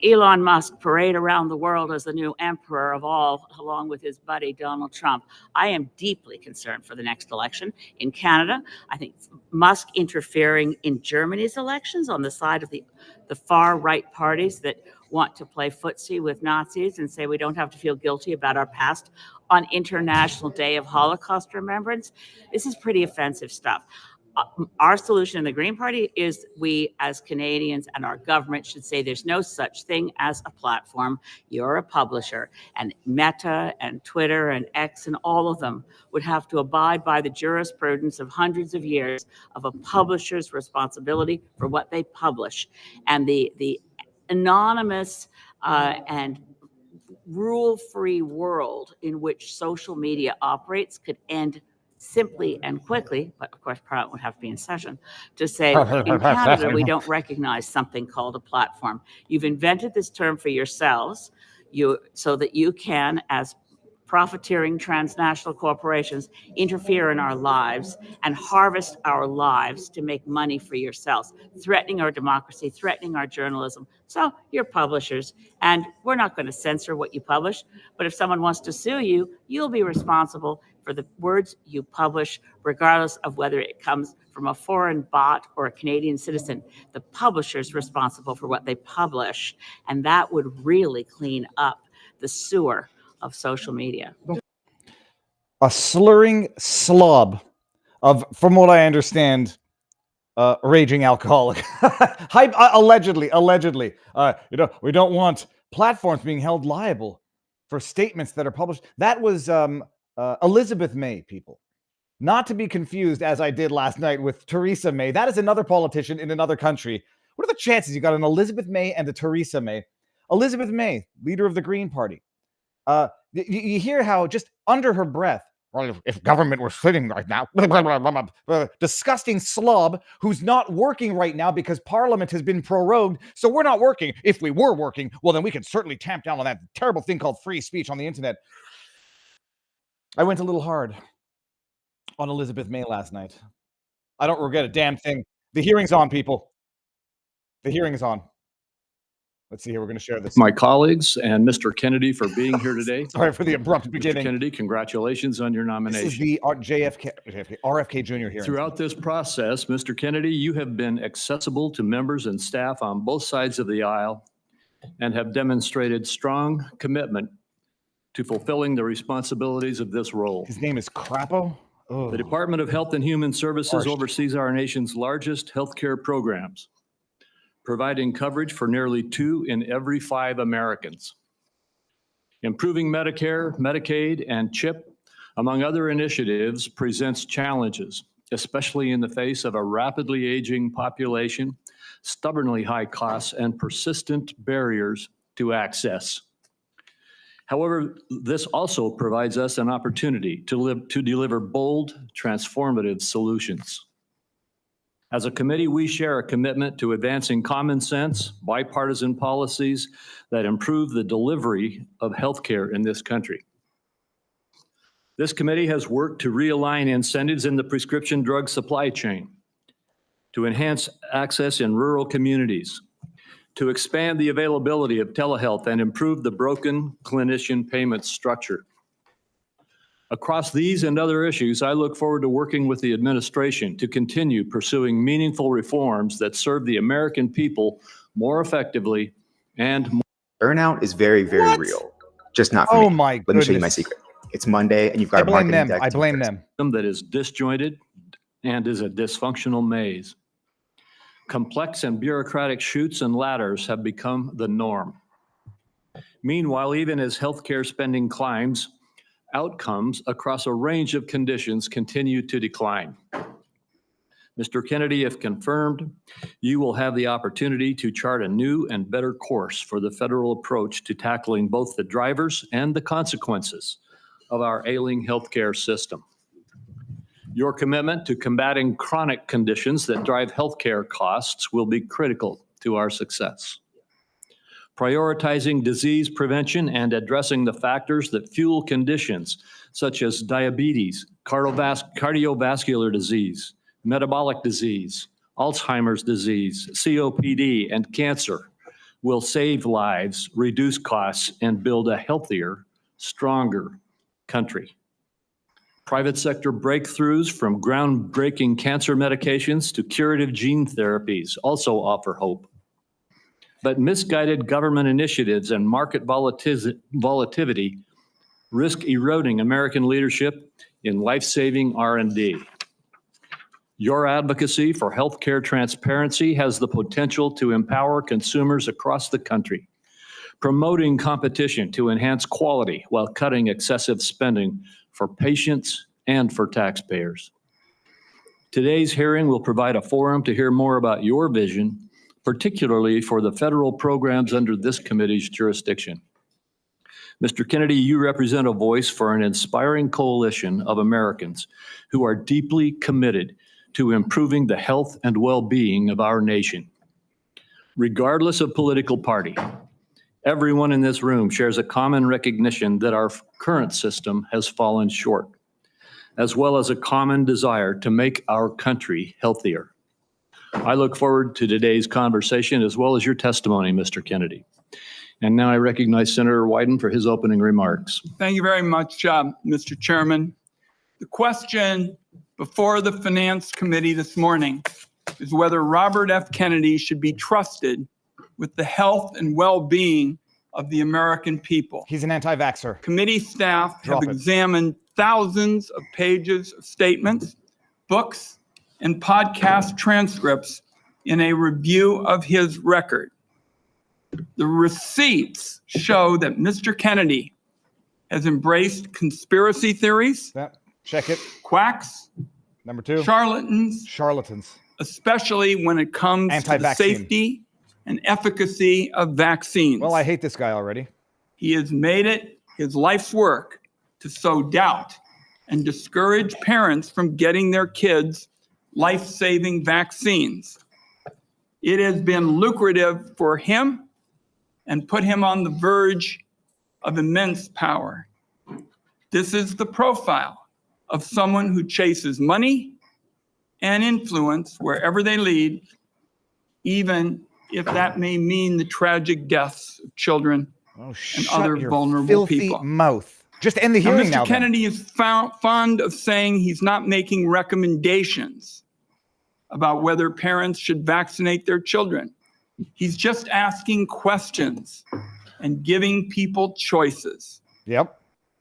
Elon Musk parade around the world as the new emperor of all, along with his buddy Donald Trump. I am deeply concerned for the next election in Canada. I think Musk interfering in Germany's elections on the side of the far right parties that want to play footsie with Nazis and say we don't have to feel guilty about our past on International Day of Holocaust Remembrance. This is pretty offensive stuff. Our solution in the Green Party is we as Canadians and our government should say there's no such thing as a platform. You're a publisher, and Meta and Twitter and X and all of them would have to abide by the jurisprudence of hundreds of years of a publisher's responsibility for what they publish. And the anonymous and rule-free world in which social media operates could end simply and quickly, but of course Parliament would have to be in session, to say in Canada we don't recognize something called a platform. You've invented this term for yourselves so that you can, as profiteering transnational corporations, interfere in our lives and harvest our lives to make money for yourselves, threatening our democracy, threatening our journalism. So you're publishers, and we're not going to censor what you publish, but if someone wants to sue you, you'll be responsible for the words you publish, regardless of whether it comes from a foreign bot or a Canadian citizen. The publisher's responsible for what they publish, and that would really clean up the sewer of social media. A slurring slob of, from what I understand, raging alcoholic. Allegedly. We don't want platforms being held liable for statements that are published. That was Elizabeth May, people. Not to be confused, as I did last night, with Theresa May. That is another politician in another country. What are the chances you got an Elizabeth May and a Theresa May? Elizabeth May, leader of the Green Party. You hear how just under her breath, well, if government were sitting right now, disgusting slob who's not working right now because Parliament has been prorogued, so we're not working. If we were working, well, then we could certainly tamp down on that terrible thing called free speech on the internet. I went a little hard on Elizabeth May last night. I don't regret a damn thing. The hearing's on, people. The hearing is on. Let's see here. We're going to share this. My colleagues and Mr. Kennedy for being here today. Sorry for the abrupt beginning. Mr. Kennedy, congratulations on your nomination. This is the RFK Jr. hearing. Throughout this process, Mr. Kennedy, you have been accessible to members and staff on both sides of the aisle and have demonstrated strong commitment to fulfilling the responsibilities of this role. His name is Crapo? Oh. The Department of Health and Human Services oversees our nation's largest healthcare programs, providing coverage for nearly 2 in every 5 Americans. Improving Medicare, Medicaid, and CHIP, among other initiatives, presents challenges, especially in the face of a rapidly aging population, stubbornly high costs, and persistent barriers to access. However, this also provides us an opportunity to deliver bold, transformative solutions. As a committee, we share a commitment to advancing common sense, bipartisan policies that improve the delivery of healthcare in this country. This committee has worked to realign incentives in the prescription drug supply chain, to enhance access in rural communities, to expand the availability of telehealth and improve the broken clinician payment structure. Across these and other issues, I look forward to working with the administration to continue pursuing meaningful reforms that serve the American people more effectively and more. Burnout is very, very real. Just not for me. Oh my goodness. Let me show you my secret. It's Monday and you've got a marketing deck. I blame them. That is disjointed and is a dysfunctional maze. Complex and bureaucratic chutes and ladders have become the norm. Meanwhile, even as healthcare spending climbs, outcomes across a range of conditions continue to decline. Mr. Kennedy, if confirmed, you will have the opportunity to chart a new and better course for the federal approach to tackling both the drivers and the consequences of our ailing healthcare system. Your commitment to combating chronic conditions that drive healthcare costs will be critical to our success. Prioritizing disease prevention and addressing the factors that fuel conditions such as diabetes, cardiovascular disease, metabolic disease, Alzheimer's disease, COPD, and cancer will save lives, reduce costs, and build a healthier, stronger country. Private sector breakthroughs from groundbreaking cancer medications to curative gene therapies also offer hope. But misguided government initiatives and market volatility risk eroding American leadership in life-saving R&D. Your advocacy for healthcare transparency has the potential to empower consumers across the country, promoting competition to enhance quality while cutting excessive spending for patients and for taxpayers. Today's hearing will provide a forum to hear more about your vision, particularly for the federal programs under this committee's jurisdiction. Mr. Kennedy, you represent a voice for an inspiring coalition of Americans who are deeply committed to improving the health and well-being of our nation. Regardless of political party, everyone in this room shares a common recognition that our current system has fallen short, as well as a common desire to make our country healthier. I look forward to today's conversation as well as your testimony, Mr. Kennedy. And now I recognize Senator Wyden for his opening remarks. Thank you very much, Mr. Chairman. The question before the Finance Committee this morning is whether Robert F. Kennedy should be trusted with the health and well-being of the American people. He's an anti-vaxxer. Committee staff have examined thousands of pages of statements, books, and podcast transcripts in a review of his record. The receipts show that Mr. Kennedy has embraced conspiracy theories, check it, quacks, number 2, charlatans, especially when it comes to the safety and efficacy of vaccines. Well, I hate this guy already. He has made it his life's work to sow doubt and discourage parents from getting their kids life-saving vaccines. It has been lucrative for him and put him on the verge of immense power. This is the profile of someone who chases money and influence wherever they lead, even if that may mean the tragic deaths of children and other vulnerable people. Mouth. Just end the hearing now. Mr. Kennedy is fond of saying he's not making recommendations about whether parents should vaccinate their children. He's just asking questions and giving people choices. Yep.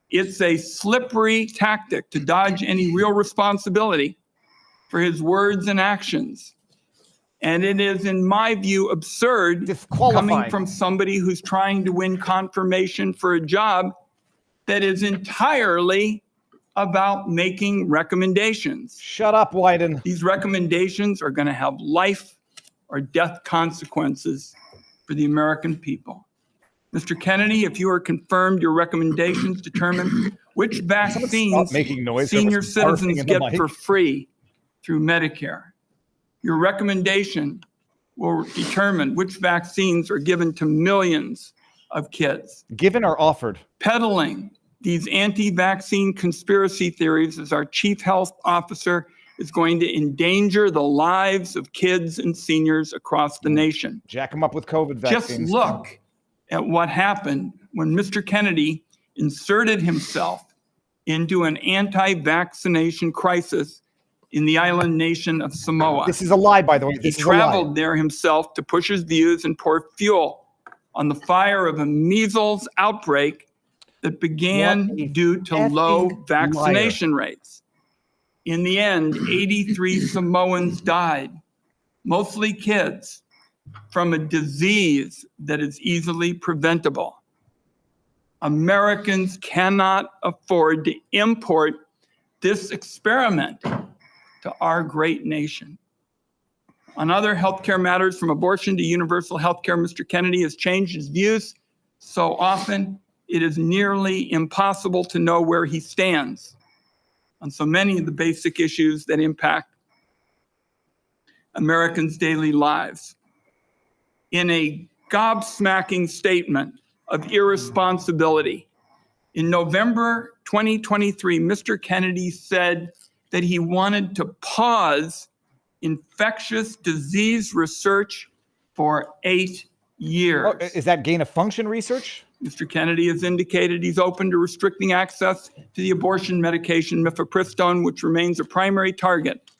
It's a slippery tactic to dodge any real responsibility for his words and actions. And it is, in my view, absurd coming from somebody who's trying to win confirmation for a job that is entirely about making recommendations. Shut up, Wyden. These recommendations are going to have life or death consequences for the American people. Mr. Kennedy, if you are confirmed, your recommendations determine which vaccines senior citizens get for free through Medicare. Your recommendation will determine which vaccines are given to millions of kids. Given or offered? Peddling these anti-vaccine conspiracy theories as our chief health officer is going to endanger the lives of kids and seniors across the nation. Jack them up with COVID vaccines. Just look at what happened when Mr. Kennedy inserted himself into an anti-vaccination crisis in the island nation of Samoa. This is a lie, by the way. He traveled there himself to push his views and pour fuel on the fire of a measles outbreak that began due to low vaccination rates. In the end, 83 Samoans died, mostly kids, from a disease that is easily preventable. Americans cannot afford to import this experiment to our great nation. On other healthcare matters, from abortion to universal healthcare, Mr. Kennedy has changed his views so often it is nearly impossible to know where he stands on so many of the basic issues that impact Americans' daily lives. In a gobsmacking statement of irresponsibility, in November 2023, Mr. Kennedy said that he wanted to pause infectious disease research for 8 years. Oh, is that gain of function research? Mr. Kennedy has indicated he's open to restricting access to the abortion medication mifepristone, which remains a primary target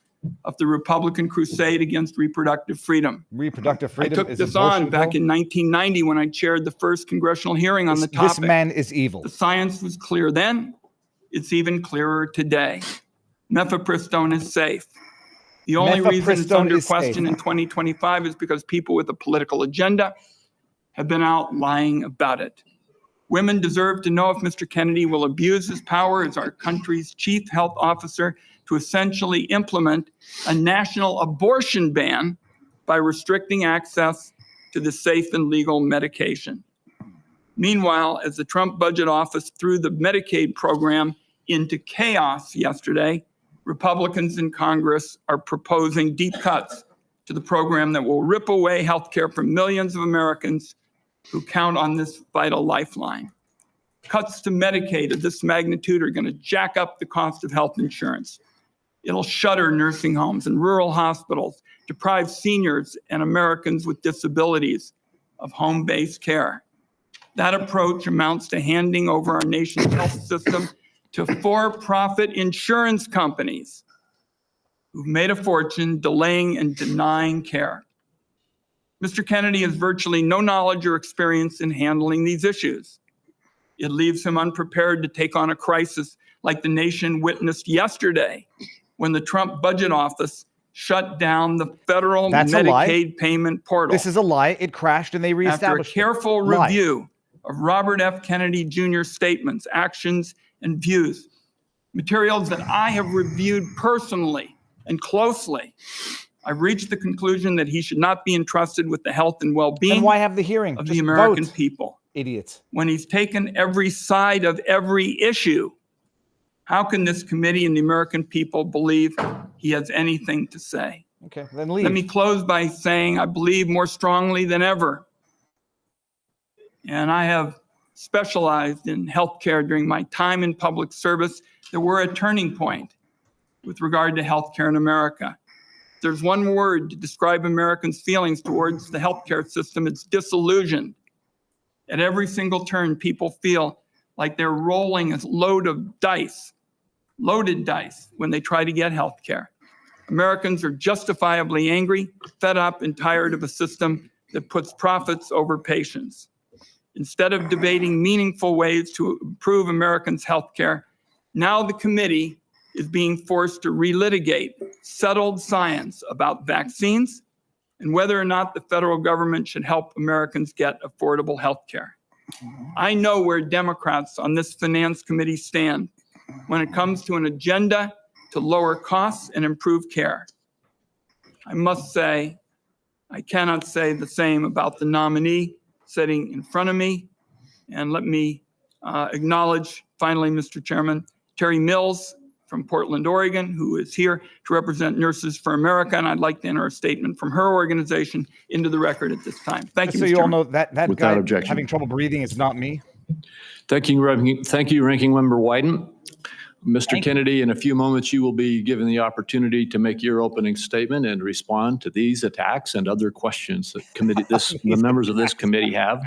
of the Republican crusade against reproductive freedom. Reproductive freedom. I took this on back in 1990 when I chaired the first congressional hearing on the topic. This man is evil. The science was clear then. It's even clearer today. Mifepristone is safe. The only reason it's under question in 2025 is because people with a political agenda have been out lying about it. Women deserve to know if Mr. Kennedy will abuse his power as our country's chief health officer to essentially implement a national abortion ban by restricting access to the safe and legal medication. Meanwhile, as the Trump budget office threw the Medicaid program into chaos yesterday, Republicans in Congress are proposing deep cuts to the program that will rip away health care from millions of Americans who count on this vital lifeline. Cuts to Medicaid of this magnitude are going to jack up the cost of health insurance. It'll shutter nursing homes and rural hospitals, deprive seniors and Americans with disabilities of home-based care. That approach amounts to handing over our nation's health system to for-profit insurance companies who've made a fortune delaying and denying care. Mr. Kennedy has virtually no knowledge or experience in handling these issues. It leaves him unprepared to take on a crisis like the nation witnessed yesterday when the Trump budget office shut down the federal Medicaid payment portal. This is a lie. It crashed and they reestablished it. After a careful review of Robert F. Kennedy Jr.'s statements, actions, and views, materials that I have reviewed personally and closely, I've reached the conclusion that he should not be entrusted with the health and well-being why have the hearing? of the American people. Idiots. When he's taken every side of every issue, how can this committee and the American people believe he has anything to say? Okay, then leave. Let me close by saying I believe more strongly than ever, and I have specialized in healthcare during my time in public service, that we're a turning point with regard to healthcare in America. There's one word to describe Americans' feelings towards the healthcare system, it's disillusioned. At every single turn, people feel like they're rolling a load of dice, loaded dice, when they try to get healthcare. Americans are justifiably angry, fed up, and tired of a system that puts profits over patients. Instead of debating meaningful ways to improve Americans' healthcare, now the committee is being forced to relitigate settled science about vaccines and whether or not the federal government should help Americans get affordable health care. I know where Democrats on this finance committee stand when it comes to an agenda to lower costs and improve care. I must say, I cannot say the same about the nominee sitting in front of me. And let me acknowledge, finally, Mr. Chairman, Terry Mills from Portland, Oregon, who is here to represent Nurses for America, and I'd like to enter a statement from her organization into the record at this time. Thank you, so Mr. you all Chairman. know that Without guy objection. having trouble breathing is not me. Thank you, Ranking Member Wyden. Mr. Kennedy, in a few moments, you will be given the opportunity to make your opening statement and respond to these attacks and other questions that the members of this committee have.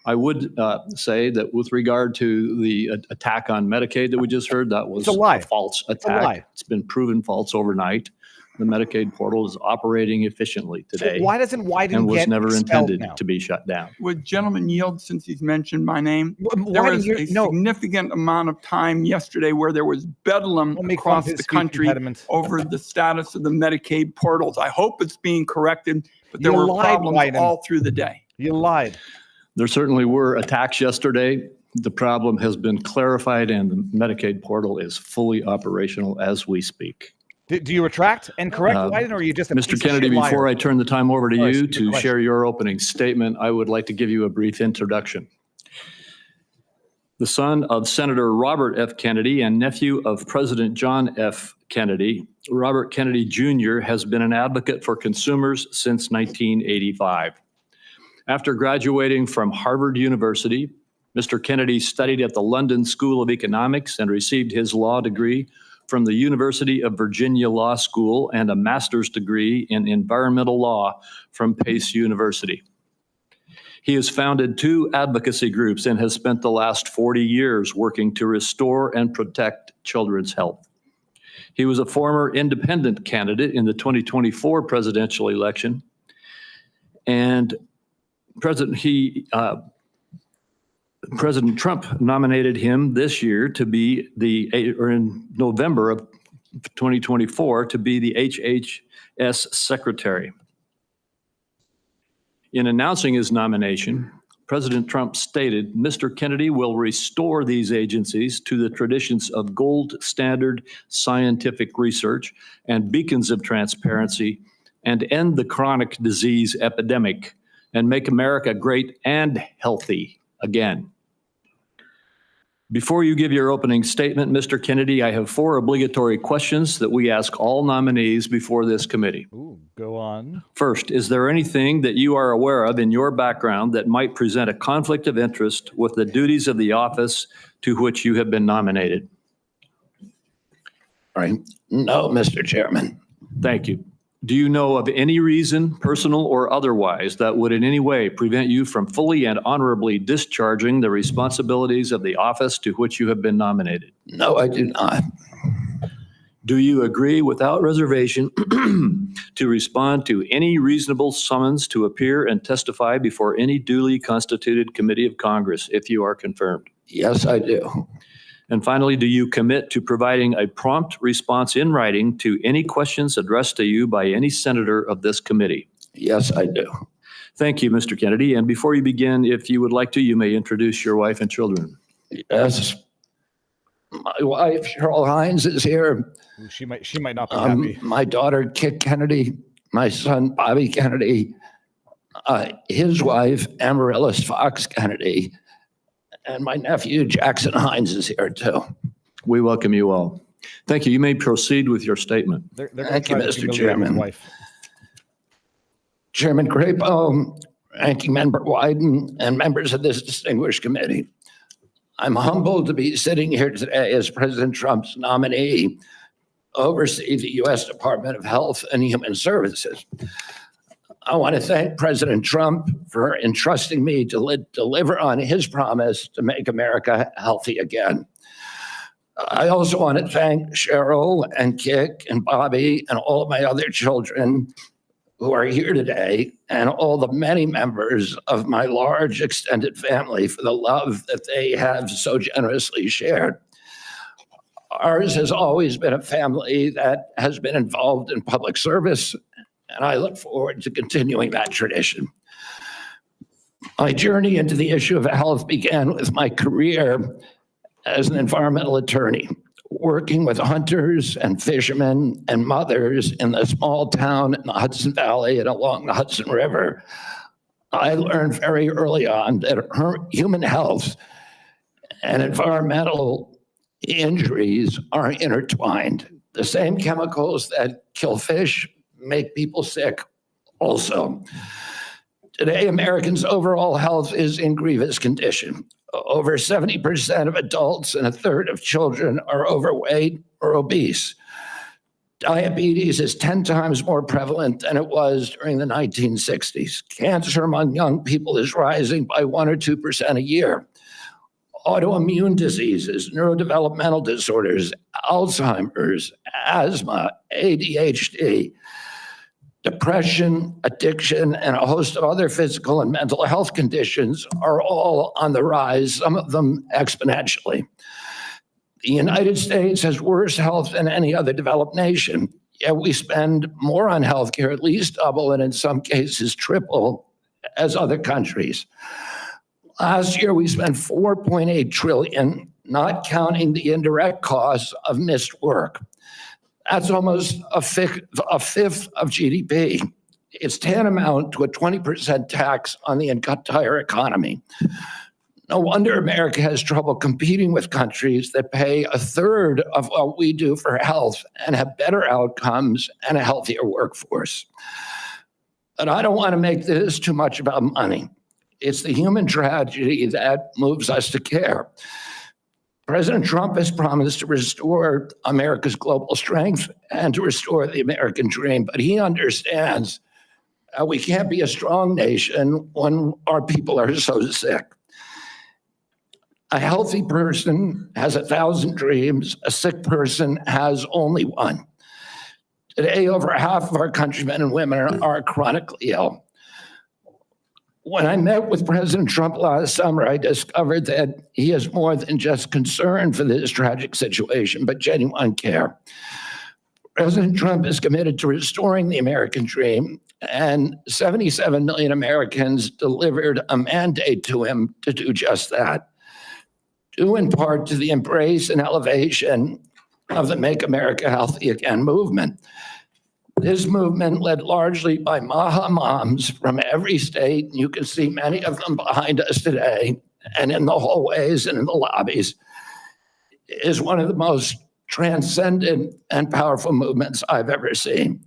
I would say that with regard to the attack on Medicaid that we just heard, that was a false attack. It's been proven false overnight. The Medicaid portal is operating efficiently today. So why doesn't Wyden and was get never intended now? to be shut down. Would gentleman yield since he's mentioned my name? There was a significant amount of time yesterday where there was bedlam across the country over the status of the Medicaid portals. I hope it's being corrected, but there were problems all through the day. You lied. There certainly were attacks yesterday. The problem has been clarified and the Medicaid portal is fully operational as we speak. Do you retract and correct Wyden, or are you just a Mr. Kennedy, before I turn the time over to you to share your opening statement, I would like to give you a brief introduction. The son of Senator Robert F. Kennedy and nephew of President John F. Kennedy, Robert Kennedy Jr. has been an advocate for consumers since 1985. After graduating from Harvard University, Mr. Kennedy studied at the London School of Economics and received his law degree from the University of Virginia Law School and a master's degree in environmental law from Pace University. He has founded 2 advocacy groups and has spent the last 40 years working to restore and protect children's health. He was a former independent candidate in the 2024 presidential election, and President Trump nominated him this year to be in November of 2024 to be the HHS secretary. In announcing his nomination, President Trump stated, "Mr. Kennedy will restore these agencies to the traditions of gold standard scientific research and beacons of transparency and end the chronic disease epidemic and make America great and healthy again." Before you give your opening statement, Mr. Kennedy, I have 4 obligatory questions that we ask all nominees before this committee. Ooh, go on. First, is there anything that you are aware of in your background that might present a conflict of interest with the duties of the office to which you have been nominated? All right. No, Mr. Chairman. Thank you. Do you know of any reason, personal or otherwise, that would in any way prevent you from fully and honorably discharging the responsibilities of the office to which you have been nominated? No, I do not. Do you agree without reservation to respond to any reasonable summons to appear and testify before any duly constituted committee of Congress if you are confirmed? Yes, I do. And finally, do you commit to providing a prompt response in writing to any questions addressed to you by any senator of this committee? Yes, I do. Thank you, Mr. Kennedy. And before you begin, if you would like to, you may introduce your wife and children. Yes. My wife, Cheryl Hines, is here. She might not be happy. My daughter, Kit Kennedy, my son, Bobby Kennedy, his wife, Amaryllis Fox Kennedy, and my nephew, Jackson Hines, is here too. We welcome you all. Thank you. You may proceed with your statement. Thank you, Mr. Chairman. Chairman Crapo, Ranking Member Wyden, and members of this distinguished committee. I'm humbled to be sitting here today as President Trump's nominee to oversee the U.S. Department of Health and Human Services. I want to thank President Trump for entrusting me to deliver on his promise to make America healthy again. I also want to thank Cheryl and Kik and Bobby and all of my other children who are here today and all the many members of my large extended family for the love that they have so generously shared. Ours has always been a family that has been involved in public service, and I look forward to continuing that tradition. My journey into the issue of health began with my career as an environmental attorney, working with hunters and fishermen and mothers in the small town in the Hudson Valley and along the Hudson River. I learned very early on that human health and environmental injuries are intertwined. The same chemicals that kill fish make people sick also. Today, Americans' overall health is in grievous condition. Over 70% of adults and a third of children are overweight or obese. Diabetes is 10 times more prevalent than it was during the 1960s. Cancer among young people is rising by 1 or 2% a year. Autoimmune diseases, neurodevelopmental disorders, Alzheimer's, asthma, ADHD, depression, addiction, and a host of other physical and mental health conditions are all on the rise, some of them exponentially. The United States has worse health than any other developed nation, yet we spend more on healthcare, at least double, and in some cases triple, as other countries. Last year, we spent $4.8 trillion, not counting the indirect costs of missed work. That's almost a fifth of GDP. It's tantamount to a 20% tax on the entire economy. No wonder America has trouble competing with countries that pay a third of what we do for health and have better outcomes and a healthier workforce. But I don't want to make this too much about money. It's the human tragedy that moves us to care. President Trump has promised to restore America's global strength and to restore the American dream, but he understands We can't be a strong nation when our people are so sick. A healthy person has 1,000 dreams. A sick person has only one. Today, over half of our countrymen and women are chronically ill. When I met with President Trump last summer, I discovered that he is more than just concerned for this tragic situation, but genuine care. President Trump is committed to restoring the American dream, and 77 million Americans delivered a mandate to him to do just that, due in part to the embrace and elevation of the Make America Healthy Again movement. This movement, led largely by Maha moms from every state, and you can see many of them behind us today, and in the hallways and in the lobbies, is one of the most transcendent and powerful movements I've ever seen.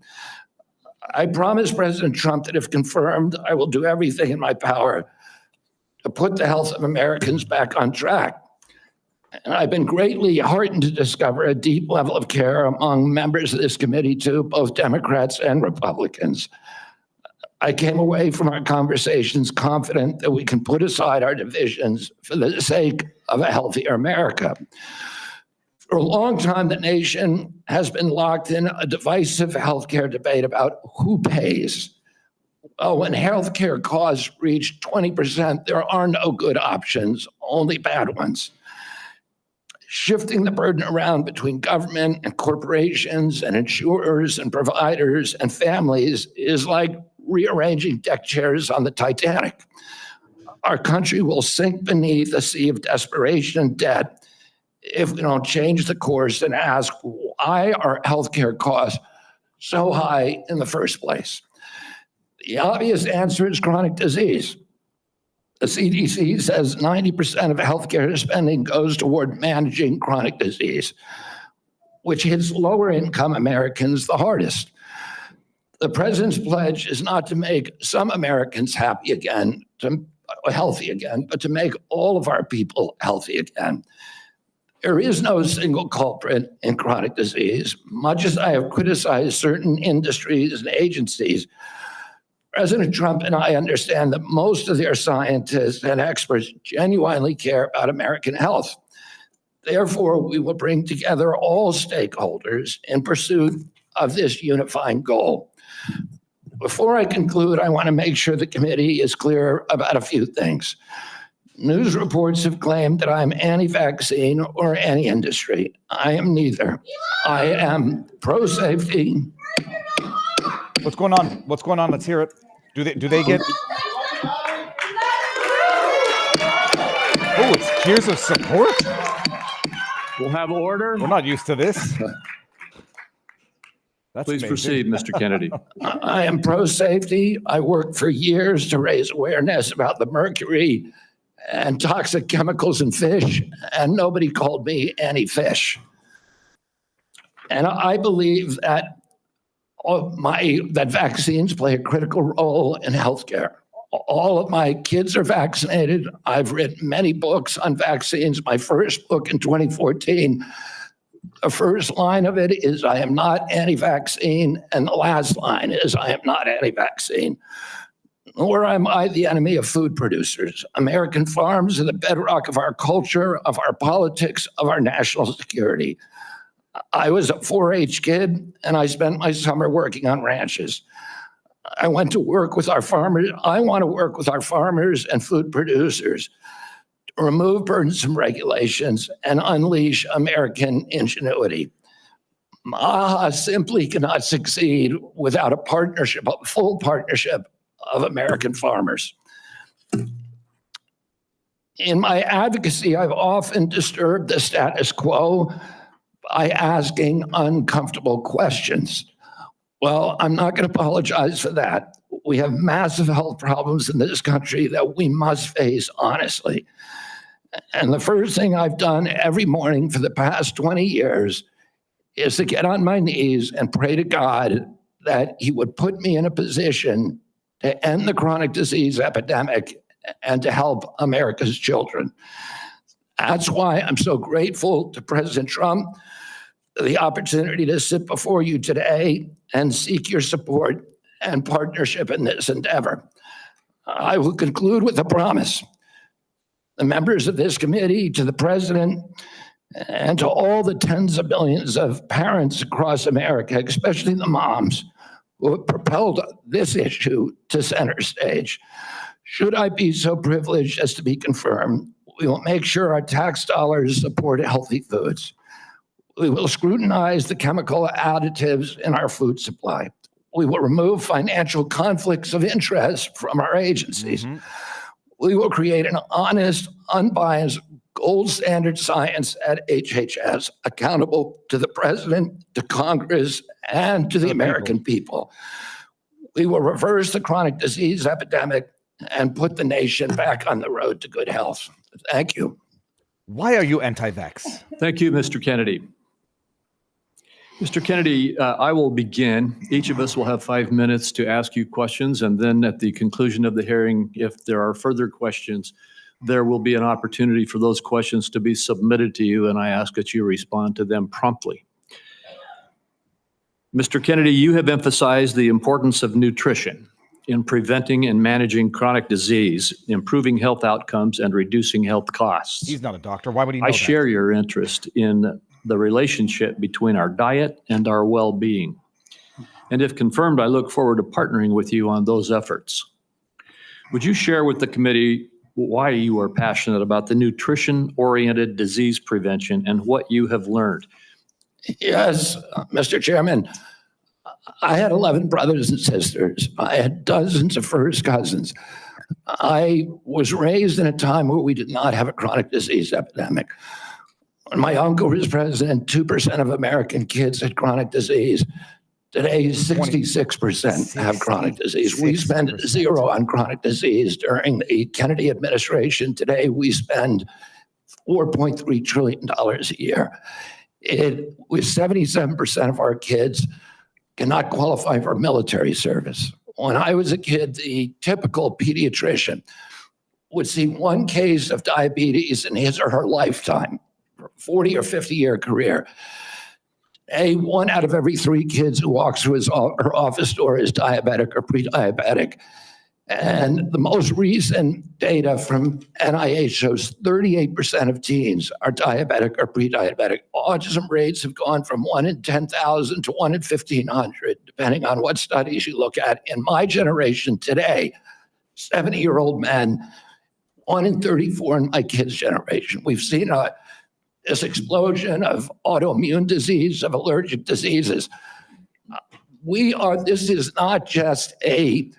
I promise President Trump that if confirmed, I will do everything in my power to put the health of Americans back on track. And I've been greatly heartened to discover a deep level of care among members of this committee too, both Democrats and Republicans. I came away from our conversations confident that we can put aside our divisions for the sake of a healthier America. For a long time, the nation has been locked in a divisive healthcare debate about who pays. Well, when healthcare costs reach 20%, there are no good options, only bad ones. Shifting the burden around between government and corporations and insurers and providers and families is like rearranging deck chairs on the Titanic. Our country will sink beneath a sea of desperation and debt if we don't change the course and ask, why are healthcare costs so high in the first place? The obvious answer is chronic disease. The CDC says 90% of healthcare spending goes toward managing chronic disease, which hits lower income Americans the hardest. The president's pledge is not to make some Americans healthy again, but to make all of our people healthy again. There is no single culprit in chronic disease. Much as I have criticized certain industries and agencies, President Trump and I understand that most of their scientists and experts genuinely care about American health. Therefore, we will bring together all stakeholders in pursuit of this unifying goal. Before I conclude, I want to make sure the committee is clear about a few things. News reports have claimed that I'm anti-vaccine or anti-industry. I am neither. I am pro-safety. What's going on? What's going on? Let's hear it. Do they get? Oh, it's cheers of support. We'll have order. We're not used to this. That's Please amazing. proceed, Mr. Kennedy. I am pro-safety. I worked for years to raise awareness about the mercury and toxic chemicals in fish, and nobody called me anti-fish. And I believe that that vaccines play a critical role in healthcare. All of my kids are vaccinated. I've written many books on vaccines. My first book in 2014, the first line of it is, I am not anti-vaccine, and the last line is, I am not anti-vaccine. Nor am I the enemy of food producers. American farms are the bedrock of our culture, of our politics, of our national security. I was a 4-H kid, and I spent my summer working on ranches. I went to work with our farmers. I want to work with our farmers and food producers to remove burdensome regulations and unleash American ingenuity. MAHA simply cannot succeed without a partnership, a full partnership of American farmers. In my advocacy, I've often disturbed the status quo by asking uncomfortable questions. Well, I'm not going to apologize for that. We have massive health problems in this country that we must face honestly. And the first thing I've done every morning for the past 20 years is to get on my knees and pray to God that he would put me in a position to end the chronic disease epidemic and to help America's children. That's why I'm so grateful to President Trump for the opportunity to sit before you today and seek your support and partnership in this endeavor. I will conclude with a promise. The members of this committee, to the president, and to all the tens of millions of parents across America, especially the moms, who have propelled this issue to center stage. Should I be so privileged as to be confirmed, we will make sure our tax dollars support healthy foods. We will scrutinize the chemical additives in our food supply. We will remove financial conflicts of interest from our agencies. We will create an honest, unbiased, gold standard science at HHS, accountable to the president, to Congress, and to the American people. We will reverse the chronic disease epidemic and put the nation back on the road to good health. Thank you. Why are you anti-vax? Thank you, Mr. Kennedy. Mr. Kennedy, I will begin. Each of us will have 5 minutes to ask you questions, and then at the conclusion of the hearing, if there are further questions, there will be an opportunity for those questions to be submitted to you, and I ask that you respond to them promptly. Mr. Kennedy, you have emphasized the importance of nutrition in preventing and managing chronic disease, improving health outcomes, and reducing health costs. He's not a doctor. Why would he know that? I share your interest in the relationship between our diet and our well-being. And if confirmed, I look forward to partnering with you on those efforts. Would you share with the committee why you are passionate about the nutrition-oriented disease prevention and what you have learned? Yes, Mr. Chairman. I had 11 brothers and sisters. I had dozens of first cousins. I was raised in a time where we did not have a chronic disease epidemic. When my uncle was president, 2% of American kids had chronic disease. Today, 66% have chronic disease. We spend zero on chronic disease during the Kennedy administration. Today, we spend $4.3 trillion a year. With 77% of our kids cannot qualify for military service. When I was a kid, the typical pediatrician would see one case of diabetes in his or her lifetime, 40 or 50-year career. One out of every 3 kids who walks through her office door is diabetic or pre-diabetic. And the most recent data from NIH shows 38% of teens are diabetic or pre-diabetic. Autism rates have gone from 1 in 10,000 to 1 in 1,500, depending on what studies you look at. In my generation today, 70-year-old men, 1 in 34 in my kids' generation. We've seen this explosion of autoimmune disease, of allergic diseases. This is not just a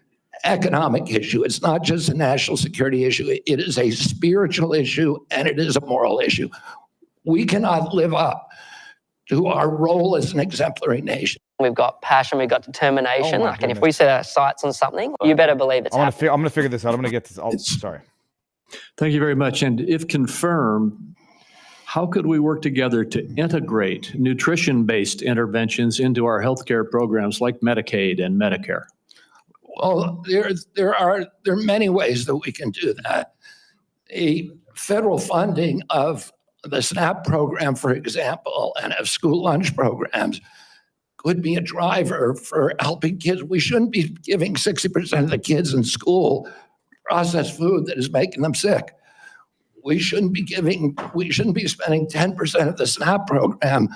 economic issue. It's not just a national security issue. It is a spiritual issue, and it is a moral issue. We cannot live up to our role as an exemplary nation. We've got passion, we've got determination. And if we set our sights on something, you better believe it's happening. I'm going to figure this out. I'm going to get this. Sorry. Thank you very much. And if confirmed, how could we work together to integrate nutrition-based interventions into our healthcare programs like Medicaid and Medicare? Well, there are many ways that we can do that. The federal funding of the SNAP program, for example, and of school lunch programs could be a driver for helping kids. We shouldn't be giving 60% of the kids in school processed food that is making them sick. We shouldn't be spending 10% of the SNAP program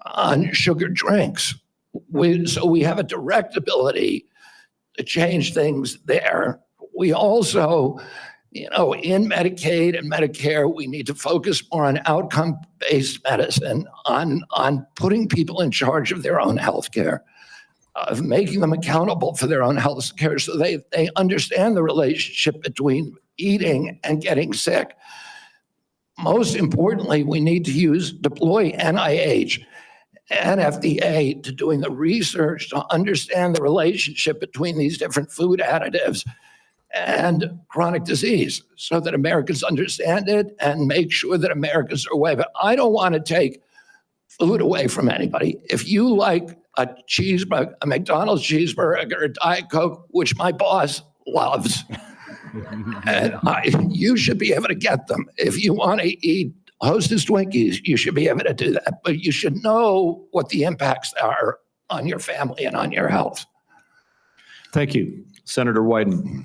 on sugar drinks. So we have a direct ability to change things there. We also, in Medicaid and Medicare, we need to focus more on outcome-based medicine, on putting people in charge of their own health care, of making them accountable for their own health care so they understand the relationship between eating and getting sick. Most importantly, we need to deploy NIH and FDA to doing the research to understand the relationship between these different food additives and chronic disease so that Americans understand it and make sure that Americans are aware. But I don't want to take food away from anybody. If you like a cheeseburger, a McDonald's cheeseburger, a Diet Coke, which my boss loves, and you should be able to get them. If you want to eat Hostess Twinkies, you should be able to do that. But you should know what the impacts are on your family and on your health. Thank you. Senator Wyden.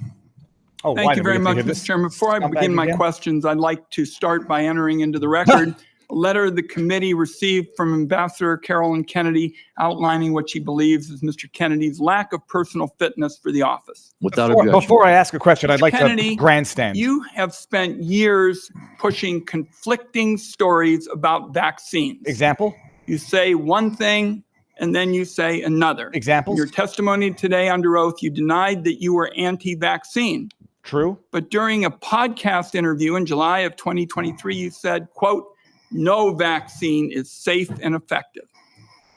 Oh, Thank you very much, Mr. Chairman. Before I begin my questions, I'd like to start by entering into the record a letter the committee received from Ambassador Carolyn Kennedy outlining what she believes is Mr. Kennedy's lack of personal fitness for the office. Without objection. Before I ask a question, I'd like Kennedy, to grandstand. You have spent years pushing conflicting stories about vaccines. Example? You say one thing and then you say another. Examples? In your testimony today under oath, you denied that you were anti-vaccine. True. But during a podcast interview in July of 2023, you said, quote, "No vaccine is safe and effective."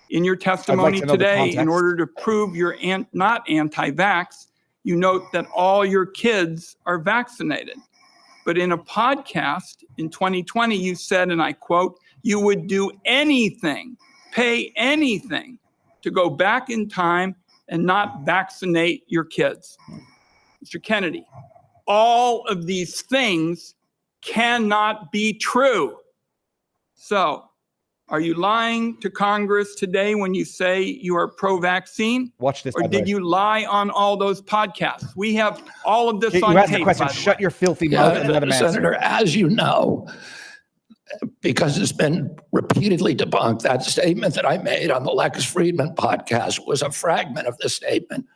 In your testimony today, in order to prove you're not anti-vax, you note that all your kids are vaccinated. But in a podcast in 2020, you said, and I quote, "You would do anything, pay anything to go back in time and not vaccinate your kids." Mr. Kennedy, all of these things cannot be true. So, are you lying to Congress today when you say you are pro-vaccine? Watch this. Or did you lie on all those podcasts? We have all of this on you asked tape. the question. Shut your filthy mouth and let him answer. Senator, as you know, because it's been repeatedly debunked, that statement that I made on the Lex Friedman podcast was a fragment of the statement.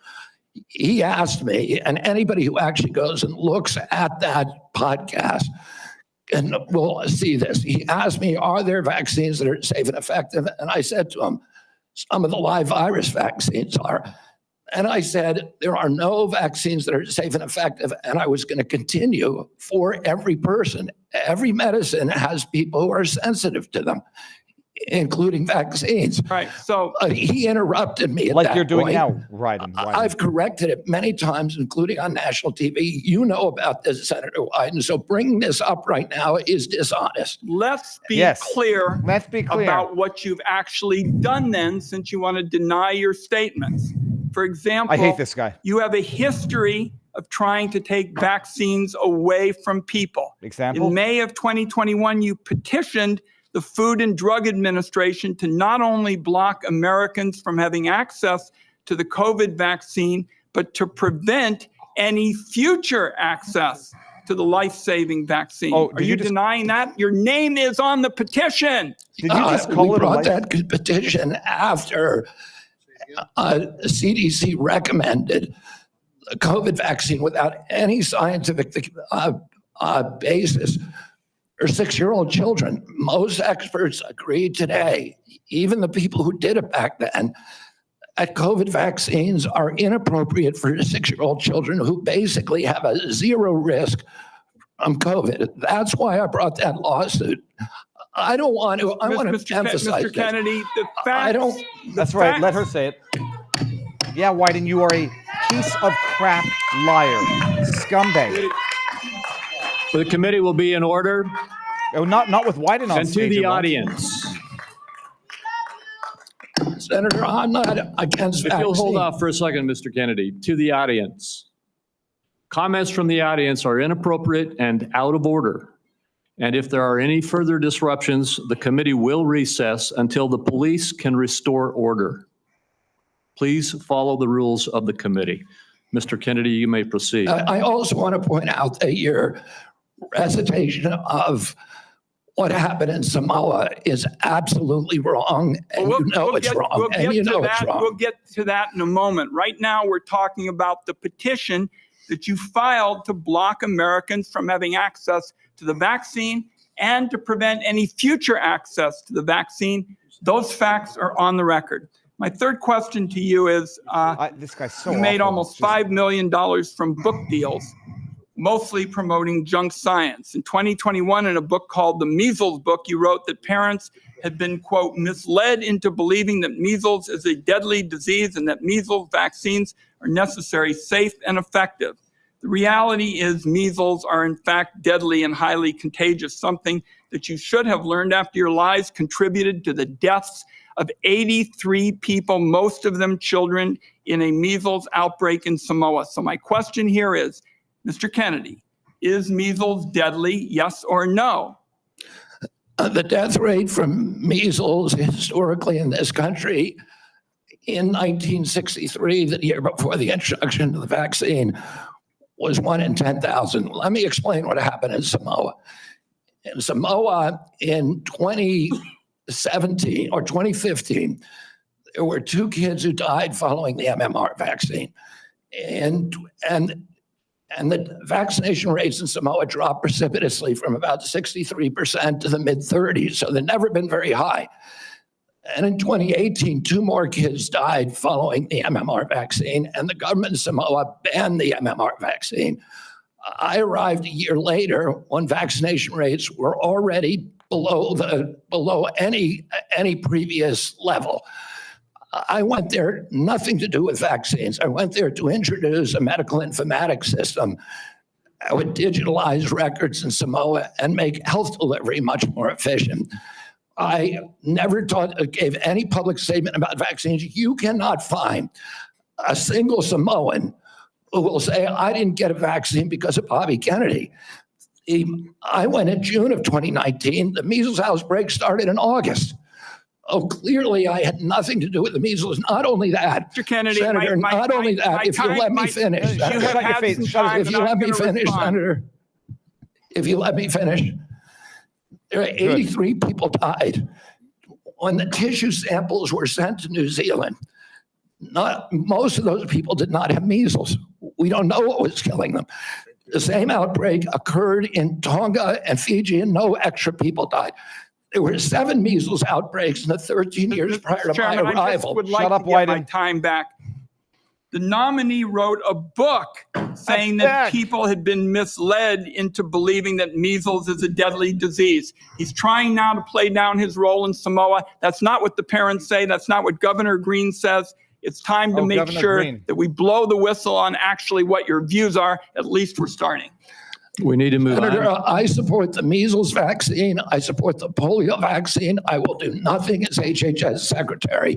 He asked me, and anybody who actually goes and looks at that podcast and will see this. He asked me, are there vaccines that are safe and effective? And I said to him, some of the live virus vaccines are. And I said, there are no vaccines that are safe and effective. And I was going to continue for every person. Every medicine has people who are sensitive to them, including vaccines. Right. So he interrupted me at like that you're doing point. now, Wyden. I've corrected it many times, including on national TV. You know about this, Senator Wyden. So bringing this up right now is dishonest. let's be clear Let's be clear about what you've actually done then, since you want to deny your statements. For example, I hate this guy. You have a history of trying to take vaccines away from people. Example? In May of 2021, you petitioned the Food and Drug Administration to not only block Americans from having access to the COVID vaccine, but to prevent any future access to the life-saving vaccine. Oh, are you denying that? Your name is on the petition. Did you just call we it brought that petition after CDC recommended the COVID vaccine without any scientific basis for 6-year-old children. Most experts agree today, even the people who did it back then, that COVID vaccines are inappropriate for 6-year-old children who basically have a zero risk from COVID. That's why I brought that lawsuit. I don't want to. I want to emphasize Mr. Kennedy, the facts. I don't. That's right. Let her say it. Yeah, Wyden, you are a piece of crap liar, scumbag. The committee will be in order. Oh, not with Wyden on and stage. And to the audience. Senator, I'm not against vaccine. If you'll hold off for a second, Mr. Kennedy, to the audience. Comments from the audience are inappropriate and out of order. And if there are any further disruptions, the committee will recess until the police can restore order. Please follow the rules of the committee. Mr. Kennedy, you may proceed. I also want to point out that your recitation of what happened in Samoa is absolutely wrong, and you know it's wrong, and you know it's wrong. We'll get to that in a moment. Right now, we're talking about the petition that you filed to block Americans from having access to the vaccine and to prevent any future access to the vaccine. Those facts are on the record. My third question to you is, this guy's so you made awful. almost $5 million from book deals, mostly promoting junk science. In 2021, in a book called The Measles Book, you wrote that parents had been, quote, misled into believing that measles is a deadly disease and that measles vaccines are necessary, safe, and effective. The reality is measles are in fact deadly and highly contagious, something that you should have learned after your lies contributed to the deaths of 83 people, most of them children, in a measles outbreak in Samoa. So my question here is, Mr. Kennedy, is measles deadly, yes or no? The death rate from measles historically in this country in 1963, the year before the introduction of the vaccine, was 1 in 10,000. Let me explain what happened in Samoa. In Samoa, in 2017 or 2015, there were 2 kids who died following the MMR vaccine. And the vaccination rates in Samoa dropped precipitously from about 63% to the mid-30s, so they've never been very high. And in 2018, 2 more kids died following the MMR vaccine, and the government of Samoa banned the MMR vaccine. I arrived a year later when vaccination rates were already below any previous level. I went there, nothing to do with vaccines. I went there to introduce a medical informatics system that would digitalize records in Samoa and make health delivery much more efficient. I never gave any public statement about vaccines. You cannot find a single Samoan who will say, I didn't get a vaccine because of Bobby Kennedy. I went in June of 2019. The measles outbreak started in August. Oh, clearly I had nothing to do with the measles. Not only that, Mr. Kennedy, Senator, not only that, if you let me finish, Senator, if you let me finish, Senator, if you let me finish, there are 83 people died. When the tissue samples were sent to New Zealand, most of those people did not have measles. We don't know what was killing them. The same outbreak occurred in Tonga and Fiji, and no extra people died. There were 7 measles outbreaks in the 13 years prior to my arrival. I just would like to get my time back. The nominee wrote a book saying that people had been misled into believing that measles is a deadly disease. He's trying now to play down his role in Samoa. That's not what the parents say. That's not what Governor Green says. It's time to make sure that we blow the whistle on actually what your views are. At least we're starting. We need to move Senator, on. I support the measles vaccine. I support the polio vaccine. I will do nothing as HHS secretary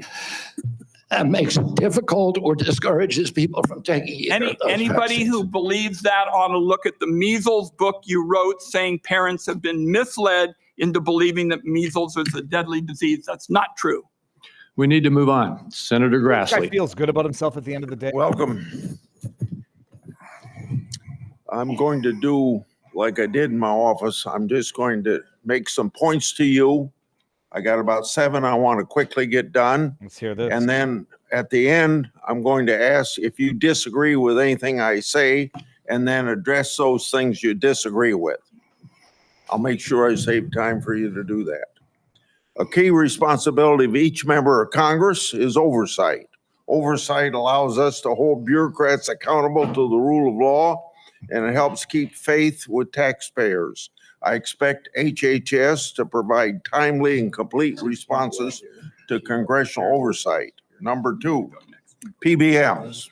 that makes it difficult or discourages people from taking either of those Anybody vaccines. who believes that ought to look at the measles book you wrote saying parents have been misled into believing that measles is a deadly disease. That's not true. We need to move on. Senator This guy Grassley. feels good about himself at the end of the day. Welcome. I'm going to do like I did in my office. I'm just going to make some points to you. I got about 7 I want to quickly get done. Let's hear this. And then at the end, I'm going to ask if you disagree with anything I say, and then address those things you disagree with. I'll make sure I save time for you to do that. A key responsibility of each member of Congress is oversight. Oversight allows us to hold bureaucrats accountable to the rule of law, and it helps keep faith with taxpayers. I expect HHS to provide timely and complete responses to congressional oversight. Number 2, PBMs,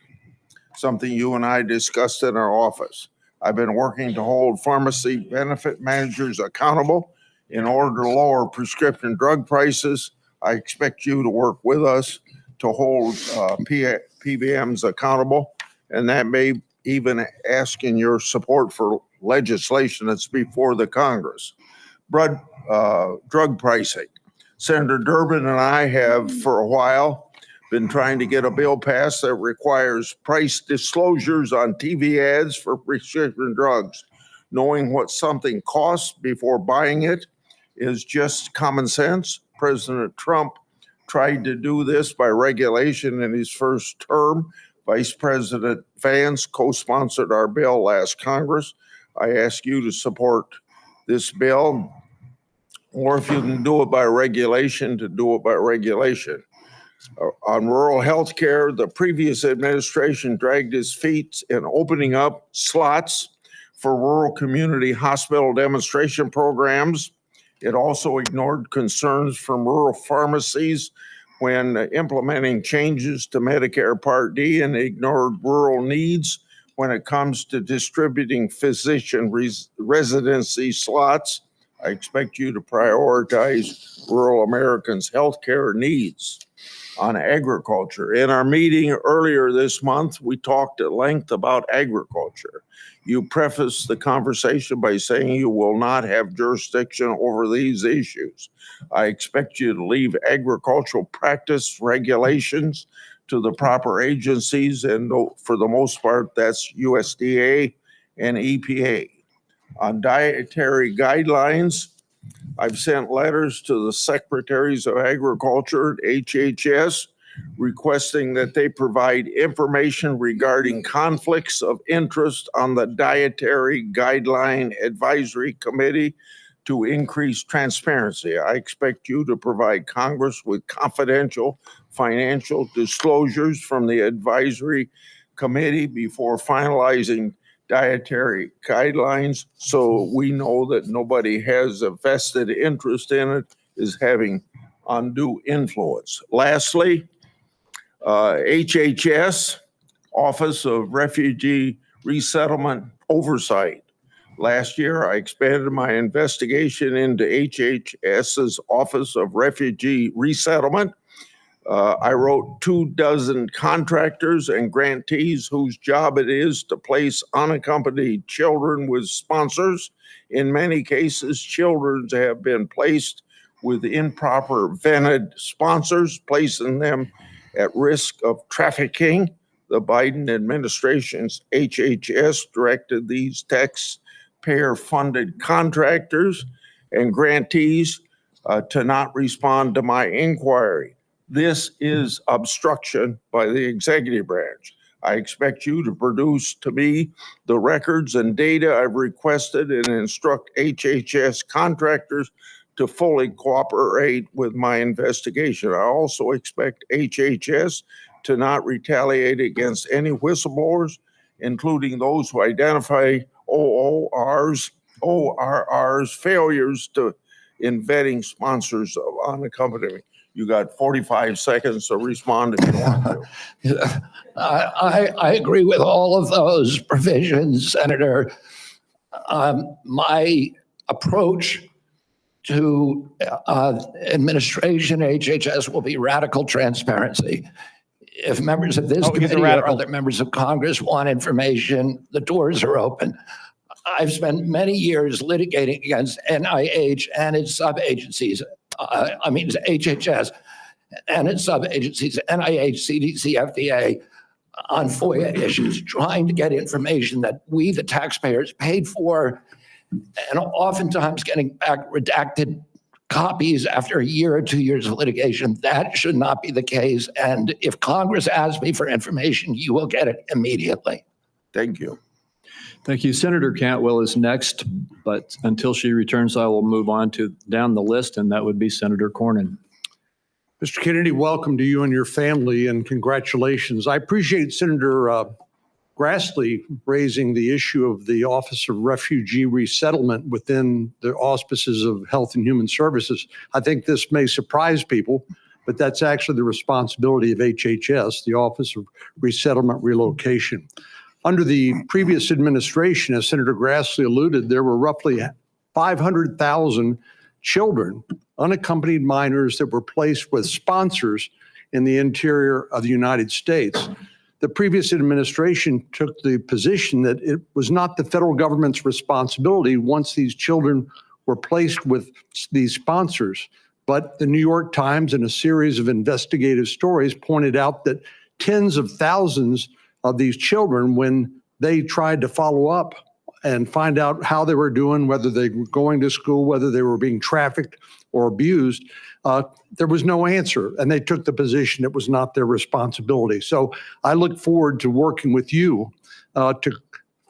something you and I discussed in our office. I've been working to hold pharmacy benefit managers accountable in order to lower prescription drug prices. I expect you to work with us to hold PBMs accountable, and that may even ask in your support for legislation that's before the Congress. Drug pricing. Senator Durbin and I have for a while been trying to get a bill passed that requires price disclosures on TV ads for prescription drugs. Knowing what something costs before buying it is just common sense. President Trump tried to do this by regulation in his first term. Vice President Vance co-sponsored our bill last Congress. I ask you to support this bill, or if you can do it by regulation, to do it by regulation. On rural health care, the previous administration dragged its feet in opening up slots for rural community hospital demonstration programs. It also ignored concerns from rural pharmacies when implementing changes to Medicare Part D, and ignored rural needs when it comes to distributing physician residency slots. I expect you to prioritize rural Americans' healthcare needs. On agriculture, in our meeting earlier this month, we talked at length about agriculture. You preface the conversation by saying you will not have jurisdiction over these issues. I expect you to leave agricultural practice regulations to the proper agencies, and for the most part, that's USDA and EPA. On dietary guidelines, I've sent letters to the Secretaries of Agriculture at HHS requesting that they provide information regarding conflicts of interest on the Dietary Guideline Advisory Committee to increase transparency. I expect you to provide Congress with confidential financial disclosures from the advisory committee before finalizing dietary guidelines, so we know that nobody has a vested interest in it, is having undue influence. Lastly, HHS, Office of Refugee Resettlement Oversight. Last year, I expanded my investigation into HHS's Office of Refugee Resettlement. I wrote 24 contractors and grantees whose job it is to place unaccompanied children with sponsors. In many cases, children have been placed with improper vetted sponsors, placing them at risk of trafficking. The Biden administration's HHS directed these taxpayer-funded contractors and grantees to not respond to my inquiry. This is obstruction by the executive branch. I expect you to produce to me the records and data I've requested and instruct HHS contractors to fully cooperate with my investigation. I also expect HHS to not retaliate against any whistleblowers, including those who identify ORR's failures in vetting sponsors of unaccompanied. You got 45 seconds to respond if you want to. I agree with all of those provisions, Senator. My approach to administration HHS will be radical transparency. If members of this committee or other members of Congress want information, the doors are open. I've spent many years litigating against NIH and its sub-agencies. HHS and its sub-agencies, NIH, CDC, FDA, on FOIA issues, trying to get information that we, the taxpayers, paid for, and oftentimes getting back redacted copies after a year or 2 years of litigation. That should not be the case. And if Congress asks me for information, you will get it immediately. Thank you. Thank you. Senator Cantwell is next, but until she returns, I will move on to down the list, and that would be Senator Cornyn. Mr. Kennedy, welcome to you and your family, and congratulations. I appreciate Senator Grassley raising the issue of the Office of Refugee Resettlement within the auspices of Health and Human Services. I think this may surprise people, but that's actually the responsibility of HHS, the Office of Resettlement Relocation. Under the previous administration, as Senator Grassley alluded, there were roughly 500,000 children, unaccompanied minors, that were placed with sponsors in the interior of the United States. The previous administration took the position that it was not the federal government's responsibility once these children were placed with these sponsors. But the New York Times, in a series of investigative stories, pointed out that tens of thousands of these children, when they tried to follow up and find out how they were doing, whether they were going to school, whether they were being trafficked or abused, there was no answer. And they took the position it was not their responsibility. So I look forward to working with you to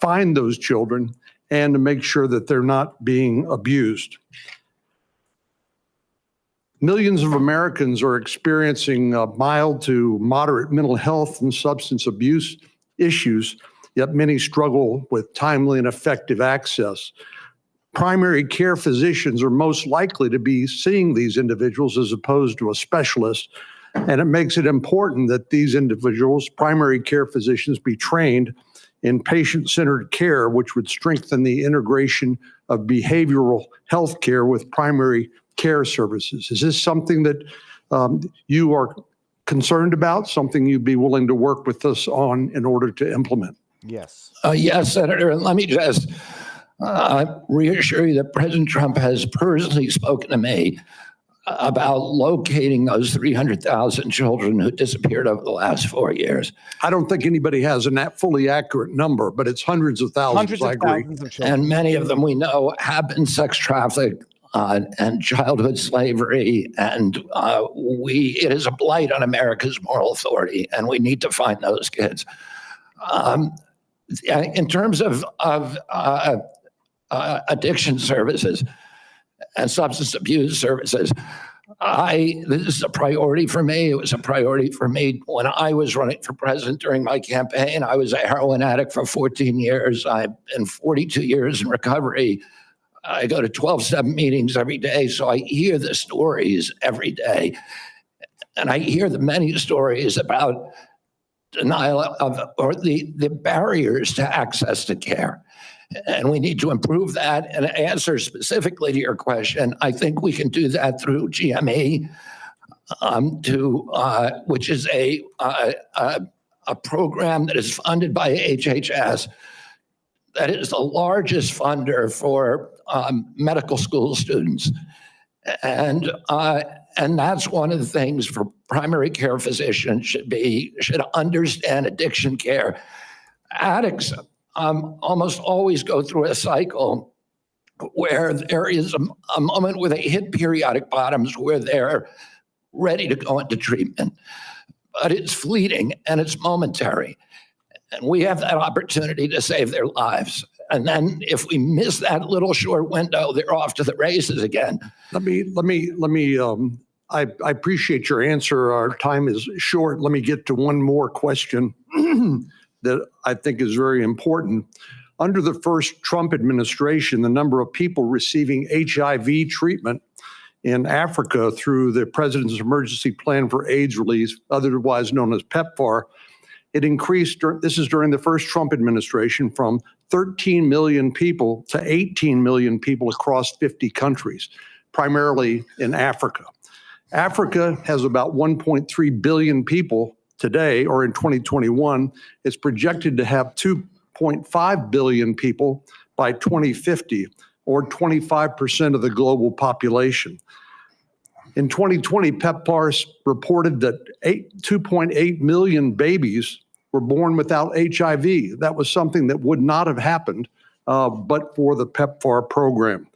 find those children and to make sure that they're not being abused. Millions of Americans are experiencing mild to moderate mental health and substance abuse issues, yet many struggle with timely and effective access. Primary care physicians are most likely to be seeing these individuals as opposed to a specialist, and it makes it important that these individuals, primary care physicians, be trained in patient-centered care, which would strengthen the integration of behavioral health care with primary care services. Is this something that you are concerned about, something you'd be willing to work with us on in order to implement? Yes. Yes, Senator, and let me just reassure you that President Trump has personally spoken to me about locating those 300,000 children who disappeared over the last 4 years. I don't think anybody has a fully accurate number, but it's hundreds of thousands. Hundreds of I agree. thousands of children. And many of them we know have been sex trafficked and childhood slavery. And it is a blight on America's moral authority, and we need to find those kids. In terms of addiction services and substance abuse services, this is a priority for me. It was a priority for me when I was running for president during my campaign. I was a heroin addict for 14 years. I've been 42 years in recovery. I go to 12-step meetings every day, so I hear the stories every day. And I hear the many stories about denial of, or the barriers to access to care. And we need to improve that. And answer specifically to your question, I think we can do that through GME, which is a program that is funded by HHS, that is the largest funder for medical school students. And that's one of the things for primary care physicians should understand addiction care. Addicts almost always go through a cycle where there is a moment where they hit periodic bottoms where they're ready to go into treatment. But it's fleeting and it's momentary. And we have that opportunity to save their lives. And then if we miss that little short window, they're off to the races again. I appreciate your answer. Our time is short. Let me get to one more question that I think is very important. Under the first Trump administration, the number of people receiving HIV treatment in Africa through the President's Emergency Plan for AIDS Relief, otherwise known as PEPFAR, it increased, this is during the first Trump administration, from 13 million people to 18 million people across 50 countries, primarily in Africa. Africa has about 1.3 billion people today, or in 2021. It's projected to have 2.5 billion people by 2050, or 25% of the global population. In 2020, PEPFAR reported that 2.8 million babies were born without HIV. That was something that would not have happened but for the PEPFAR program.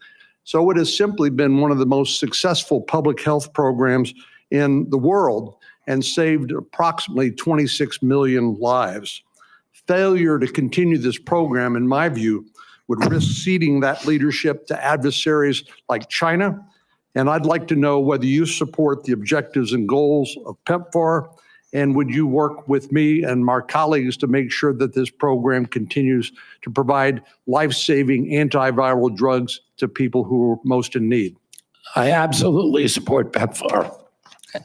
So it has simply been one of the most successful public health programs in the world and saved approximately 26 million lives. Failure to continue this program, in my view, would risk ceding that leadership to adversaries like China. And I'd like to know whether you support the objectives and goals of PEPFAR, and would you work with me and my colleagues to make sure that this program continues to provide life-saving antiviral drugs to people who are most in need? I absolutely support PEPFAR,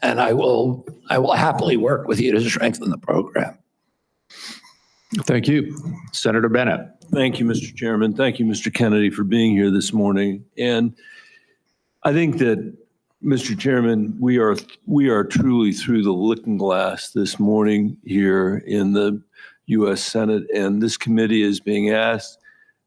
and I will happily work with you to strengthen the program. Thank you. Senator Bennett. Thank you, Mr. Chairman. Thank you, Mr. Kennedy, for being here this morning. And I think that, Mr. Chairman, we are truly through the looking glass this morning here in the U.S. Senate, and this committee is being asked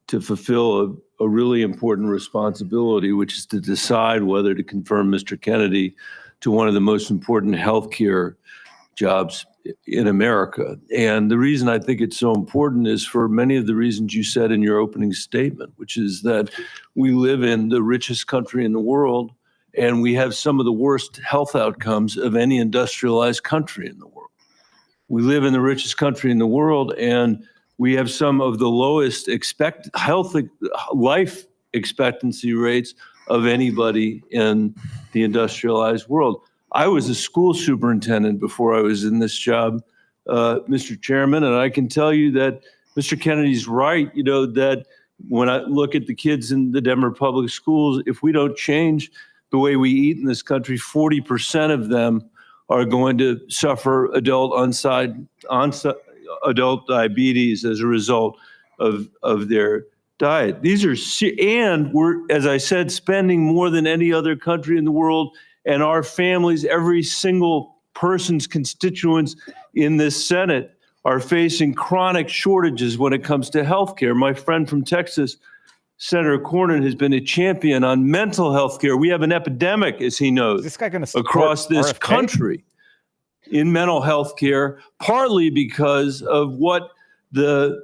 to fulfill a really important responsibility, which is to decide whether to confirm Mr. Kennedy to one of the most important healthcare jobs in America. And the reason I think it's so important is for many of the reasons you said in your opening statement, which is that we live in the richest country in the world, and we have some of the worst health outcomes of any industrialized country in the world. We live in the richest country in the world, and we have some of the lowest life expectancy rates of anybody in the industrialized world. I was a school superintendent before I was in this job, Mr. Chairman, and I can tell you that Mr. Kennedy's right, that when I look at the kids in the Denver public schools, if we don't change the way we eat in this country, 40% of them are going to suffer adult diabetes as a result of their diet. And we're, as I said, spending more than any other country in the world, and our families, every single person's constituents in this Senate are facing chronic shortages when it comes to health care. My friend from Texas, Senator Cornyn, has been a champion on mental health care. We have an epidemic, as he knows, this guy gonna across this RFK? country in mental health care, partly because of what the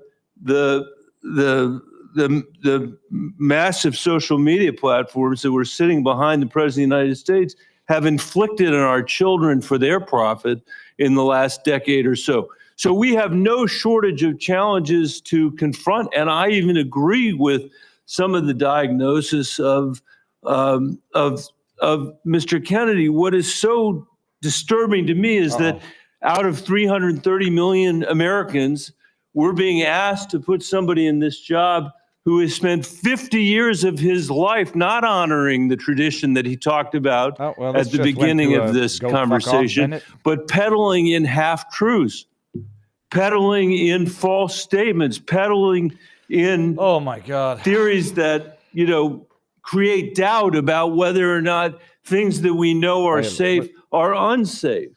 massive social media platforms that were sitting behind the President of the United States have inflicted on our children for their profit in the last decade or so. So we have no shortage of challenges to confront, and I even agree with some of the diagnosis of Mr. Kennedy. What is so disturbing to me is that out of 330 million Americans, we're being asked to put somebody in this job who has spent 50 years of his life not honoring the tradition that he talked about at the beginning of this conversation, but peddling in half-truths, peddling in false statements, peddling in theories that, you know, create doubt about whether or not things that we know are safe are unsafe.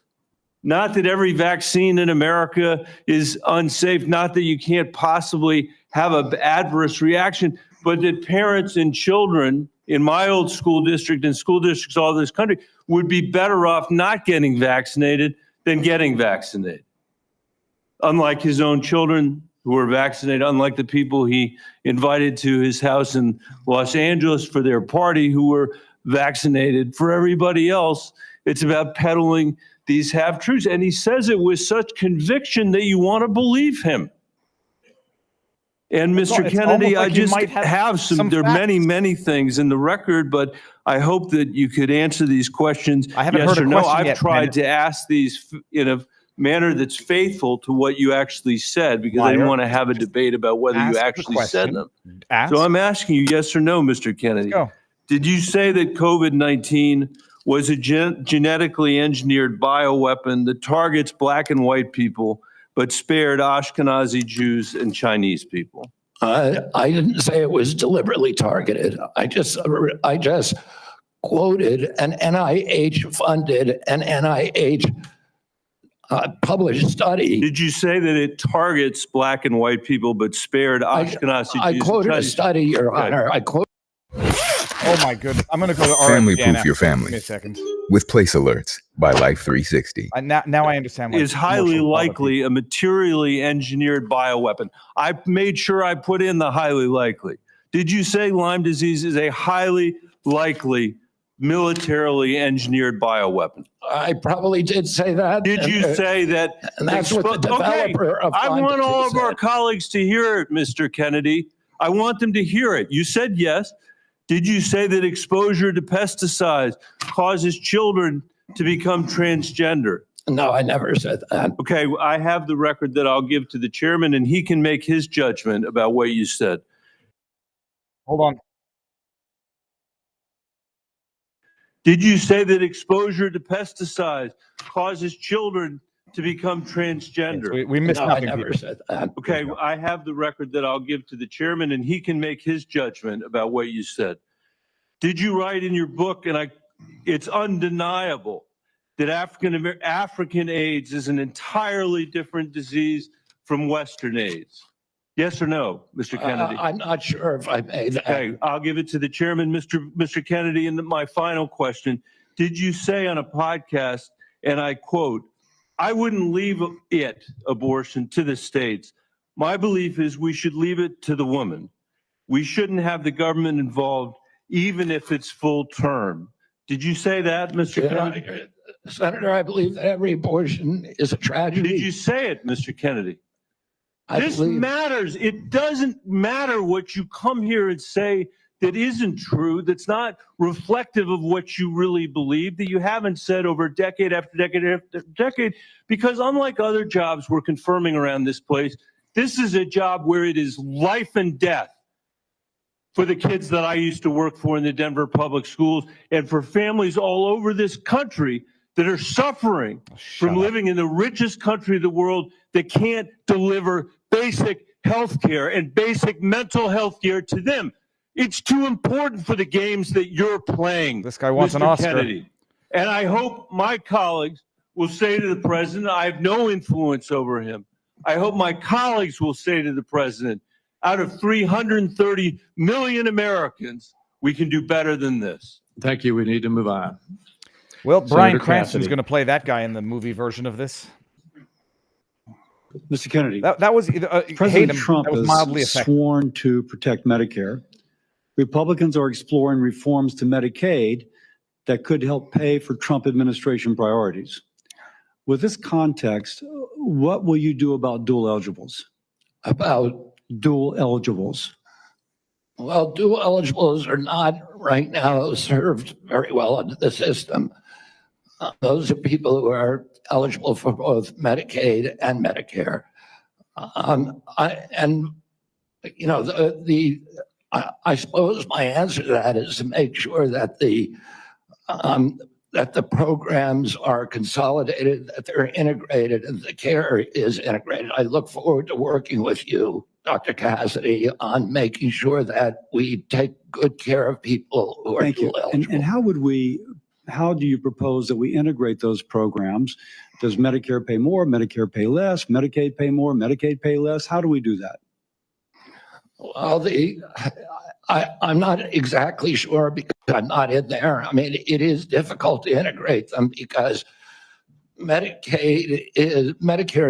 Not that every vaccine in America is unsafe, not that you can't possibly have an adverse reaction, but that parents and children in my old school district and school districts all over this country would be better off not getting vaccinated than getting vaccinated. Unlike his own children who were vaccinated, unlike the people he invited to his house in Los Angeles for their party who were vaccinated. For everybody else, it's about peddling these half-truths. And he says it with such conviction that you want to believe him. And Mr. Kennedy, I just have some there are many, many things in the record, but I hope that you could answer these questions. I haven't yes heard or a no. question yet, I've tried to ask these in a manner that's faithful to what you actually said, because I didn't want to have a debate about whether you actually said them. So I'm asking you yes or no, Mr. Kennedy. Did you say that COVID-19 was a genetically engineered bioweapon that targets black and white people, but spared Ashkenazi Jews and Chinese people? I didn't say it was deliberately targeted. I just quoted an NIH-funded and NIH published study. Did you say that it targets black and white people, but spared Ashkenazi Jews? I quoted a study, Your Honor. I quote. Oh my goodness! I'm going to go to Family RFK Proof Your Family. Give me a second. With Place Alerts by Life 360. Now I understand. Is highly likely a materially engineered bioweapon. I made sure I put in the highly likely. Did you say Lyme disease is a highly likely militarily engineered bioweapon? I probably did say that. Did you say that? And that's what the developer of I Lyme want all disease of our said. colleagues to hear it, Mr. Kennedy. I want them to hear it. You said yes. Did you say that exposure to pesticides causes children to become transgender? No, I never said that. Okay, I have the record that I'll give to the chairman, and he can make his judgment about what you said. Hold on. Did you say that exposure to pesticides causes children to become transgender? We missed nothing. I never said that. Okay, I have the record that I'll give to the chairman, and he can make his judgment about what you said. Did you write in your book, and it's undeniable, that African AIDS is an entirely different disease from Western AIDS? Yes or no, Mr. Kennedy? I'm not sure if I made that. Okay, I'll give it to the chairman, Mr. Kennedy. And my final question, did you say on a podcast, and I quote, "I wouldn't leave abortion to the states. My belief is we should leave it to the woman. We shouldn't have the government involved, even if it's full term." Did you say that, Mr. Kennedy? Senator, I believe that every abortion is a tragedy. Did you say it, Mr. Kennedy? This matters. It doesn't matter what you come here and say that isn't true, that's not reflective of what you really believe, that you haven't said over decade after decade after decade, because unlike other jobs we're confirming around this place, this is a job where it is life and death for the kids that I used to work for in the Denver public schools, and for families all over this country that are suffering from living in the richest country of the world that can't deliver basic health care and basic mental health care to them. It's too important for the games that you're playing. This guy wants Mr. an Oscar. Kennedy. And I hope my colleagues will say to the president, I have no influence over him. I hope my colleagues will say to the president, out of 330 million Americans, we can do better than this. Thank you. We need to move on. Well, Bryan Senator Cranston's Cassidy. going to play that guy in the movie version of this. Mr. Kennedy, That was President Trump that was has mildly effective. sworn to protect Medicare. Republicans are exploring reforms to Medicaid that could help pay for Trump administration priorities. With this context, what will you do about dual eligibles? About, Dual eligibles. well, dual eligibles are not right now served very well under the system. Those are people who are eligible for both Medicaid and Medicare. I suppose my answer to that is to make sure that the programs are consolidated, that they're integrated, and the care is integrated. I look forward to working with you, Dr. Cassidy, on making sure that we take good care of people who are Thank you. dual eligible. And how do you propose that we integrate those programs? Does Medicare pay more, Medicare pay less, Medicaid pay more, Medicaid pay less? How do we do that? Well, I'm not exactly sure because I'm not in there. I mean, it is difficult to integrate them because Medicare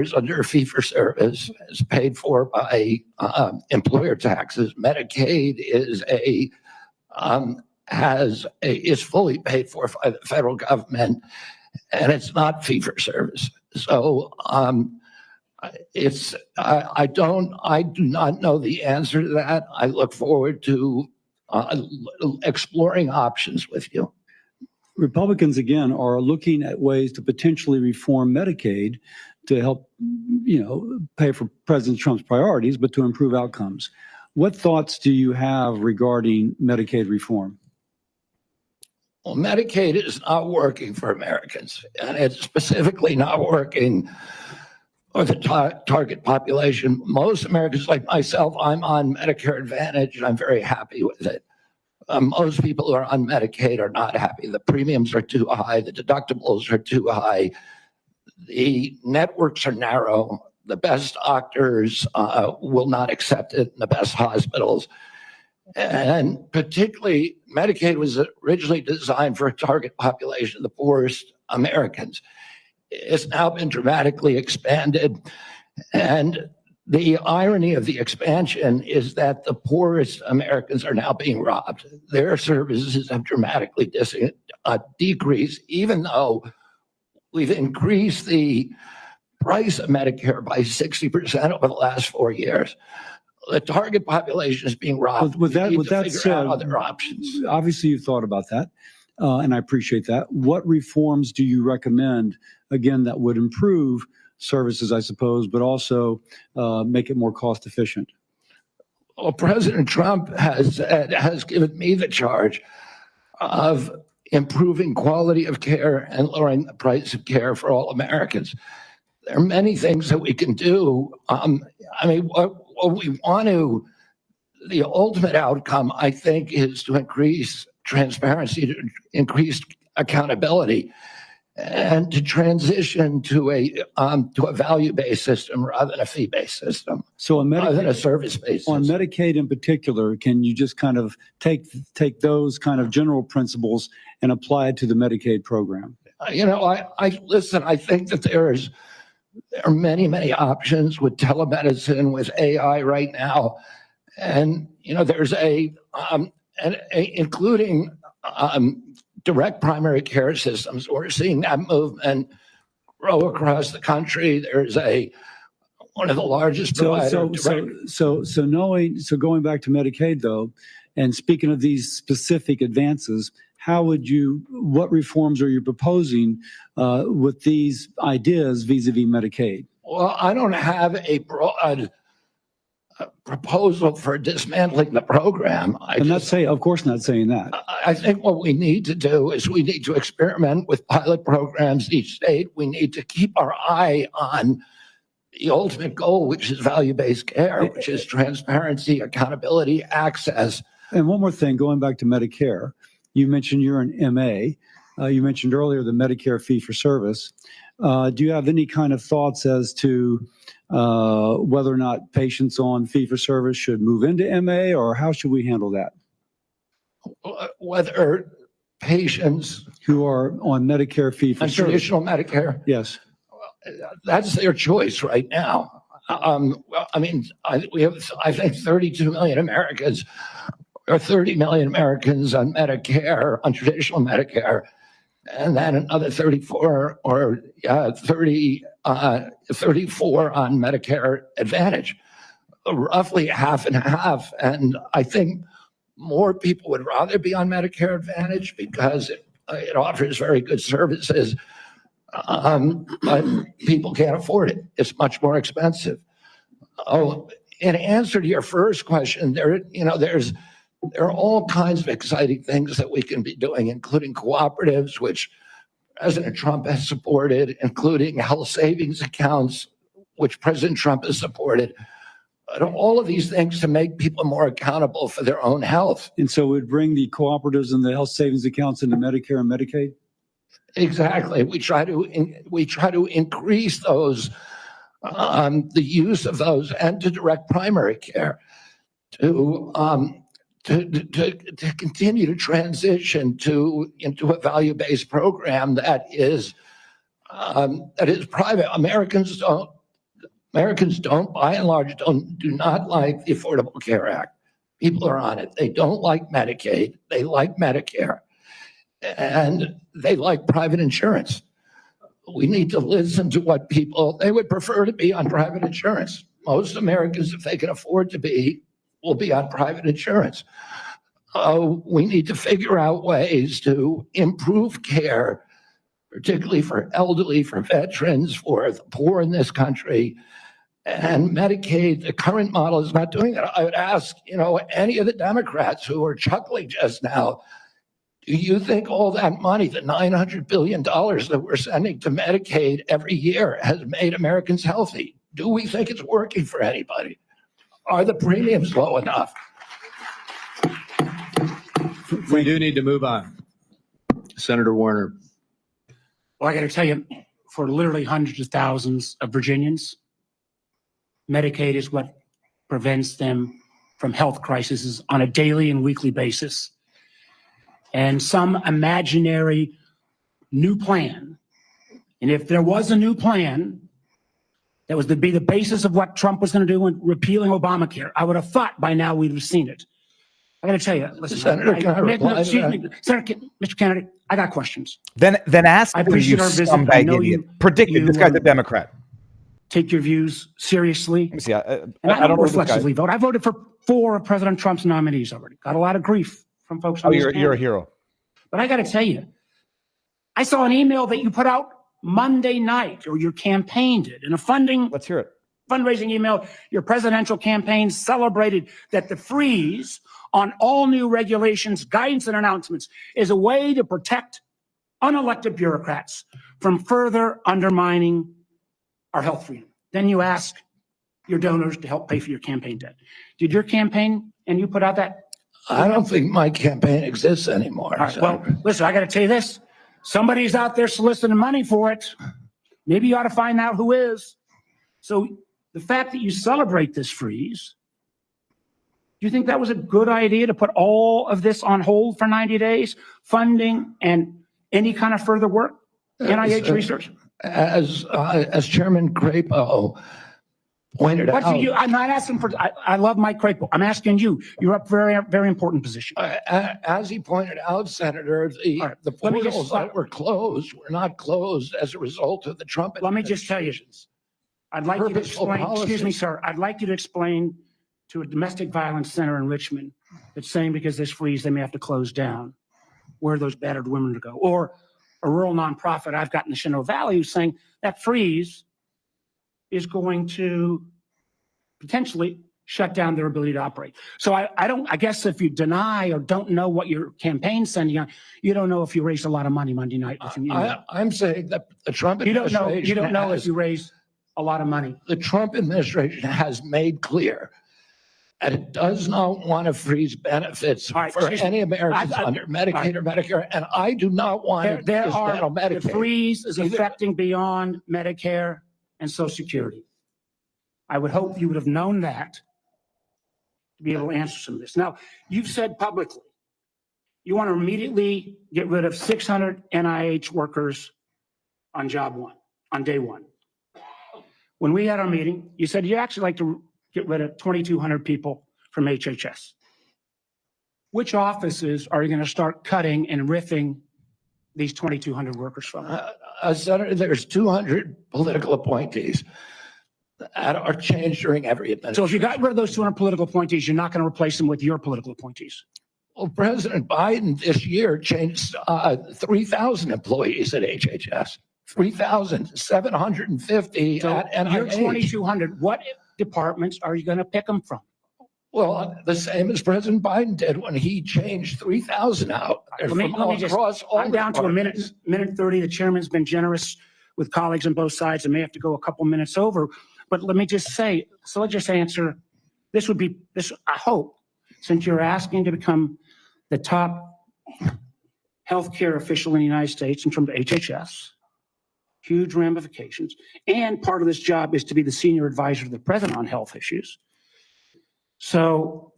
is under fee-for-service. It's paid for by employer taxes. Medicaid is fully paid for by the federal government, and it's not fee-for-service. So I do not know the answer to that. I look forward to exploring options with you. Republicans, again, are looking at ways to potentially reform Medicaid to help, pay for President Trump's priorities, but to improve outcomes. What thoughts do you have regarding Medicaid reform? Well, Medicaid is not working for Americans, and it's specifically not working for the target population. Most Americans, like myself, I'm on Medicare Advantage, and I'm very happy with it. Most people who are on Medicaid are not happy. The premiums are too high. The deductibles are too high. The networks are narrow. The best doctors will not accept it, and the best hospitals. And particularly, Medicaid was originally designed for a target population, the poorest Americans. It's now been dramatically expanded. And the irony of the expansion is that the poorest Americans are now being robbed. Their services have dramatically decreased, even though we've increased the price of Medicare by 60% over the last 4 years. The target population is being robbed. With that said, other options. Obviously, you've thought about that, and I appreciate that. What reforms do you recommend, again, that would improve services, I suppose, but also make it more cost efficient? Well, President Trump has given me the charge of improving quality of care and lowering the price of care for all Americans. There are many things that we can do. What we want to, the ultimate outcome, I think, is to increase transparency, to increase accountability, and to transition to a value-based system rather than a fee-based system. So rather than a service-based on system. Medicaid in particular, can you just kind of take those kind of general principles and apply it to the Medicaid program? Listen, I think that there are many options with telemedicine, with AI right now. And, there's including direct primary care systems. We're seeing that movement grow across the country. There's one of the largest providers. So going back to Medicaid though, and speaking of these specific advances, what reforms are you proposing with these ideas vis-a-vis Medicaid? Well, I don't have a broad proposal for dismantling the program. Of course not saying that. I think what we need to do is we need to experiment with pilot programs in each state. We need to keep our eye on the ultimate goal, which is value-based care, which is transparency, accountability, access. And one more thing, going back to Medicare, you mentioned you're an MA. You mentioned earlier the Medicare fee for service. Do you have any kind of thoughts as to whether or not patients on fee for service should move into MA, or how should we handle that? Whether patients who are on Medicare fee for on service. traditional Medicare, Yes. that's their choice right now. We have, I think, 32 million Americans or 30 million Americans on Medicare, on traditional Medicare, and then another 34 or 34 on Medicare Advantage, roughly half and half. And I think more people would rather be on Medicare Advantage because it offers very good services, but people can't afford it. It's much more expensive. Oh, in answer to your first question, there are all kinds of exciting things that we can be doing, including cooperatives, which President Trump has supported, including health savings accounts, which President Trump has supported. All of these things to make people more accountable for their own health. And so we'd bring the cooperatives and the health savings accounts into Medicare and Medicaid? Exactly. We try to increase those, the use of those, and to direct primary care to continue to transition into a value-based program that is private. Americans don't, by and large, do not like the Affordable Care Act. People are on it. They don't like Medicaid. They like Medicare. And they like private insurance. We need to listen to what they would prefer to be on private insurance. Most Americans, if they can afford to be, will be on private insurance. We need to figure out ways to improve care, particularly for elderly, for veterans, for the poor in this country. And Medicaid, the current model is not doing that. I would ask, any of the Democrats who are chuckling just now, do you think all that money, the $900 billion that we're sending to Medicaid every year, has made Americans healthy? Do we think it's working for anybody? Are the premiums low enough? We do need to move on. Senator Warner. Well, I got to tell you, for literally hundreds of thousands of Virginians, Medicaid is what prevents them from health crises on a daily and weekly basis. And some imaginary new plan, and if there was a new plan that was to be the basis of what Trump was going to do when repealing Obamacare, I would have thought by now we'd have seen it. I got to tell you, listen, Senator, Mr. Kennedy, I got questions. Then ask I him, you appreciate our visit. scumbag idiot. Predicted this guy's a Democrat. Take your views seriously. Let me see. And I don't reflexively vote. I voted for 4 of President Trump's nominees already. Got a lot of grief from folks on this panel. You're a hero. But I got to tell you, I saw an email that you put out Monday night, or your campaign did, in a Let's hear it. fundraising email. Your presidential campaign celebrated that the freeze on all new regulations, guidance, and announcements is a way to protect unelected bureaucrats from further undermining our health freedom. Then you ask your donors to help pay for your campaign debt. Did your campaign, and you put out that? I don't think my campaign exists anymore. All right, well, listen, I got to tell you this. Somebody's out there soliciting money for it. Maybe you ought to find out who is. So the fact that you celebrate this freeze, do you think that was a good idea to put all of this on hold for 90 days, funding and any kind of further work, NIH research? As Chairman Crapo pointed out. I'm not asking for, I love Mike Crapo. I'm asking you. You're up for a very, very important position. As he pointed out, Senator, the portals that were closed were not closed as a result of the Trump Let me just tell you, I'd like you to explain, excuse me, sir, I'd like you to explain to a domestic violence center in Richmond that's saying because this freeze, they may have to close down, where those battered women to go. Or a rural nonprofit I've got in the Shenandoah Valley who's saying that freeze is going to potentially shut down their ability to operate. So I guess if you deny or don't know what your campaign's sending on, you don't know if you raised a lot of money Monday night. I'm saying that the Trump administration you don't know if you raised a lot of money. The Trump administration has made clear And it does not want to freeze benefits All right, for excuse me. any Americans under Medicaid or Medicare. And I do not want to dismantle The Medicaid. freeze is affecting beyond Medicare and Social Security. I would hope you would have known that to be able to answer some of this. Now, you've said publicly, you want to immediately get rid of 600 NIH workers on day one. When we had our meeting, you said you actually like to get rid of 2,200 people from HHS. Which offices are you going to start cutting and riffing these 2,200 workers from? Senator, there's 200 political appointees that are changed during every administration. So if you got rid of those 200 political appointees, you're not going to replace them with your political appointeintees. Well, President Biden this year changed 3,000 employees at HHS. 3,750 So at NIH. you're 2,200. What departments are you going to pick them from? Well, the same as President Biden did when he changed 3,000 out. Let me just, I'm down to a minute 30. The chairman's been generous with colleagues on both sides and may have to go a couple minutes over. But let me just say, so let's just answer, this would be, I hope, since you're asking to become the top healthcare official in the United States in terms of HHS, huge ramifications. And part of this job is to be the senior advisor to the president on health issues. So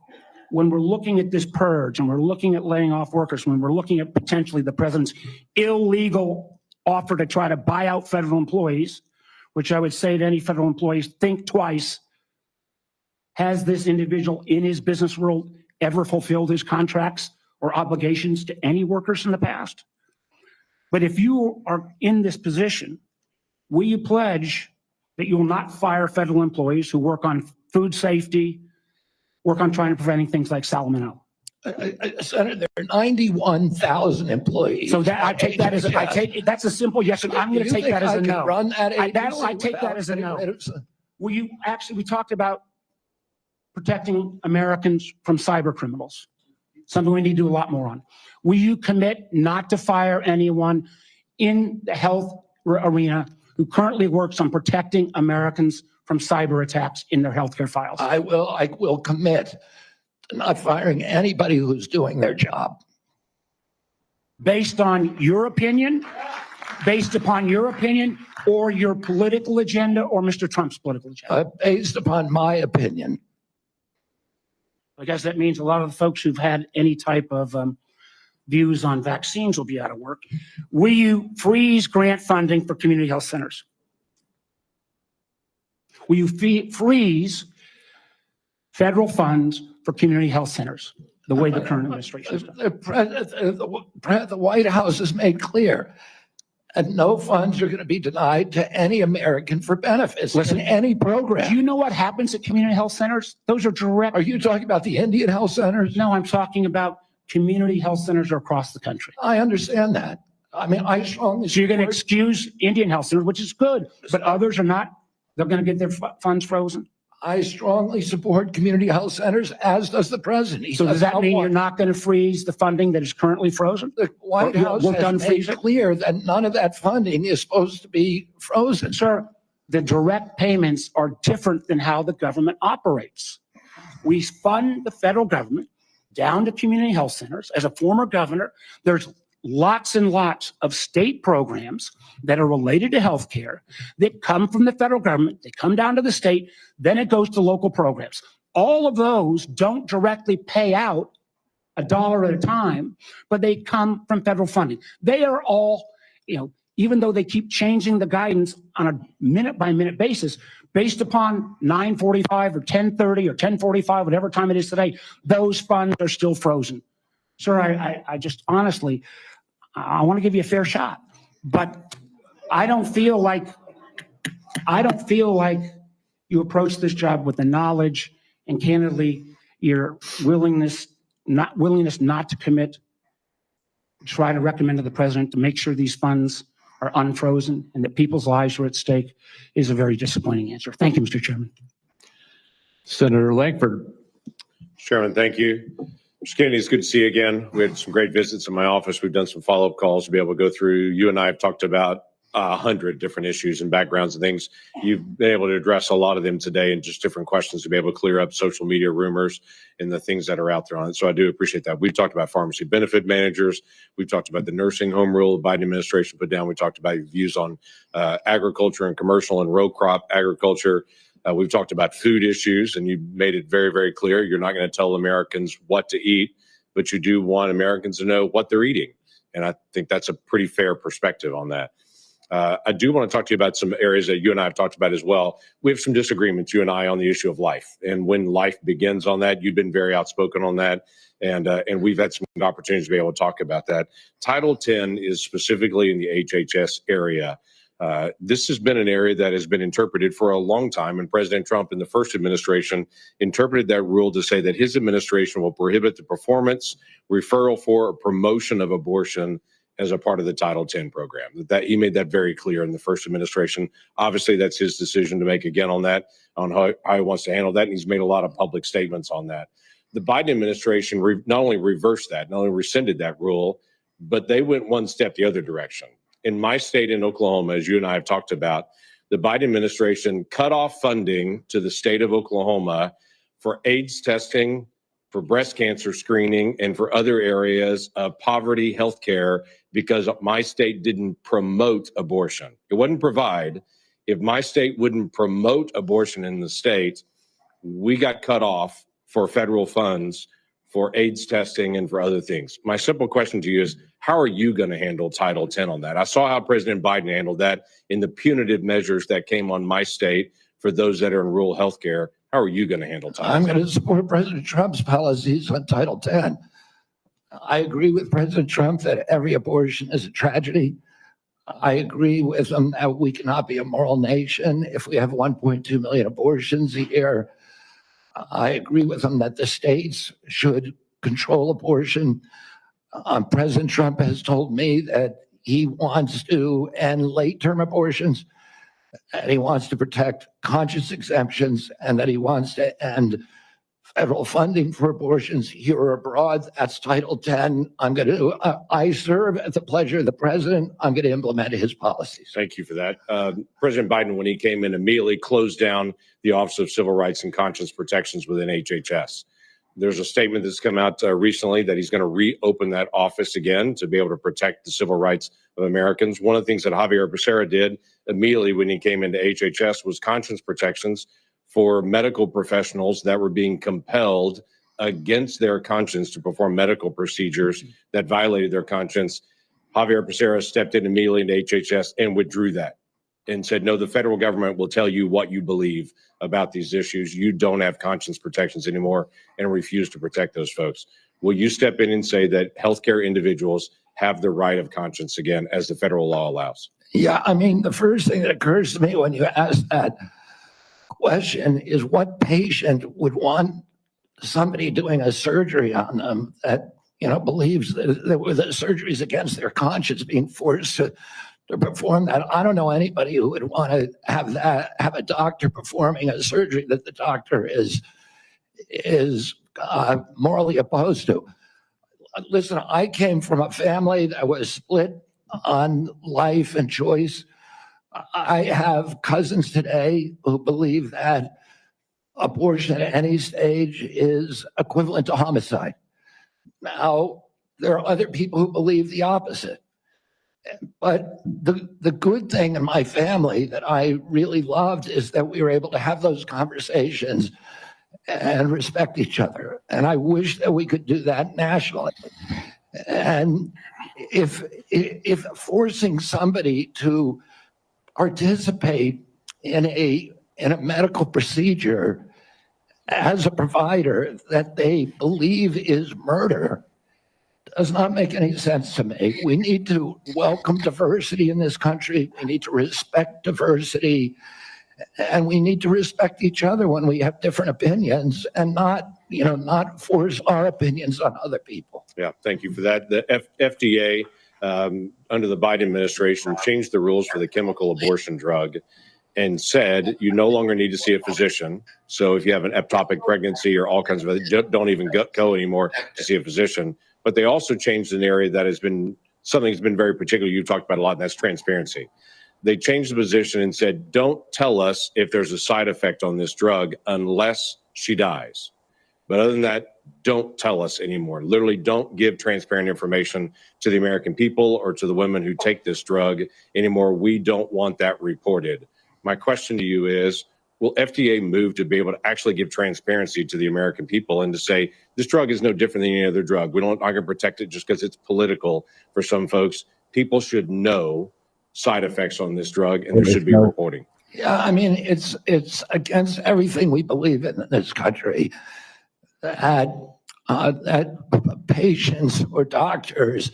when we're looking at this purge and we're looking at laying off workers, when we're looking at potentially the president's illegal offer to try to buy out federal employees, which I would say to any federal employees, think twice. Has this individual in his business world ever fulfilled his contracts or obligations to any workers in the past? But if you are in this position, will you pledge that you will not fire federal employees who work on food safety, work on trying to prevent things like salmonella? Senator, there are 91,000 employees. So that I take that as that's a simple yes, and I'm going to take that as a no. Run that agency I take that as a no. Will you actually? We talked about protecting Americans from cyber criminals, something we need to do a lot more on. Will you commit not to fire anyone in the health arena who currently works on protecting Americans from cyber attacks in their healthcare files? I will commit to not firing anybody who's doing their job. Based on your opinion, based upon your opinion, or your political agenda, or Mr. Trump's political agenda? Based upon my opinion. I guess that means a lot of the folks who've had any type of views on vaccines will be out of work. Will you freeze grant funding for community health centers? Will you freeze federal funds for community health centers the way the current administration has done? The White House has made clear that no funds are going to be denied to any American for benefits. Listen, in any program. Do you know what happens at community health centers? Those are direct. Are you talking about the Indian health centers? No, I'm talking about community health centers across the country. I understand that. I mean, I strongly. So you're going to excuse Indian health centers, which is good, but others are not. They're going to get their funds frozen. I strongly support community health centers, as does the president. So does that mean you're not going to freeze the funding that is currently frozen? The White House has made clear that none of that funding is supposed to be frozen. Sir, the direct payments are different than how the government operates. We fund the federal government down to community health centers. As a former governor, there's lots and lots of state programs that are related to healthcare that come from the federal government. They come down to the state, then it goes to local programs. All of those don't directly pay out $1 at a time, but they come from federal funding. They are all, even though they keep changing the guidance on a minute-by-minute basis, based upon 9:45 or 10:30 or 10:45, whatever time it is today, those funds are still frozen. Sir, I just honestly, I want to give you a fair shot, but I don't feel like you approach this job with the knowledge and candidly your willingness not to commit, try to recommend to the president to make sure these funds are unfrozen and that people's lives are at stake is a very disappointing answer. Thank you, Mr. Chairman. Senator Lankford. Chairman, thank you. Mr. Kennedy, it's good to see you again. We had some great visits in my office. We've done some follow-up calls to be able to go through. You and I have talked about 100 different issues and backgrounds and things. You've been able to address a lot of them today and just different questions to be able to clear up social media rumors and the things that are out there on it. So I do appreciate that. We've talked about pharmacy benefit managers. We've talked about the nursing home rule the Biden administration put down. We talked about your views on agriculture and commercial and row crop agriculture. We've talked about food issues, and you made it very, very clear. You're not going to tell Americans what to eat, but you do want Americans to know what they're eating. And I think that's a pretty fair perspective on that. I do want to talk to you about some areas that you and I have talked about as well. We have some disagreements, you and I, on the issue of life and when life begins on that. You've been very outspoken on that, and we've had some opportunities to be able to talk about that. Title 10 is specifically in the HHS area. This has been an area that has been interpreted for a long time, and President Trump in the first administration interpreted that rule to say that his administration will prohibit the performance, referral for, or promotion of abortion as a part of the Title 10 program. That he made that very clear in the first administration. Obviously, that's his decision to make again on that, on how he wants to handle that, and he's made a lot of public statements on that. The Biden administration not only reversed that, not only rescinded that rule, but they went one step the other direction. In my state in Oklahoma, as you and I have talked about, the Biden administration cut off funding to the state of Oklahoma for AIDS testing, for breast cancer screening, and for other areas of poverty healthcare because my state didn't promote abortion. It wouldn't provide. If my state wouldn't promote abortion in the state, we got cut off for federal funds for AIDS testing and for other things. My simple question to you is, how are you going to handle Title 10 on that? I saw how President Biden handled that in the punitive measures that came on my state for those that are in rural healthcare. How are you going to handle Title 10? I'm going to support President Trump's policies on Title 10. I agree with President Trump that every abortion is a tragedy. I agree with him that we cannot be a moral nation if we have 1.2 million abortions a year. I agree with him that the states should control abortion. President Trump has told me that he wants to end late-term abortions, and he wants to protect conscious exemptions, and that he wants to end federal funding for abortions here or abroad. That's Title 10. I serve at the pleasure of the president. I'm going to implement his policies. Thank you for that. President Biden, when he came in, immediately closed down the Office of Civil Rights and Conscience Protections within HHS. There's a statement that's come out recently that he's going to reopen that office again to be able to protect the civil rights of Americans. One of the things that Javier Becerra did immediately when he came into HHS was conscience protections for medical professionals that were being compelled against their conscience to perform medical procedures that violated their conscience. Javier Becerra stepped in immediately into HHS and withdrew that and said, no, the federal government will tell you what you believe about these issues. You don't have conscience protections anymore, and refuse to protect those folks. Will you step in and say that healthcare individuals have the right of conscience again, as the federal law allows? Yeah, I mean, the first thing that occurs to me when you ask that question is, what patient would want somebody doing a surgery on them that, believes that the surgery is against their conscience being forced to perform that? I don't know anybody who would want to have a doctor performing a surgery that the doctor is morally opposed to. Listen, I came from a family that was split on life and choice. I have cousins today who believe that abortion at any stage is equivalent to homicide. Now, there are other people who believe the opposite. But the good thing in my family that I really loved is that we were able to have those conversations and respect each other. And I wish that we could do that nationally. And if forcing somebody to participate in a medical procedure as a provider that they believe is murder does not make any sense to me. We need to welcome diversity in this country. We need to respect diversity, and we need to respect each other when we have different opinions, and not force our opinions on other people. Yeah, thank you for that. The FDA, under the Biden administration, changed the rules for the chemical abortion drug and said you no longer need to see a physician. So if you have an ectopic pregnancy or all kinds of, don't even go anymore to see a physician. But they also changed an area that has been something that's been very particular. You've talked about a lot, and that's transparency. They changed the position and said, don't tell us if there's a side effect on this drug unless she dies. But other than that, don't tell us anymore. Literally, don't give transparent information to the American people or to the women who take this drug anymore. We don't want that reported. My question to you is, will FDA move to be able to actually give transparency to the American people and to say, this drug is no different than any other drug. We're not going to protect it just because it's political for some folks. People should know side effects on this drug, and there should be reporting. Yeah, I mean, it's against everything we believe in this country that patients or doctors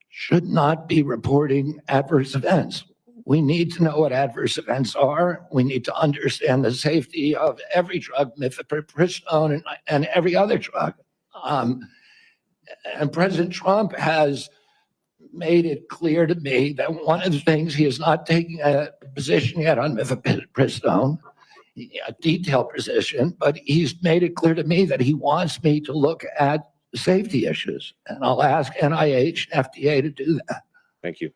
should not be reporting adverse events. We need to know what adverse events are. We need to understand the safety of every drug, mifepristone and every other drug. And President Trump has made it clear to me that one of the things, he is not taking a position yet on mifepristone, a detailed position, but he's made it clear to me that he wants me to look at safety issues. And I'll ask NIH and FDA to do that. Thank you.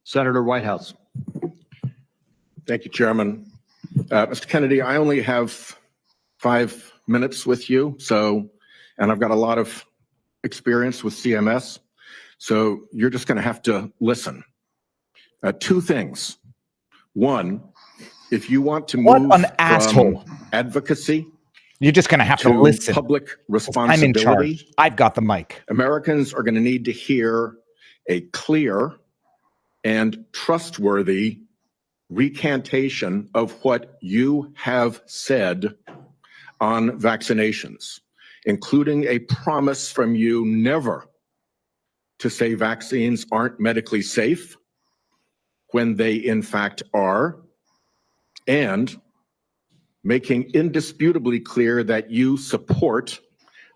Senator Whitehouse. Thank you, Chairman. Mr. Kennedy, I only have 5 minutes with you, and I've got a lot of experience with CMS, so you're just going to have to listen. Two things. One, if you want to move What an asshole. from advocacy, you're just going to have to listen. Public responsibility. I'm in charge. I've got the mic. Americans are going to need to hear a clear and trustworthy recantation of what you have said on vaccinations, including a promise from you never to say vaccines aren't medically safe when they in fact are, and making indisputably clear that you support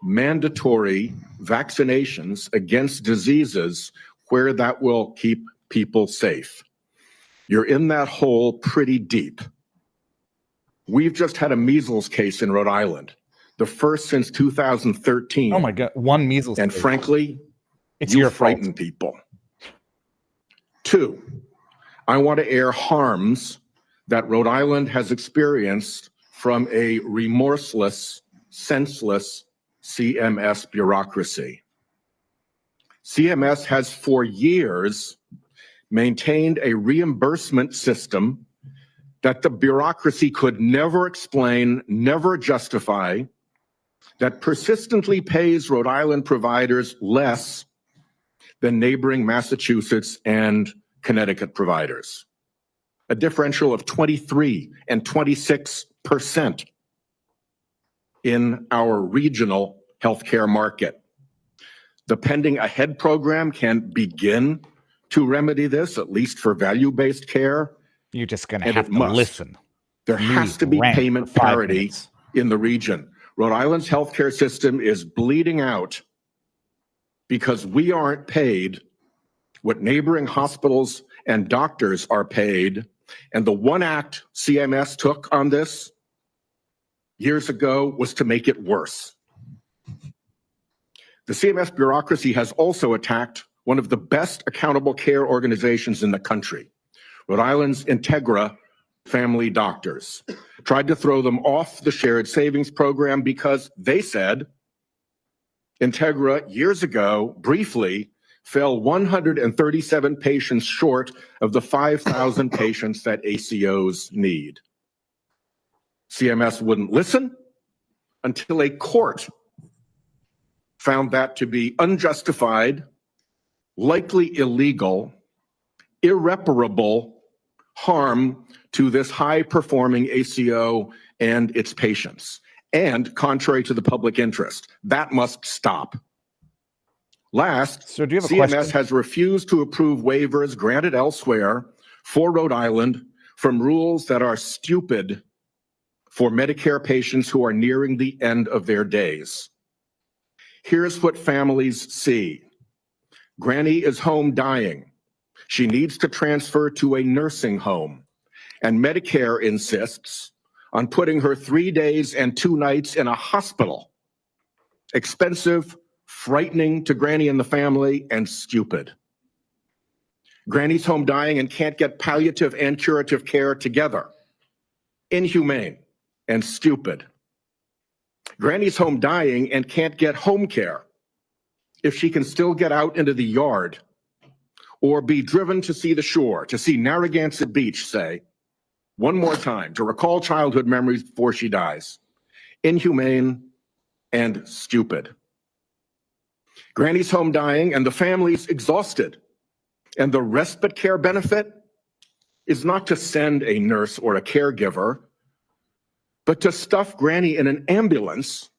mandatory vaccinations against diseases where that will keep people safe. You're in that hole pretty deep. We've just had a measles case in Rhode Island, the first since 2013. Oh my God, one measles and case. Frankly, it's you your frighten fault. people. Two, I want to air harms that Rhode Island has experienced from a remorseless, senseless CMS bureaucracy. CMS has for years maintained a reimbursement system that the bureaucracy could never explain, never justify, that persistently pays Rhode Island providers less than neighboring Massachusetts and Connecticut providers. A differential of 23 and 26% in our regional healthcare market. The Pending Ahead program can begin to remedy this, at least for value-based care. You're just going to have to listen. There has to be payment parity in the region. Rhode Island's healthcare system is bleeding out because we aren't paid what neighboring hospitals and doctors are paid. And the one act CMS took on this years ago was to make it worse. The CMS bureaucracy has also attacked one of the best accountable care organizations in the country, Rhode Island's Integra Family Doctors. Tried to throw them off the shared savings program because they said Integra years ago briefly fell 137 patients short of the 5,000 patients that ACOs need. CMS wouldn't listen until a court found that to be unjustified, likely illegal, irreparable harm to this high-performing ACO and its patients, and contrary to the public interest. That must stop. Last, so do you have a CMS question? has refused to approve waivers granted elsewhere for Rhode Island from rules that are stupid for Medicare patients who are nearing the end of their days. Here's what families see. Granny is home dying. She needs to transfer to a nursing home, and Medicare insists on putting her 3 days and 2 nights in a hospital. Expensive, frightening to Granny and the family, and stupid. Granny's home dying and can't get palliative and curative care together. Inhumane and stupid. Granny's home dying and can't get home care if she can still get out into the yard or be driven to see the shore, to see Narragansett Beach, say, one more time, to recall childhood memories before she dies. Inhumane and stupid. Granny's home dying and the family's exhausted. And the respite care benefit is not to send a nurse or a caregiver, but to stuff Granny in an ambulance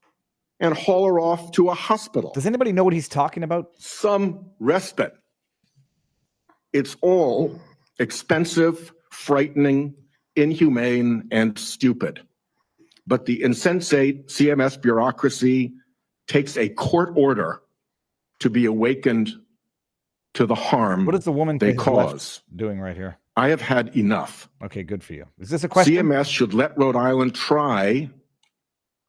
and haul her off to a hospital. Does anybody know what he's talking about? Some respite. It's all expensive, frightening, inhumane, and stupid. But the insensate CMS bureaucracy takes a court order to be awakened to the harm What is the woman they to his left cause. doing right here? I have had enough. Okay, good for you. Is this a question? CMS should let Rhode Island try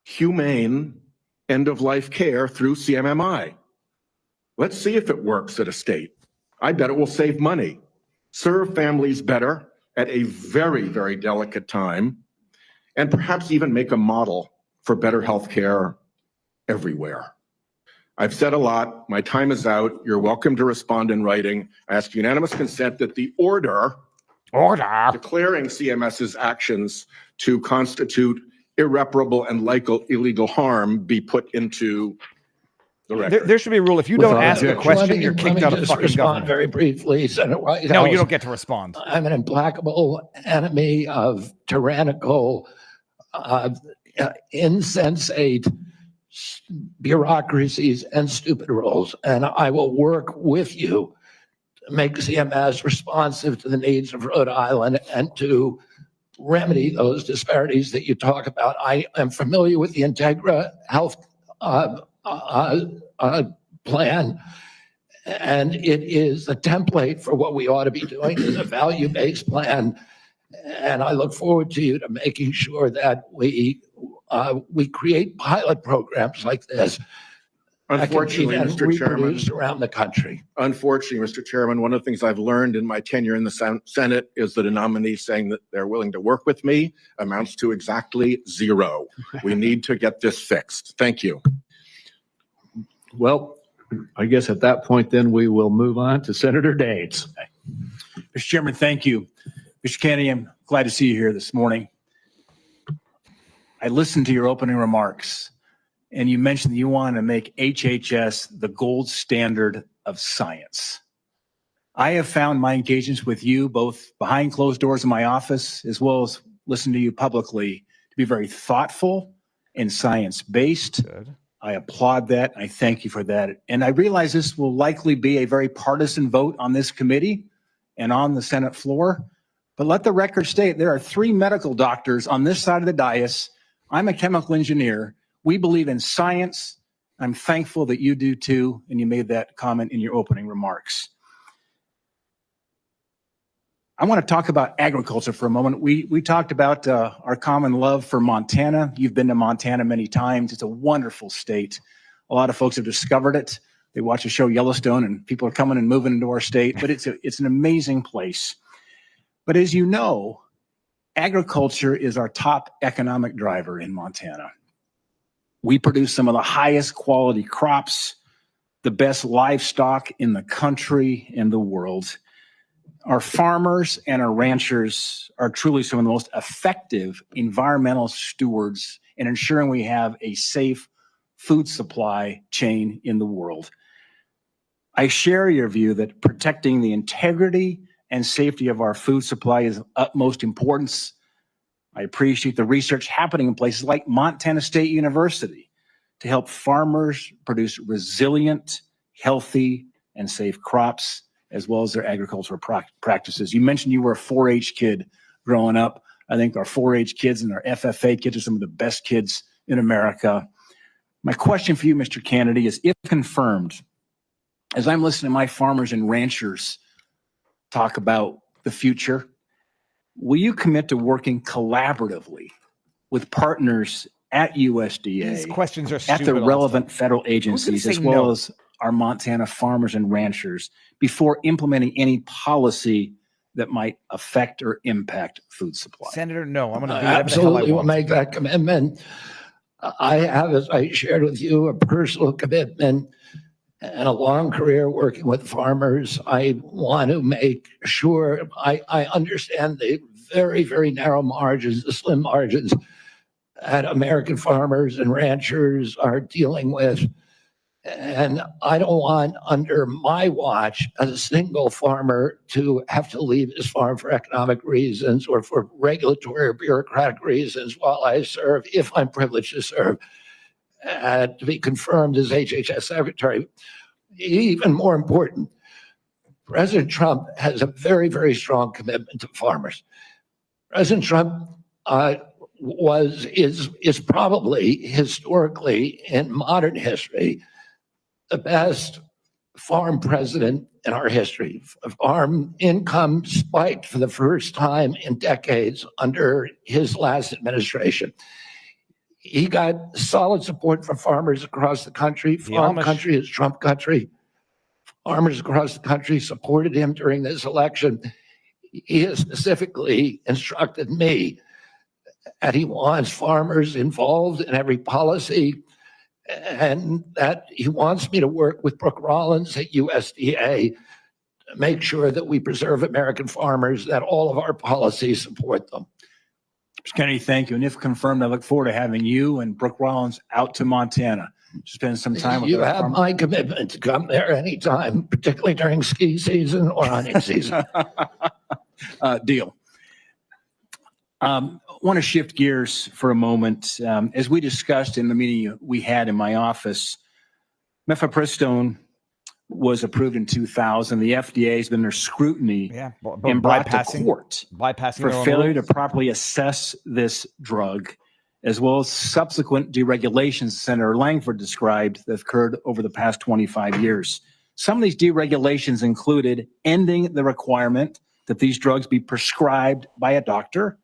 humane end-of-life care through CMMI. Let's see if it works at a state. I bet it will save money, serve families better at a very, very delicate time, and perhaps even make a model for better health care everywhere. I've said a lot. My time is out. You're welcome to respond in writing. I ask unanimous consent that the order declaring CMS's actions to constitute irreparable and illegal harm be put into the record. There should be a rule. If you don't ask a question, you're kicked out of fucking government. Very briefly, Senator Whitehouse. No, you don't get to respond. I'm an implacable enemy of tyrannical, insensate bureaucracies and stupid rules. And I will work with you to make CMS responsive to the needs of Rhode Island and to remedy those disparities that you talk about. I am familiar with the Integra Health plan, and it is a template for what we ought to be doing. It's a value-based plan, and I look forward to you to making sure that we create pilot programs like this. Unfortunately, Mr. Chairman, around the country. Unfortunately, Mr. Chairman, one of the things I've learned in my tenure in the Senate is that a nominee saying that they're willing to work with me amounts to exactly zero. We need to get this fixed. Thank you. Well, I guess at that point, then we will move on to Senator Daines. Mr. Chairman, thank you. Mr. Kennedy, I'm glad to see you here this morning. I listened to your opening remarks, and you mentioned that you want to make HHS the gold standard of science. I have found my engagements with you, both behind closed doors in my office, as well as listening to you publicly, to be very thoughtful and science-based. I applaud that. I thank you for that. And I realize this will likely be a very partisan vote on this committee and on the Senate floor. But let the record state there are 3 medical doctors on this side of the dais. I'm a chemical engineer. We believe in science. I'm thankful that you do too, and you made that comment in your opening remarks. I want to talk about agriculture for a moment. We talked about our common love for Montana. You've been to Montana many times. It's a wonderful state. A lot of folks have discovered it. They watch the show Yellowstone, and people are coming and moving into our state, but it's an amazing place. But as you know, agriculture is our top economic driver in Montana. We produce some of the highest quality crops, the best livestock in the country and the world. Our farmers and our ranchers are truly some of the most effective environmental stewards in ensuring we have a safe food supply chain in the world. I share your view that protecting the integrity and safety of our food supply is of utmost importance. I appreciate the research happening in places like Montana State University to help farmers produce resilient, healthy, and safe crops, as well as their agricultural practices. You mentioned you were a 4-H kid growing up. I think our 4-H kids and our FFA kids are some of the best kids in America. My question for you, Mr. Kennedy, is if confirmed, as I'm listening to my farmers and ranchers talk about the future, will you commit to working collaboratively with partners at USDA, These questions are at the stupid relevant federal agencies, as well as our Montana farmers and ranchers before implementing any policy that might affect or impact food supply? Senator, no, I'm going to do I whatever the hell I absolutely will want. make that commitment. I have, as I shared with you, a personal commitment and a long career working with farmers. I want to make sure I understand the very, very narrow margins, the slim margins that American farmers and ranchers are dealing with. And I don't want, under my watch, a single farmer to have to leave his farm for economic reasons or for regulatory or bureaucratic reasons while I serve, if I'm privileged to serve, to be confirmed as HHS Secretary. Even more important, President Trump has a very, very strong commitment to farmers. President Trump is probably historically in modern history the best farm president in our history. Farm income spiked for the first time in decades under his last administration. He got solid support from farmers across the country. Farm country is Trump country. Farmers across the country supported him during this election. He has specifically instructed me that he wants farmers involved in every policy, and that he wants me to work with Brooke Rollins at USDA to make sure that we preserve American farmers, that all of our policies support them. Mr. Kennedy, thank you. And if confirmed, I look forward to having you and Brooke Rollins out to Montana to spend some time with you. Have my commitment to come there anytime, particularly during ski season or hunting season. Deal. I want to shift gears for a moment. As we discussed in the meeting we had in my office, mifepristone was approved in 2000. The FDA has been under scrutiny and brought to court for failure to properly assess this drug, as well as subsequent deregulations Senator Langford described that have occurred over the past 25 years. Some of these deregulations included ending the requirement that these drugs be prescribed by a doctor,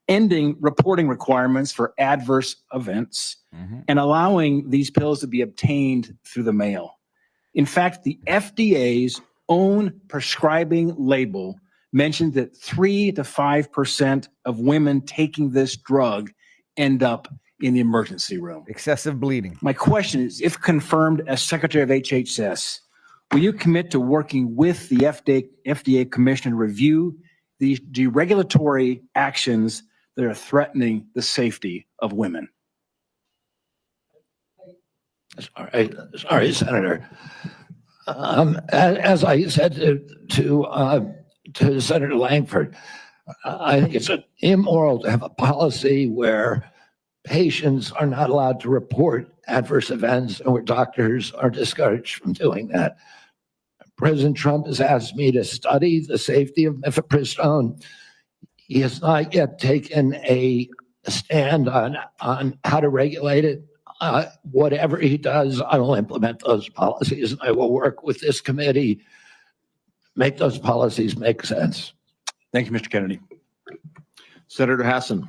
ending reporting requirements for adverse events, and allowing these pills to be obtained through the mail. In fact, the FDA's own prescribing label mentioned that 3 to 5% of women taking this drug end up in the emergency room. Excessive bleeding. My question is, if confirmed as Secretary of HHS, will you commit to working with the FDA Commission to review these deregulatory actions that are threatening the safety of women? Sorry, Senator. As I said to Senator Langford, I think it's immoral to have a policy where patients are not allowed to report adverse events and where doctors are discouraged from doing that. President Trump has asked me to study the safety of mifepristone. He has not yet taken a stand on how to regulate it. Whatever he does, I will implement those policies. I will work with this committee, make those policies make sense. Thank you, Mr. Kennedy. Senator Hassan.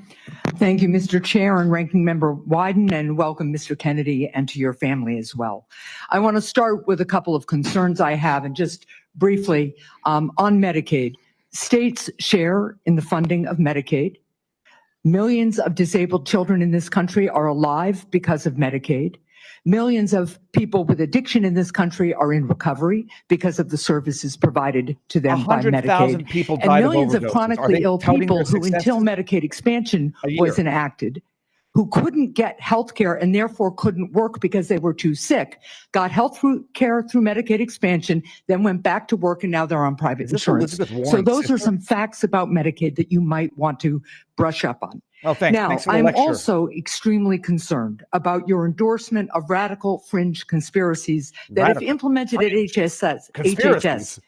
Thank you, Mr. Chair and Ranking Member Wyden, and welcome, Mr. Kennedy, and to your family as well. I want to start with a couple of concerns I have, and just briefly on Medicaid. States share in the funding of Medicaid. Millions of disabled children in this country are alive because of Medicaid. Millions of people with addiction in this country are in recovery because of the services provided to them by Medicaid. 100,000 people died and millions of of overdoses. chronically ill people who, until Medicaid expansion was enacted, who couldn't get health care and therefore couldn't work because they were too sick, got health care through Medicaid expansion, then went back to work, and now they're on private insurance. So those are some facts about Medicaid that you might want to brush up on. Oh, thanks. Now, Thanks for the I'm lecture. also extremely concerned about your endorsement of radical fringe conspiracies that, if implemented at HHS,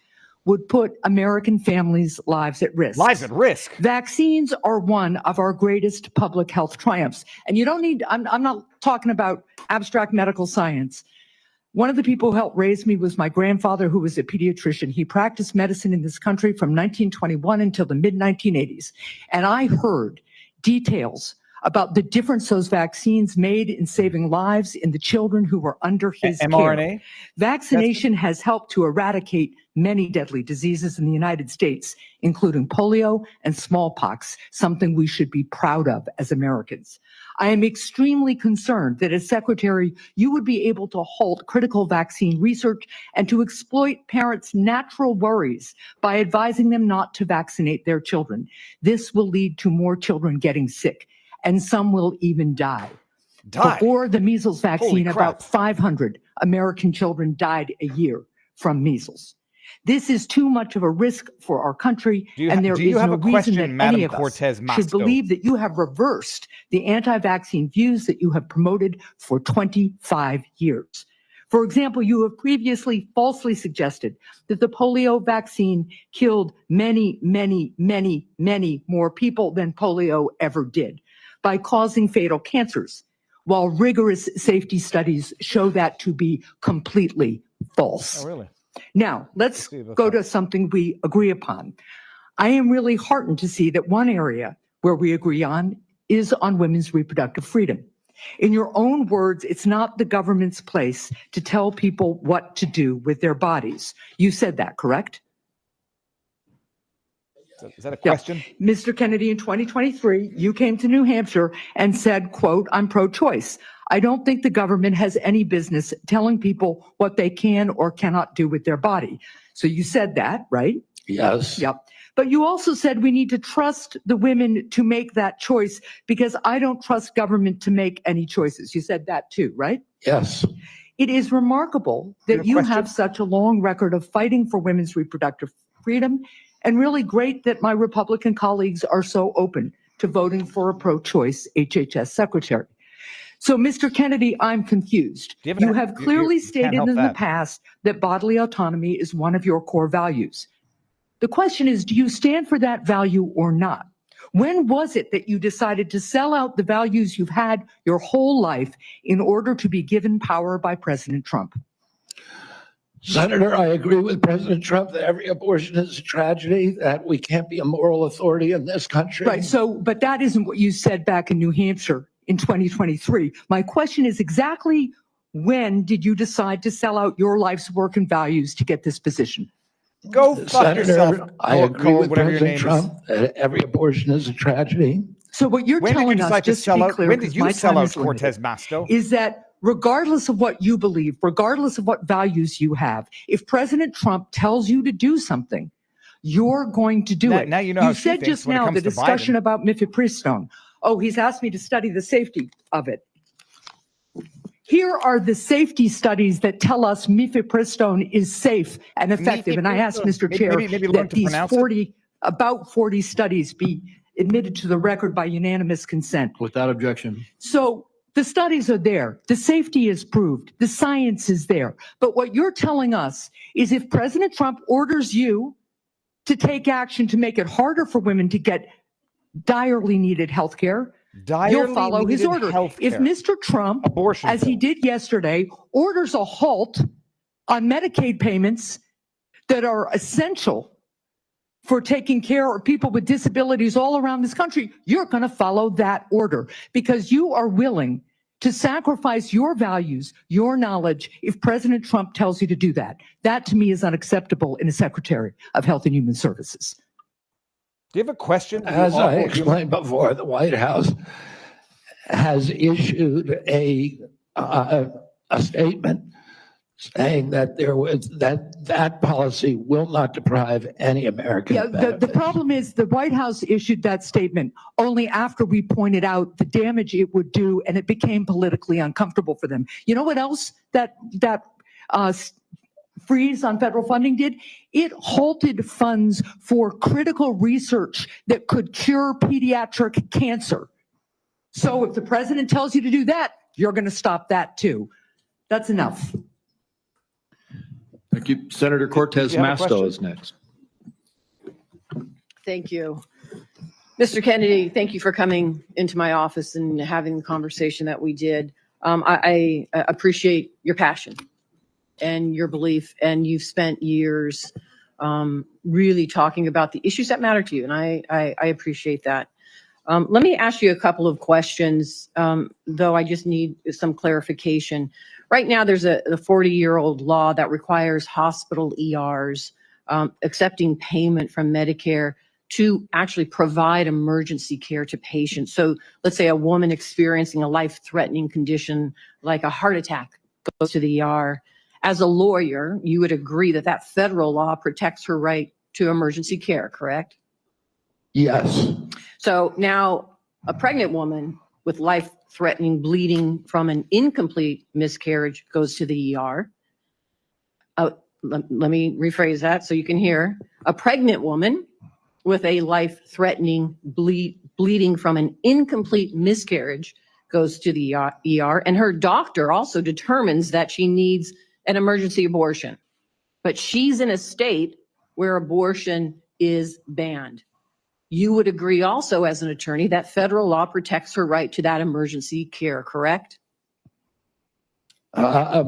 would put American families' lives at risk. Lives at risk. Vaccines are one of our greatest public health triumphs. And you don't need, I'm not talking about abstract medical science. One of the people who helped raise me was my grandfather, who was a pediatrician. He practiced medicine in this country from 1921 until the mid-1980s. And I heard details about the difference those vaccines made in saving lives in the children who were under his mRNA? care. Vaccination has helped to eradicate many deadly diseases in the United States, including polio and smallpox, something we should be proud of as Americans. I am extremely concerned that as Secretary, you would be able to halt critical vaccine research and to exploit parents' natural worries by advising them not to vaccinate their children. This will lead to more children getting sick, and some will even die. Before the measles vaccine, about 500 American children died a year from measles. This is too much of a risk for our country, and there is no reason that any of us should believe that you have reversed the anti-vaccine views that you have promoted for 25 years. For example, you have previously falsely suggested that the polio vaccine killed many, many, many, many more people than polio ever did by causing fatal cancers, while rigorous safety studies show that to be completely false. Oh, really? Now, let's go to something we agree upon. I am really heartened to see that one area where we agree on is on women's reproductive freedom. In your own words, it's not the government's place to tell people what to do with their bodies. You said that, correct? Is that a question? Yeah. Mr. Kennedy, in 2023, you came to New Hampshire and said, quote, I'm pro-choice. I don't think the government has any business telling people what they can or cannot do with their body. So you said that, right? Yes. Yep. But you also said we need to trust the women to make that choice because I don't trust government to make any choices. You said that too, right? Yes. It is remarkable that you have such a long record of fighting for women's reproductive freedom, and really great that my Republican colleagues are so open to voting for a pro-choice HHS secretary. So, Mr. Kennedy, I'm confused. You have clearly stated in the past that bodily autonomy is one of your core values. The question is, do you stand for that value or not? When was it that you decided to sell out the values you've had your whole life in order to be given power by President Trump? Senator, I agree with President Trump that every abortion is a tragedy, that we can't be a moral authority in this country. Right. So, but that isn't what you said back in New Hampshire in 2023. My question is exactly when did you decide to sell out your life's work and values to get this position? Go fuck yourself. I agree with President Trump that every abortion is a tragedy. So what you're telling us, just to be clear, when did you sell out Cortez Masto? Is that regardless of what you believe, regardless of what values you have, if President Trump tells you to do something, you're going to do it. Now you know how You she said thinks just when it now comes the to discussion Biden. about mifepristone. Oh, he's asked me to study the safety of it. Here are the safety studies that tell us mifepristone is safe and effective. And I asked Mr. Chair that these about 40 studies be admitted to the record by unanimous consent. Without objection. So the studies are there. The safety is proved. The science is there. But what you're telling us is if President Trump orders you to take action to make it harder for women to get direly needed health care, you'll follow his order. If Mr. Trump, as he did yesterday, orders a halt on Medicaid payments that are essential for taking care of people with disabilities all around this country, you're going to follow that order because you are willing to sacrifice your values, your knowledge, if President Trump tells you to do that. That, to me, is unacceptable in a Secretary of Health and Human Services. Do you have a question? As I explained before, the White House has issued a statement saying that that policy will not deprive any American. Yeah, the problem is the White House issued that statement only after we pointed out the damage it would do, and it became politically uncomfortable for them. You know what else that freeze on federal funding did? It halted funds for critical research that could cure pediatric cancer. So if the president tells you to do that, you're going to stop that too. That's enough. Thank you. Senator Cortez Masto is next. Thank you. Mr. Kennedy, thank you for coming into my office and having the conversation that we did. I appreciate your passion and your belief, and you've spent years really talking about the issues that matter to you, and I appreciate that. Let me ask you a couple of questions, though I just need some clarification. Right now, there's a 40-year-old law that requires hospital ERs accepting payment from Medicare to actually provide emergency care to patients. So let's say a woman experiencing a life-threatening condition like a heart attack goes to the ER. As a lawyer, you would agree that that federal law protects her right to emergency care, correct? Yes. So now a pregnant woman with life-threatening bleeding from an incomplete miscarriage goes to the ER. Let me rephrase that so you can hear. A pregnant woman with a life-threatening bleeding from an incomplete miscarriage goes to the ER, and her doctor also determines that she needs an emergency abortion. But she's in a state where abortion is banned. You would agree also as an attorney that federal law protects her right to that emergency care, correct? I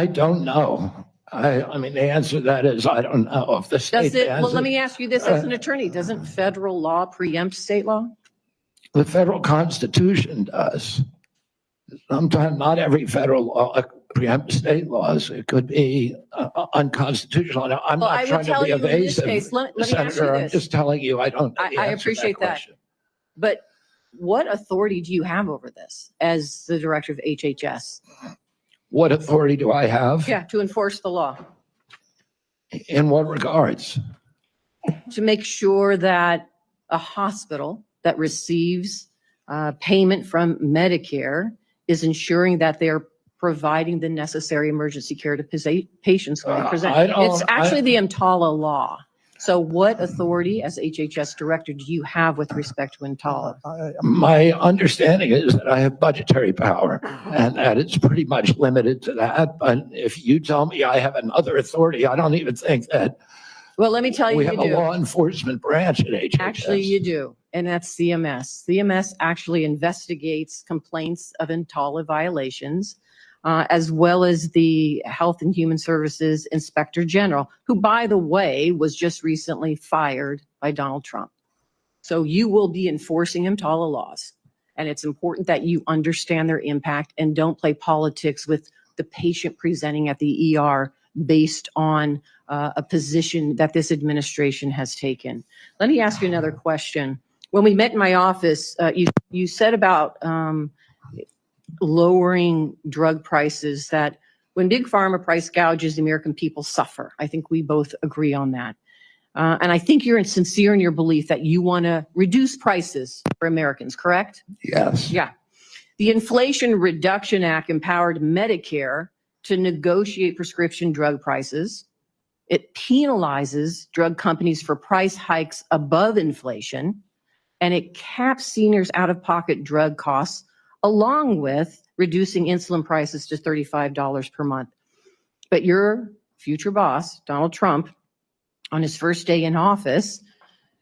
don't know. I mean, the answer to that is I don't know if the state Does it? bans Well, let it. me ask you this as an attorney. Doesn't federal law preempt state law? The federal constitution does. Sometimes not every federal law preempts state laws. It could be unconstitutional. Now, I'm Well, not I would trying to tell be you in this evasive, case, let me ask you Senator. I'm this. just telling you I don't know the I answer to appreciate that. question. But what authority do you have over this as the director of HHS? What authority do I have? Yeah, to enforce the law, In what regards? to make sure that a hospital that receives payment from Medicare is ensuring that they're providing the necessary emergency care to patients when they present. It's actually the EMTALA law. So what authority as HHS director do you have with respect to EMTALA? My understanding is that I have budgetary power and that it's pretty much limited to that. But if you tell me I have another authority, I don't even think that Well, let me tell you, we you have a do. law enforcement branch at HHS. Actually, you do, and that's CMS. CMS actually investigates complaints of EMTALA violations, as well as the Health and Human Services Inspector General, who, by the way, was just recently fired by Donald Trump. So you will be enforcing EMTALA laws, and it's important that you understand their impact and don't play politics with the patient presenting at the ER based on a position that this administration has taken. Let me ask you another question. When we met in my office, you said about lowering drug prices, that when Big Pharma price gouges, the American people suffer. I think we both agree on that. And I think you're sincere in your belief that you want to reduce prices for Americans, correct? Yes. Yeah. The Inflation Reduction Act empowered Medicare to negotiate prescription drug prices. It penalizes drug companies for price hikes above inflation, and it caps seniors' out-of-pocket drug costs, along with reducing insulin prices to $35 per month. But your future boss, Donald Trump, on his first day in office,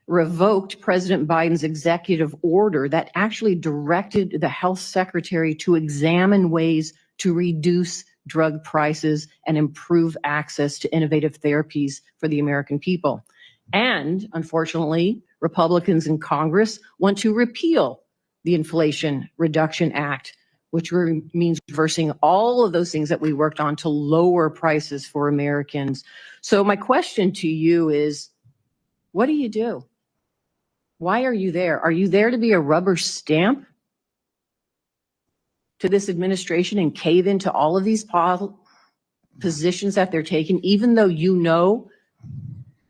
revoked President Biden's executive order that actually directed the health secretary to examine ways to reduce drug prices and improve access to innovative therapies for the American people. And unfortunately, Republicans in Congress want to repeal the Inflation Reduction Act, which means reversing all of those things that we worked on to lower prices for Americans. So my question to you is, what do you do? Why are you there? Are you there to be a rubber stamp to this administration and cave into all of these positions that they're taking, even though you know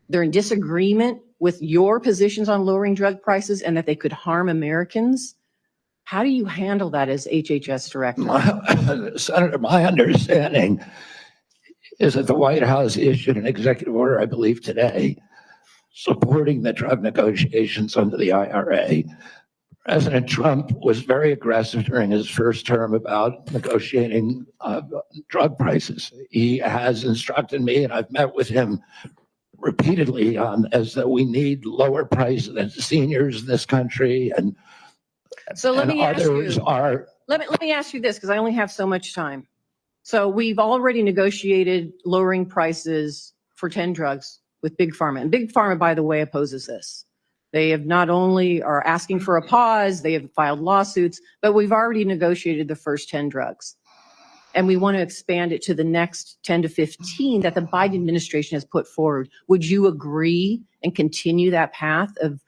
they're in disagreement with your positions on lowering drug prices and that they could harm Americans? How do you handle that as HHS director? Senator, my understanding is that the White House issued an executive order, I believe today, supporting the drug negotiations under the IRA. President Trump was very aggressive during his first term about negotiating drug prices. He has instructed me, and I've met with him repeatedly on as that we need lower prices than seniors in this country, and so let me ask others you, are. Let me ask you this, because I only have so much time. So we've already negotiated lowering prices for 10 drugs with Big Pharma, and Big Pharma, by the way, opposes this. They have not only are asking for a pause, they have filed lawsuits, but we've already negotiated the first 10 drugs. And we want to expand it to the next 10 to 15 that the Biden administration has put forward. Would you agree and continue that path of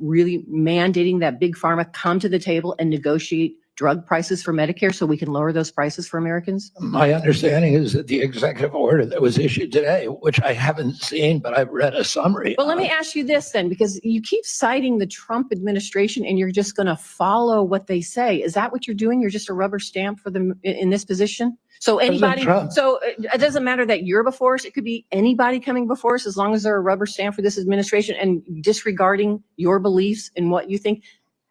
really mandating that big pharma come to the table and negotiate drug prices for Medicare so we can lower those prices for Americans? My understanding is that the executive order that was issued today, which I haven't seen, but I've read a summary. Well, let me ask you this then, because you keep citing the Trump administration and you're just going to follow what they say. Is that what you're doing? You're just a rubber stamp for them in this position? So anybody, so it doesn't matter that you're before us. It could be anybody coming before us as long as they're a rubber stamp for this administration and disregarding your beliefs and what you think.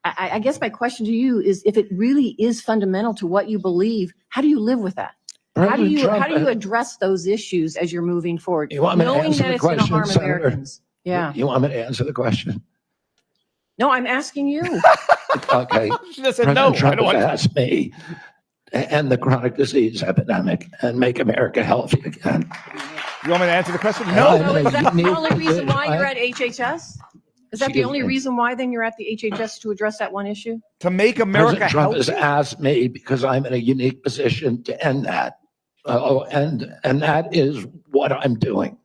I guess my question to you is, if it really is fundamental to what you believe, how do you live with that? How do you address those issues as you're moving forward, knowing that it's going to harm Americans? Yeah. You want me to answer the question? No, I'm asking you. Okay. President Trump has asked me to end the chronic disease epidemic and make America healthy again. You want me to answer the question? No. So is that the only reason why you're at HHS? Is that the only reason why then you're at the HHS, to address that one issue? To make America President Trump healthy? has asked me because I'm in a unique position to end that. And that is what I'm doing.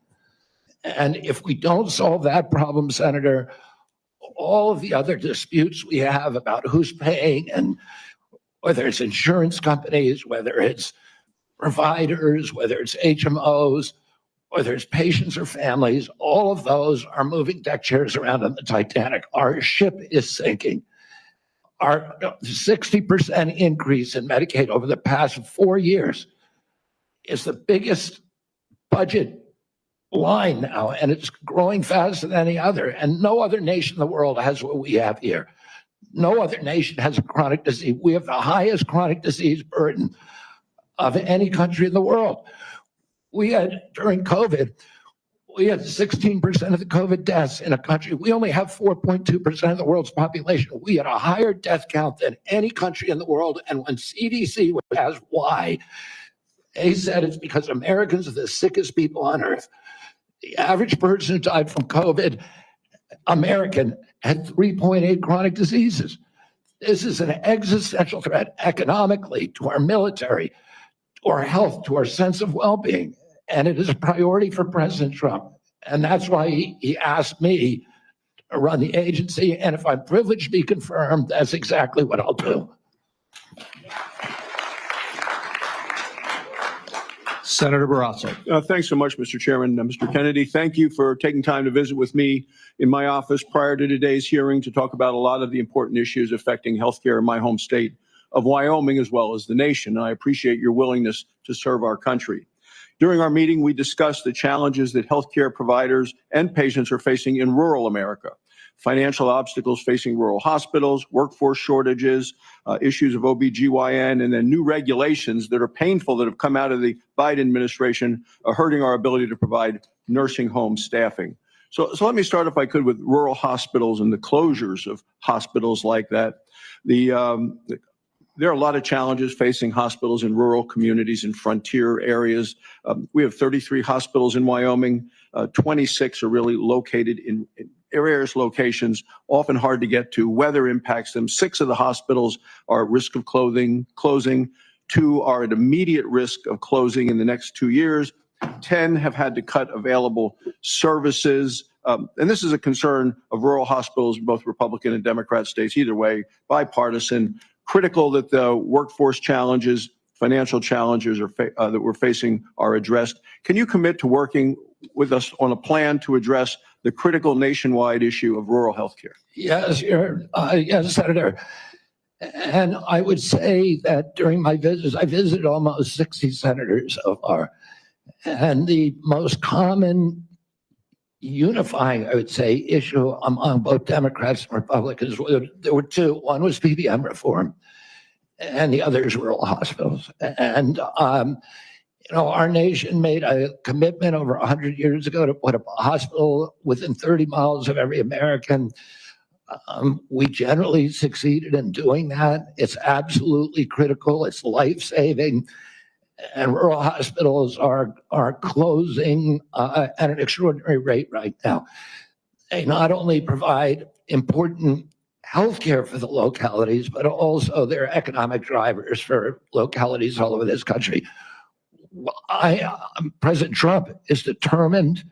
And if we don't solve that problem, Senator, all of the other disputes we have about who's paying, and whether it's insurance companies, whether it's providers, whether it's HMOs, whether it's patients or families, all of those are moving deck chairs around on the Titanic. Our ship is sinking. Our 60% increase in Medicaid over the past 4 years is the biggest budget line now, and it's growing faster than any other. And no other nation in the world has what we have here. No other nation has a chronic disease. We have the highest chronic disease burden of any country in the world. We had, during COVID, we had 16% of the COVID deaths in a country. We only have 4.2% of the world's population. We had a higher death count than any country in the world. And when CDC was asked why, they said it's because Americans are the sickest people on earth. The average person who died from COVID, American, had 3.8 chronic diseases. This is an existential threat economically, to our military, to our health, to our sense of well-being. And it is a priority for President Trump. And that's why he asked me to run the agency. And if I'm privileged to be confirmed, that's exactly what I'll do. Senator Barrasso. Thanks so much, Mr. Chairman. Mr. Kennedy, thank you for taking time to visit with me in my office prior to today's hearing to talk about a lot of the important issues affecting healthcare in my home state of Wyoming, as well as the nation. I appreciate your willingness to serve our country. During our meeting, we discussed the challenges that healthcare providers and patients are facing in rural America. Financial obstacles facing rural hospitals, workforce shortages, issues of OBGYN, and then new regulations that are painful that have come out of the Biden administration, hurting our ability to provide nursing home staffing. So let me start, if I could, with rural hospitals and the closures of hospitals like that. There are a lot of challenges facing hospitals in rural communities and frontier areas. We have 33 hospitals in Wyoming. 26 are really located in areas, locations, often hard to get to. Weather impacts them. 6 of the hospitals are at risk of closing. 2 are at immediate risk of closing in the next 2 years. 10 have had to cut available services. And this is a concern of rural hospitals, both Republican and Democrat states, either way, bipartisan. Critical that the workforce challenges, financial challenges that we're facing are addressed. Can you commit to working with us on a plan to address the critical nationwide issue of rural health care? Yes, yes, Senator. And I would say that during my visits, I visited almost 60 senators so far. And the most common unifying, I would say, issue among both Democrats and Republicans, there were 2. One was PBM reform, and the other is rural hospitals. And, our nation made a commitment over 100 years ago to put a hospital within 30 miles of every American. We generally succeeded in doing that. It's absolutely critical. It's life-saving. And rural hospitals are closing at an extraordinary rate right now. they not only provide important healthcare for the localities, but also they're economic drivers for localities all over this country. President Trump is determined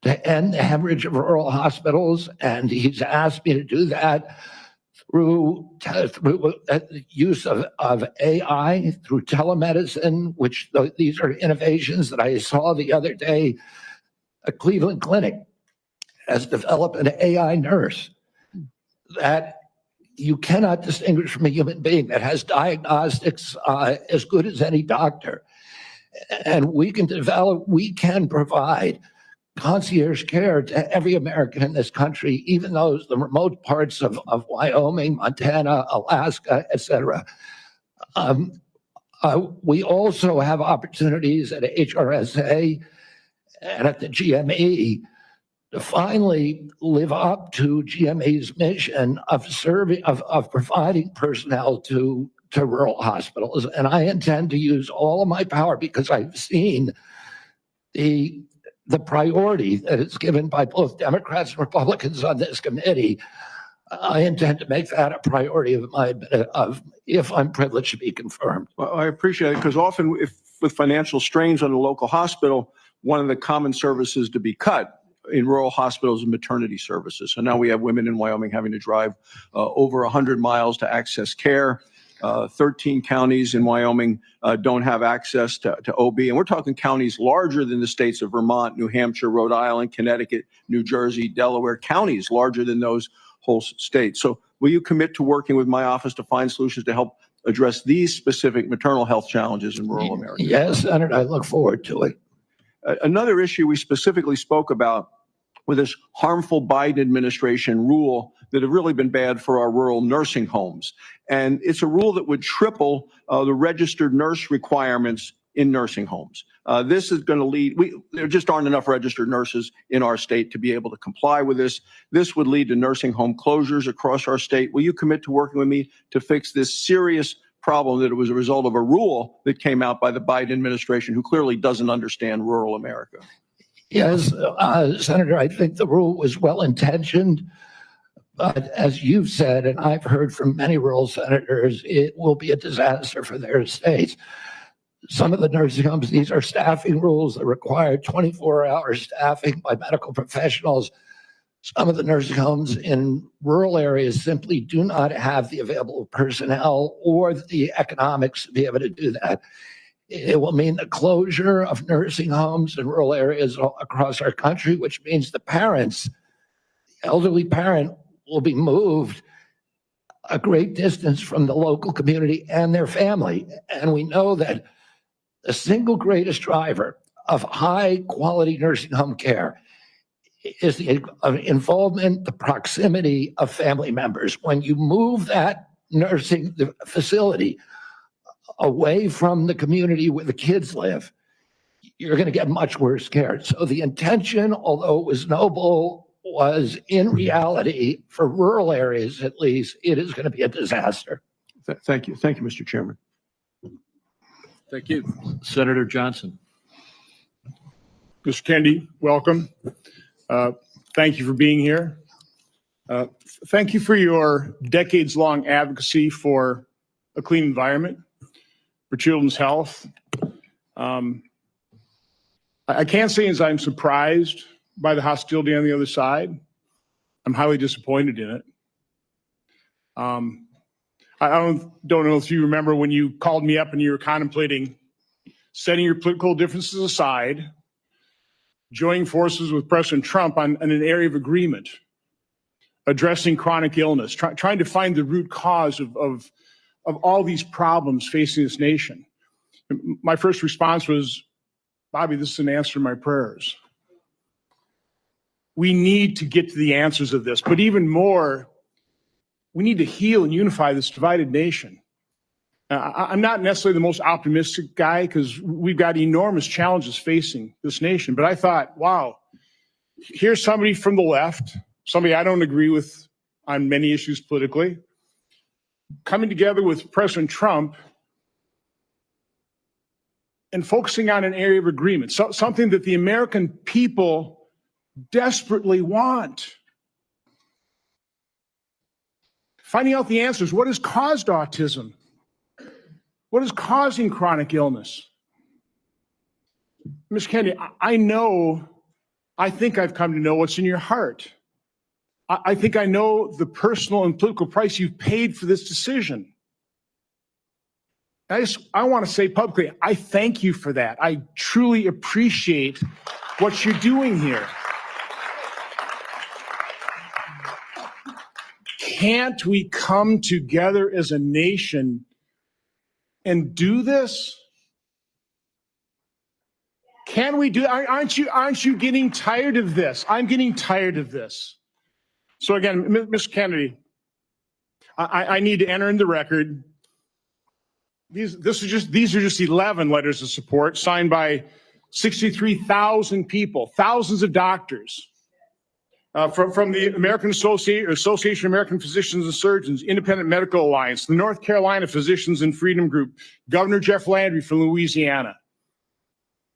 to end the hemorrhage of rural hospitals, and he's asked me to do that through the use of AI, through telemedicine, which these are innovations that I saw the other day. A Cleveland clinic has developed an AI nurse that you cannot distinguish from a human being, that has diagnostics as good as any doctor. And we can provide concierge care to every American in this country, even those the remote parts of Wyoming, Montana, Alaska, etc. We also have opportunities at HRSA and at the GME to finally live up to GME's mission of providing personnel to rural hospitals. And I intend to use all of my power, because I've seen the priority that is given by both Democrats and Republicans on this committee. I intend to make that a priority if I'm privileged to be confirmed. Well, I appreciate it, because often with financial strains on the local hospital, one of the common services to be cut in rural hospitals and maternity services. So now we have women in Wyoming having to drive over 100 miles to access care. 13 counties in Wyoming don't have access to OB. And we're talking counties larger than the states of Vermont, New Hampshire, Rhode Island, Connecticut, New Jersey, Delaware, counties larger than those whole states. So will you commit to working with my office to find solutions to help address these specific maternal health challenges in rural America? Yes, Senator, I look forward to it. Another issue we specifically spoke about with this harmful Biden administration rule that have really been bad for our rural nursing homes. And it's a rule that would triple the registered nurse requirements in nursing homes. This is going to lead, there just aren't enough registered nurses in our state to be able to comply with this. This would lead to nursing home closures across our state. Will you commit to working with me to fix this serious problem that it was a result of a rule that came out by the Biden administration, who clearly doesn't understand rural America? Yes, Senator, I think the rule was well-intentioned, but as you've said, and I've heard from many rural senators, it will be a disaster for their states. Some of the nursing homes, these are staffing rules that require 24-hour staffing by medical professionals. Some of the nursing homes in rural areas simply do not have the available personnel or the economics to be able to do that. It will mean the closure of nursing homes in rural areas across our country, which means the parents, the elderly parent, will be moved a great distance from the local community and their family. And we know that the single greatest driver of high quality nursing home care is the involvement, the proximity of family members. When you move that nursing facility away from the community where the kids live, you're going to get much worse care. So the intention, although it was noble, was in reality, for rural areas at least, it is going to be a disaster. Thank you. Thank you, Mr. Chairman. Thank you. Senator Johnson. Mr. Kennedy, welcome. Thank you for being here. Thank you for your decades-long advocacy for a clean environment, for children's health. I can't say as I'm surprised by the hostility on the other side. I'm highly disappointed in it. I don't know if you remember when you called me up and you were contemplating setting your political differences aside, joining forces with President Trump on an area of agreement, addressing chronic illness, trying to find the root cause of all these problems facing this nation. My first response was, Bobby, this is an answer to my prayers. We need to get to the answers of this, but even more, we need to heal and unify this divided nation. I'm not necessarily the most optimistic guy because we've got enormous challenges facing this nation, but I thought, wow, here's somebody from the left, somebody I don't agree with on many issues politically, coming together with President Trump and focusing on an area of agreement, something that the American people desperately want. Finding out the answers. What has caused autism? What is causing chronic illness? Ms. Kennedy, I think I've come to know what's in your heart. I think I know the personal and political price you've paid for this decision. I want to say publicly, I thank you for that. I truly appreciate what you're doing here. Can't we come together as a nation and do this? Can we do? Aren't you getting tired of this? I'm getting tired of this. So again, Ms. Kennedy, I need to enter in the record. These are just 11 letters of support signed by 63,000 people, thousands of doctors, from the American Association of American Physicians and Surgeons, Independent Medical Alliance, the North Carolina Physicians and Freedom Group, Governor Jeff Landry from Louisiana.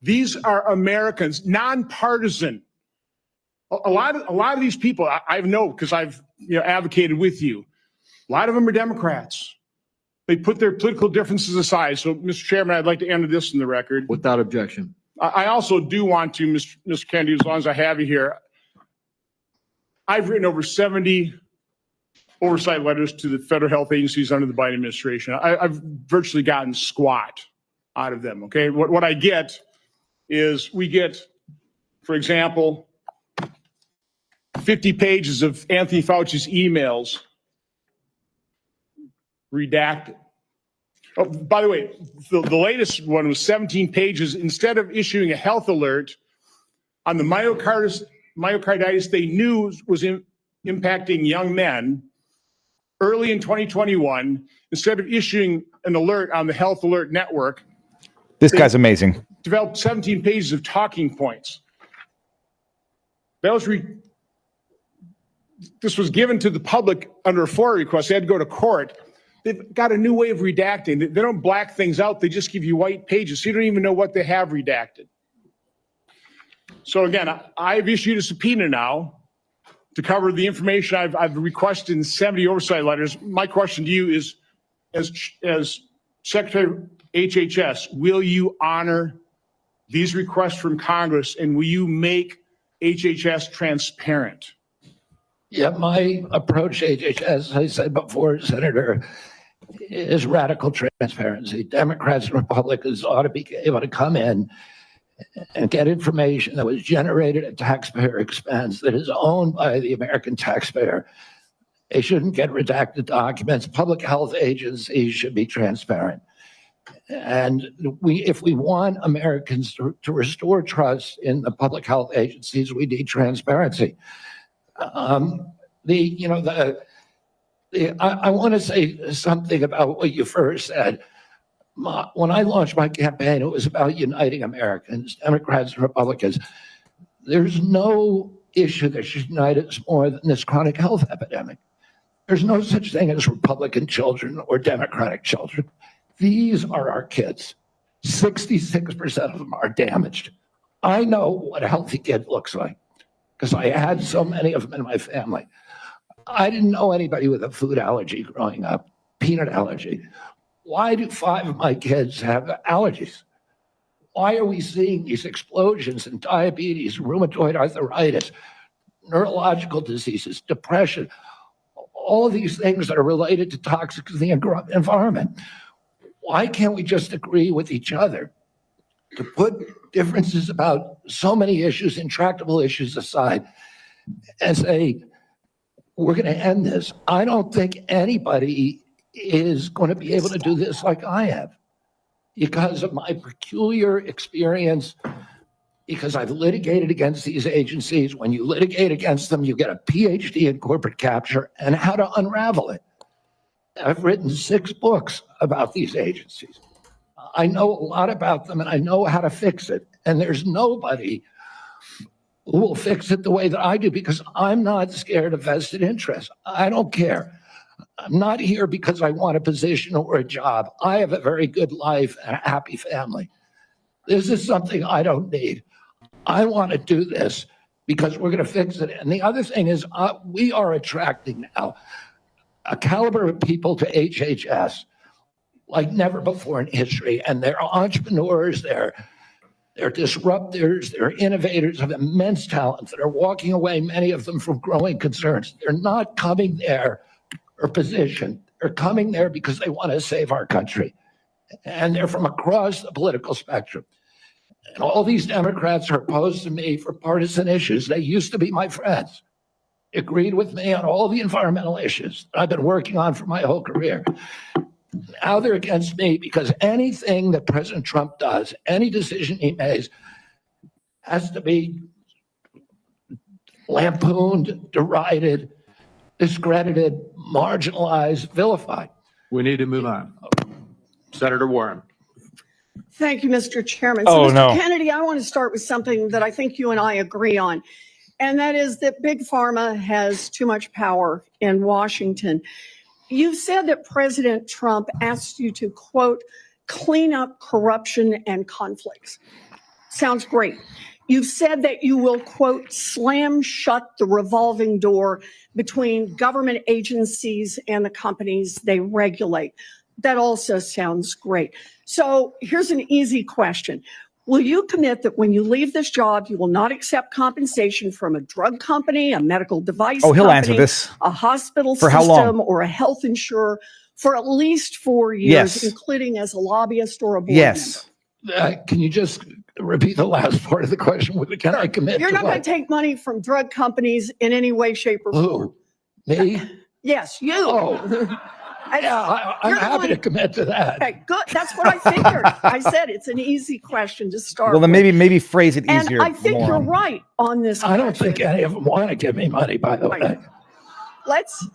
These are Americans, nonpartisan. A lot of these people I know because I've advocated with you. A lot of them are Democrats. They put their political differences aside. So, Mr. Chairman, I'd like to enter this in the record. Without objection. I also do want to, Mr. Kennedy, as long as I have you here, I've written over 70 oversight letters to the federal health agencies under the Biden administration. I've virtually gotten squat out of them, okay? What I get is we get, for example, 50 pages of Anthony Fauci's emails redacted. Oh, by the way, the latest one was 17 pages. Instead of issuing a health alert on the myocarditis they knew was impacting young men early in 2021, instead of issuing an alert on the Health Alert Network, this guy's amazing. Developed 17 pages of talking points. This was given to the public under a FOIA request. They had to go to court. They've got a new way of redacting. They don't black things out. They just give you white pages. So you don't even know what they have redacted. So again, I've issued a subpoena now to cover the information I've requested in 70 oversight letters. My question to you is, as Secretary of HHS, will you honor these requests from Congress and will you make HHS transparent? Yeah, my approach to HHS, as I said before, Senator, is radical transparency. Democrats and Republicans ought to be able to come in and get information that was generated at taxpayer expense, that is owned by the American taxpayer. They shouldn't get redacted documents. Public health agencies should be transparent. And if we want Americans to restore trust in the public health agencies, we need transparency. I want to say something about what you first said. When I launched my campaign, it was about uniting Americans, Democrats and Republicans. There's no issue that should unite us more than this chronic health epidemic. There's no such thing as Republican children or Democratic children. These are our kids. 66% of them are damaged. I know what a healthy kid looks like because I had so many of them in my family. I didn't know anybody with a food allergy growing up, peanut allergy. Why do 5 of my kids have allergies? Why are we seeing these explosions in diabetes, rheumatoid arthritis, neurological diseases, depression, all of these things that are related to toxics in the environment? Why can't we just agree with each other to put differences about so many issues, intractable issues aside, and say, we're going to end this? I don't think anybody is going to be able to do this like I have because of my peculiar experience, because I've litigated against these agencies. When you litigate against them, you get a PhD in corporate capture and how to unravel it. I've written 6 books about these agencies. I know a lot about them and I know how to fix it. And there's nobody who will fix it the way that I do because I'm not scared of vested interests. I don't care. I'm not here because I want a position or a job. I have a very good life and a happy family. This is something I don't need. I want to do this because we're going to fix it. And the other thing is we are attracting now a caliber of people to HHS like never before in history. And they're entrepreneurs, they're disruptors, they're innovators of immense talent that are walking away, many of them from growing concerns. They're not coming there for position. They're coming there because they want to save our country. And they're from across the political spectrum. And all these Democrats are opposed to me for partisan issues. They used to be my friends, agreed with me on all the environmental issues I've been working on for my whole career. Now they're against me because anything that President Trump does, any decision he makes, has to be lampooned, derided, discredited, marginalized, vilified. We need to move on. Senator Warren. Thank you, Mr. Chairman. Oh, Mr. no. Kennedy, I want to start with something that I think you and I agree on, and that is that Big Pharma has too much power in Washington. You've said that President Trump asked you to, quote, clean up corruption and conflicts. Sounds great. You've said that you will, quote, slam shut the revolving door between government agencies and the companies they regulate. That also sounds great. So here's an easy question. Will you commit that when you leave this job, you will not accept compensation from a drug company, a medical device Oh, he'll company, answer this. a hospital For how long? system, or a health insurer for at least 4 years, Yes. including as a lobbyist or a board Yes. Can you just repeat the last part of the question? Can I commit You're to not going what? to take money from drug companies in any way, shape, or form. Who? Me? Yes, you. Oh. Yeah, I'm You're the happy one- to commit to that. Okay, good. That's what I figured. I said it's an easy question to start Well, then with. maybe phrase it easier. And I think you're moron. right on this. I don't question. think any of them want to give me money, by the way. Let's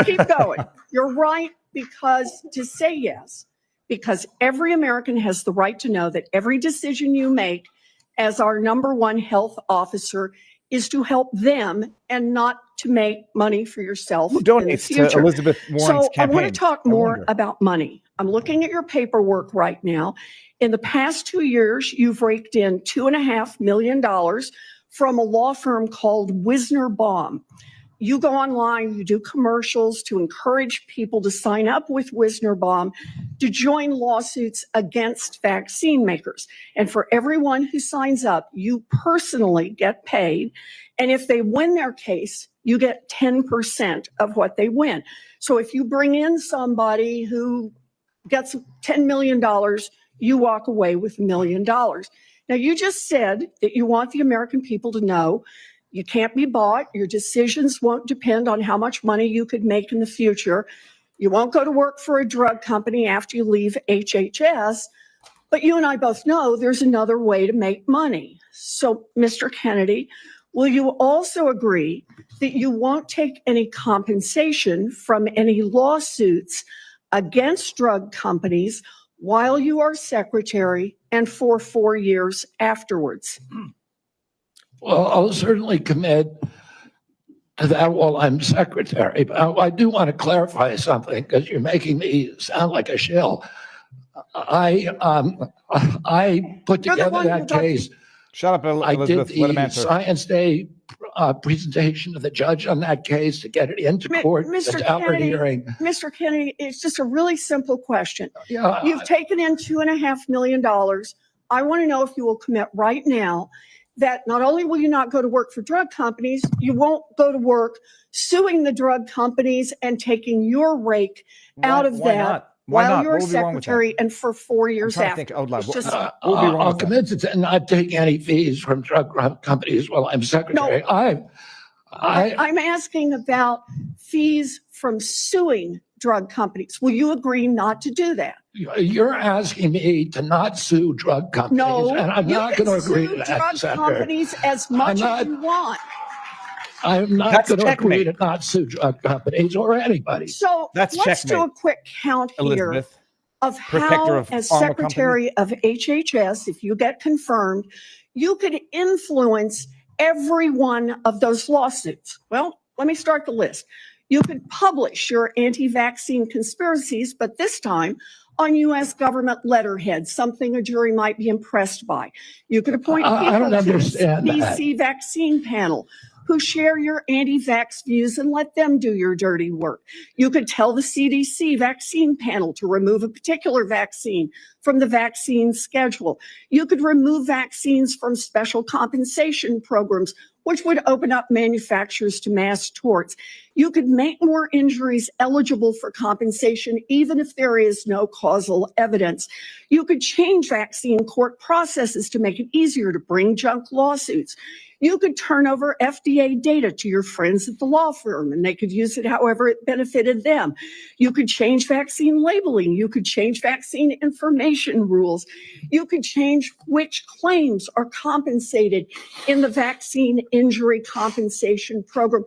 keep going. You're right, because to say yes, because every American has the right to know that every decision you make as our number one health officer is to help them and not to make money for yourself Who in the donates to future. Elizabeth Warren's So I campaign? want to talk I more wonder. about money. I'm looking at your paperwork right now. In the past 2 years, you've raked in $2.5 million from a law firm called Wisner Baum. You go online, you do commercials to encourage people to sign up with Wisner Baum to join lawsuits against vaccine makers. And for everyone who signs up, you personally get paid. And if they win their case, you get 10% of what they win. So if you bring in somebody who gets $10 million, you walk away with $1 million. Now, you just said that you want the American people to know you can't be bought. Your decisions won't depend on how much money you could make in the future. You won't go to work for a drug company after you leave HHS. But you and I both know there's another way to make money. So, Mr. Kennedy, will you also agree that you won't take any compensation from any lawsuits against drug companies while you are secretary and for 4 years afterwards? Well, I'll certainly commit to that while I'm secretary. But I do want to clarify something because you're making me sound like a shill. I put You're the together one that who got- case. Shut up, I did Elizabeth. Let him the answer. Science Day presentation of the judge on that case to get it into court. Mr. It's out for Kennedy, hearing. Mr. Kennedy, it's just a really simple question. Yeah, You've taken in $2.5 million. I want to know if you will commit right now that not only will you not go to work for drug companies, you won't go to work suing the drug companies and taking your rake out of why that not? Why while not? you're What would be wrong with that? secretary and for 4 years trying to after. think out loud. It's just- What would be wrong I'll with that? commit to not taking any fees from drug companies while I'm secretary. I'm asking about fees from suing drug companies. Will you agree not to do that? You're asking me to not sue drug companies, No, and I'm you not can going to agree sue to that, drug Senator. companies as much as you want. I'm not That's going to agree to checkmate. not sue drug companies or anybody. So That's let's do a checkmate. quick count here Elizabeth. of Protector how, of as pharma secretary of HHS, if you get confirmed, you could influence every one of those lawsuits. Well, let me start the list. You could publish your anti-vaccine conspiracies, but this time on U.S. government letterhead, something a jury might be impressed by. You could appoint I people don't to the understand that. CDC vaccine panel who share your anti-vax views and let them do your dirty work. You could tell the CDC vaccine panel to remove a particular vaccine from the vaccine schedule. You could remove vaccines from special compensation programs, which would open up manufacturers to mass torts. You could make more injuries eligible for compensation, even if there is no causal evidence. You could change vaccine court processes to make it easier to bring junk lawsuits. You could turn over FDA data to your friends at the law firm, and they could use it however it benefited them. You could change vaccine labeling. You could change vaccine information rules. You could change which claims are compensated in the vaccine injury compensation program.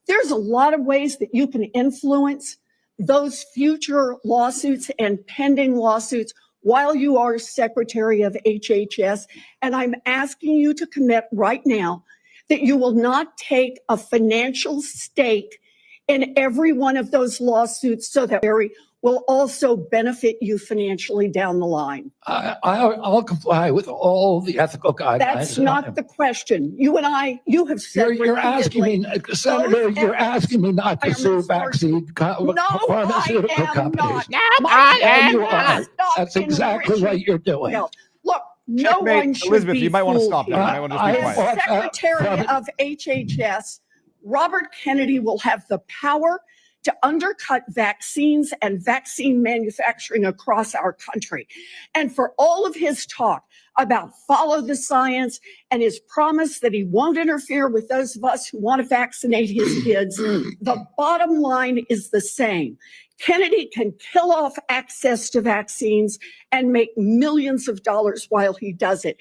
There's a lot of ways that you can influence those future lawsuits and pending lawsuits while you are Secretary of HHS. And I'm asking you to commit right now that you will not take a financial stake in every one of those lawsuits so that Barry will also benefit you financially down the line. I'll comply with all the ethical guidelines. That's not the question. You and I, you have said You're asking me, Senator, you're asking me not to sue vaccine pharmaceutical companies. No, I am you not. are. That's exactly what you're doing. No. Look, no one should Elizabeth, be you might want to fooled stop there. You here. might want to just be As quiet. Secretary of HHS, Robert Kennedy will have the power to undercut vaccines and vaccine manufacturing across our country. And for all of his talk about follow the science and his promise that he won't interfere with those of us who want to vaccinate his kids, the bottom line is the same. Kennedy can kill off access to vaccines and make millions of dollars while he does it.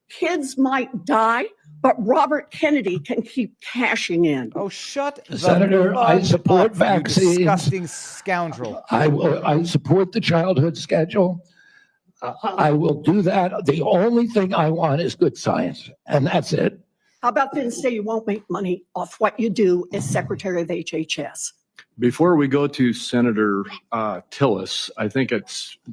Kids might die, but Robert Kennedy can keep cashing in. Oh, shut the Senator, I fuck support up, vaccines. You disgusting scoundrel. I support the childhood schedule. I will do that. The only thing I want is good science, and that's it. How about then say you won't make money off what you do as Secretary of HHS? Before we go to Senator Tillis, I think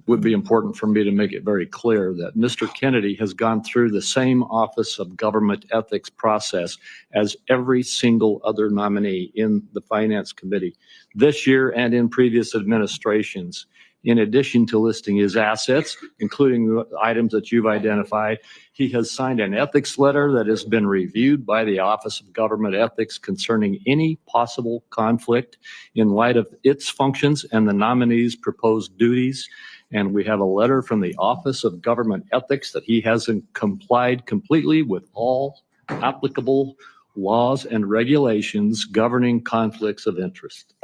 would be important for me to make it very clear that Mr. Kennedy has gone through the same Office of Government Ethics process as every single other nominee in the Finance Committee this year and in previous administrations. In addition to listing his assets, including the items that you've identified, he has signed an ethics letter that has been reviewed by the Office of Government Ethics concerning any possible conflict in light of its functions and the nominee's proposed duties. And we have a letter from the Office of Government Ethics that he hasn't complied completely with all applicable laws and regulations governing conflicts of interest.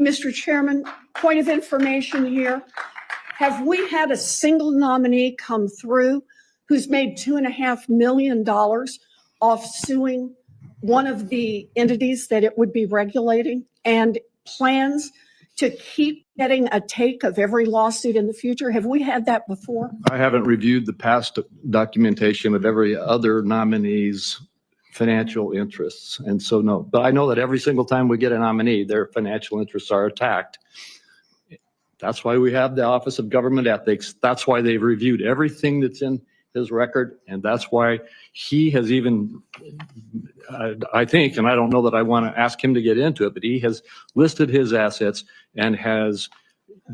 Mr. Chairman, point of information here. Have we had a single nominee come through who's made $2.5 million off suing one of the entities that it would be regulating and plans to keep getting a take of every lawsuit in the future? Have we had that before? I haven't reviewed the past documentation of every other nominee's financial interests. And so, no, but I know that every single time we get a nominee, their financial interests are attacked. That's why we have the Office of Government Ethics. That's why they've reviewed everything that's in his record. And that's why he has even, I think, and I don't know that I want to ask him to get into it, but he has listed his assets and has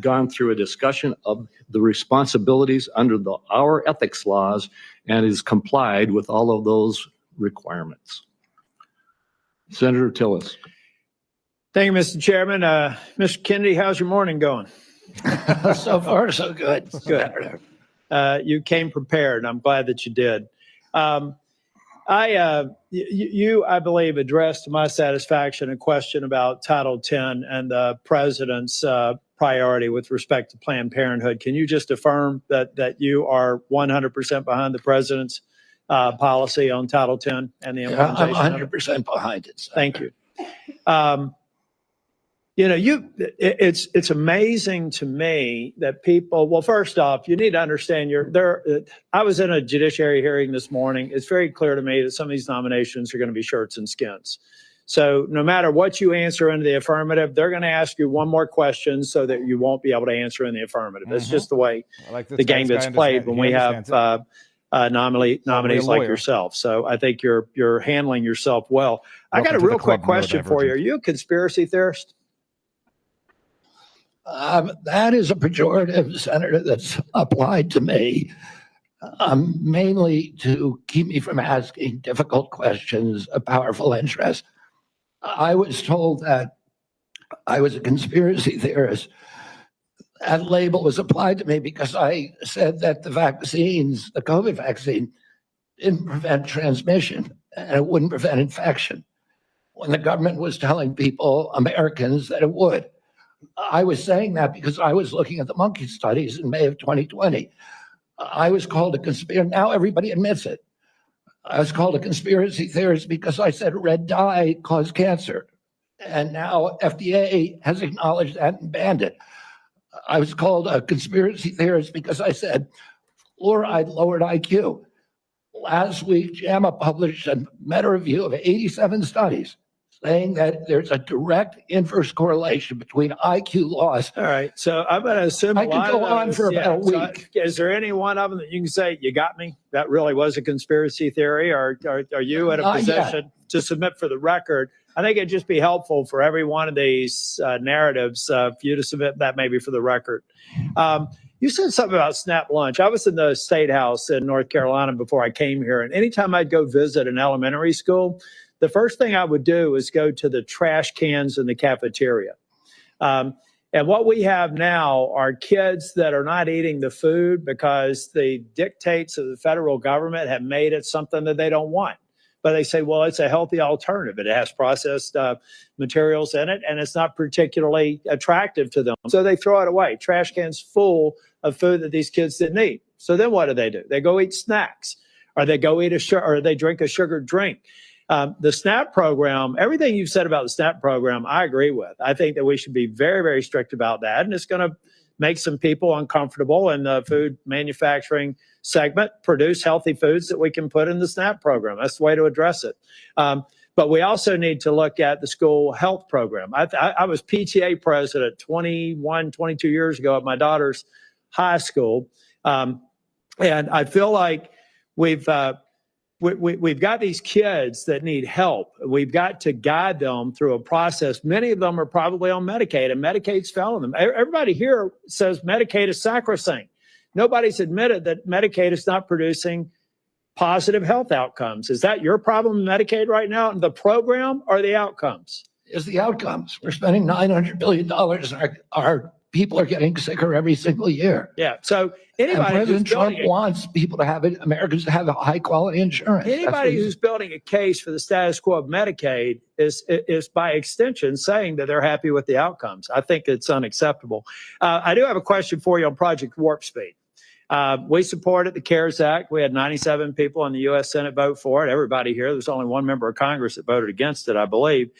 gone through a discussion of the responsibilities under our ethics laws and has complied with all of those requirements. Senator Tillis. Thank you, Mr. Chairman. Mr. Kennedy, how's your morning going? So far, so good. Good. You came prepared. I'm glad that you did. You, I believe, addressed to my satisfaction a question about Title X and the president's priority with respect to Planned Parenthood. Can you just affirm that you are 100% behind the president's policy on Title X and the implementation? I'm 100% behind it. Thank you. It's amazing to me that people, well, first off, you need to understand I was in a judiciary hearing this morning. It's very clear to me that some of these nominations are going to be shirts and skins. So no matter what you answer in the affirmative, they're going to ask you one more question so that you won't be able to answer in the affirmative. That's just the way the game gets played when we have nominees like lawyer. yourself. So I think you're handling yourself well. I got a Welcome to real the club, quick question for you. Are you a conspiracy theorist? That is a pejorative, Senator, that's applied to me, mainly to keep me from asking difficult questions of powerful interests. I was told that I was a conspiracy theorist. That label was applied to me because I said that the vaccines, the COVID vaccine, didn't prevent transmission and it wouldn't prevent infection, when the government was telling people, Americans, that it would. I was saying that because I was looking at the monkey studies in May of 2020. I was called a conspiracy. Now everybody admits it. I was called a conspiracy theorist because I said red dye caused cancer. And now FDA has acknowledged that and banned it. I was called a conspiracy theorist because I said fluoride lowered IQ. Last week, JAMA published a meta-review of 87 studies saying that there's a direct inverse correlation between IQ loss. All right. So I'm going to assume I could go on for about a week. Is there any one of them that you can say, you got me? That really was a conspiracy theory? Or are you in a position to submit for the record? I think it'd just be helpful for every one of these narratives for you to submit that maybe for the record. You said something about SNAP lunch. I was in the State House in North Carolina before I came here. And anytime I'd go visit an elementary school, the first thing I would do is go to the trash cans in the cafeteria. And what we have now are kids that are not eating the food because the dictates of the federal government have made it something that they don't want. But they say, well, it's a healthy alternative. It has processed materials in it, and it's not particularly attractive to them. So they throw it away. Trash cans full of food that these kids didn't eat. So then what do? They go eat snacks, or they go eat or they drink a sugared drink. The SNAP program, everything you've said about the SNAP program, I agree with. I think that we should be very, very strict about that. And it's going to make some people uncomfortable in the food manufacturing segment, produce healthy foods that we can put in the SNAP program. That's the way to address it. But we also need to look at the school health program. I was PTA president 22 years ago at my daughter's high school. And I feel like we've got these kids that need help. We've got to guide them through a process. Many of them are probably on Medicaid, and Medicaid's failing them. Everybody here says Medicaid is sacrosanct. Nobody's admitted that Medicaid is not producing positive health outcomes. Is that your problem in Medicaid right now, the program or the outcomes? Is the outcomes. We're spending $900 billion, and our people are getting sicker every single year. Yeah. So anybody President Trump wants people to have it, Americans to have a high quality insurance. Anybody who's building a case for the status quo of Medicaid is by extension saying that they're happy with the outcomes. I think it's unacceptable. I do have a question for you on Project Warp Speed. We supported the CARES Act. We had 97 people in the U.S. Senate vote for it. Everybody here, there's only one member of Congress that voted against it, I believe.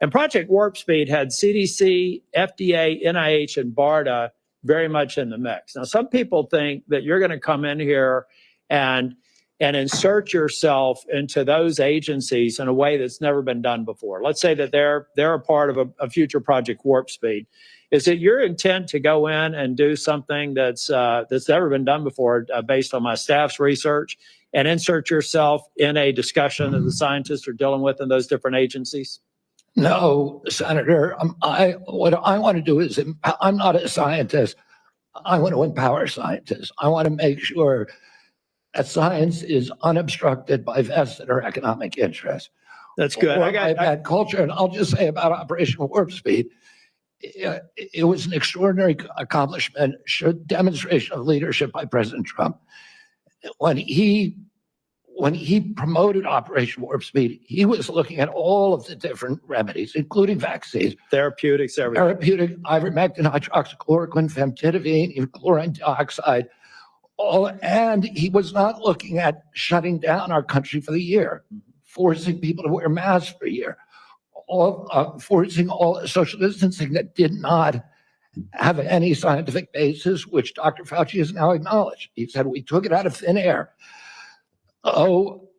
And Project Warp Speed had CDC, FDA, NIH, and BARDA very much in the mix. Now, some people think that you're going to come in here and insert yourself into those agencies in a way that's never been done before. Let's say that they're a part of a future Project Warp Speed. Is it your intent to go in and do something that's never been done before, based on my staff's research, and insert yourself in a discussion that the scientists are dealing with in those different agencies? No, Senator. What I want to do is, I'm not a scientist. I want to empower scientists. I want to make sure that science is unobstructed by vested or economic interests. That's good. Or by bad culture. And I'll just say about Operation Warp Speed, it was an extraordinary accomplishment, demonstration of leadership by President Trump. When he promoted Operation Warp Speed, he was looking at all of the different remedies, including vaccines, therapeutics, everything. Therapeutic, ivermectin, hydroxychloroquine, famotidine, even chlorine dioxide. And he was not looking at shutting down our country for the year, forcing people to wear masks for a year, forcing all social distancing that did not have any scientific basis, which Dr. Fauci has now acknowledged. He said we took it out of thin air. But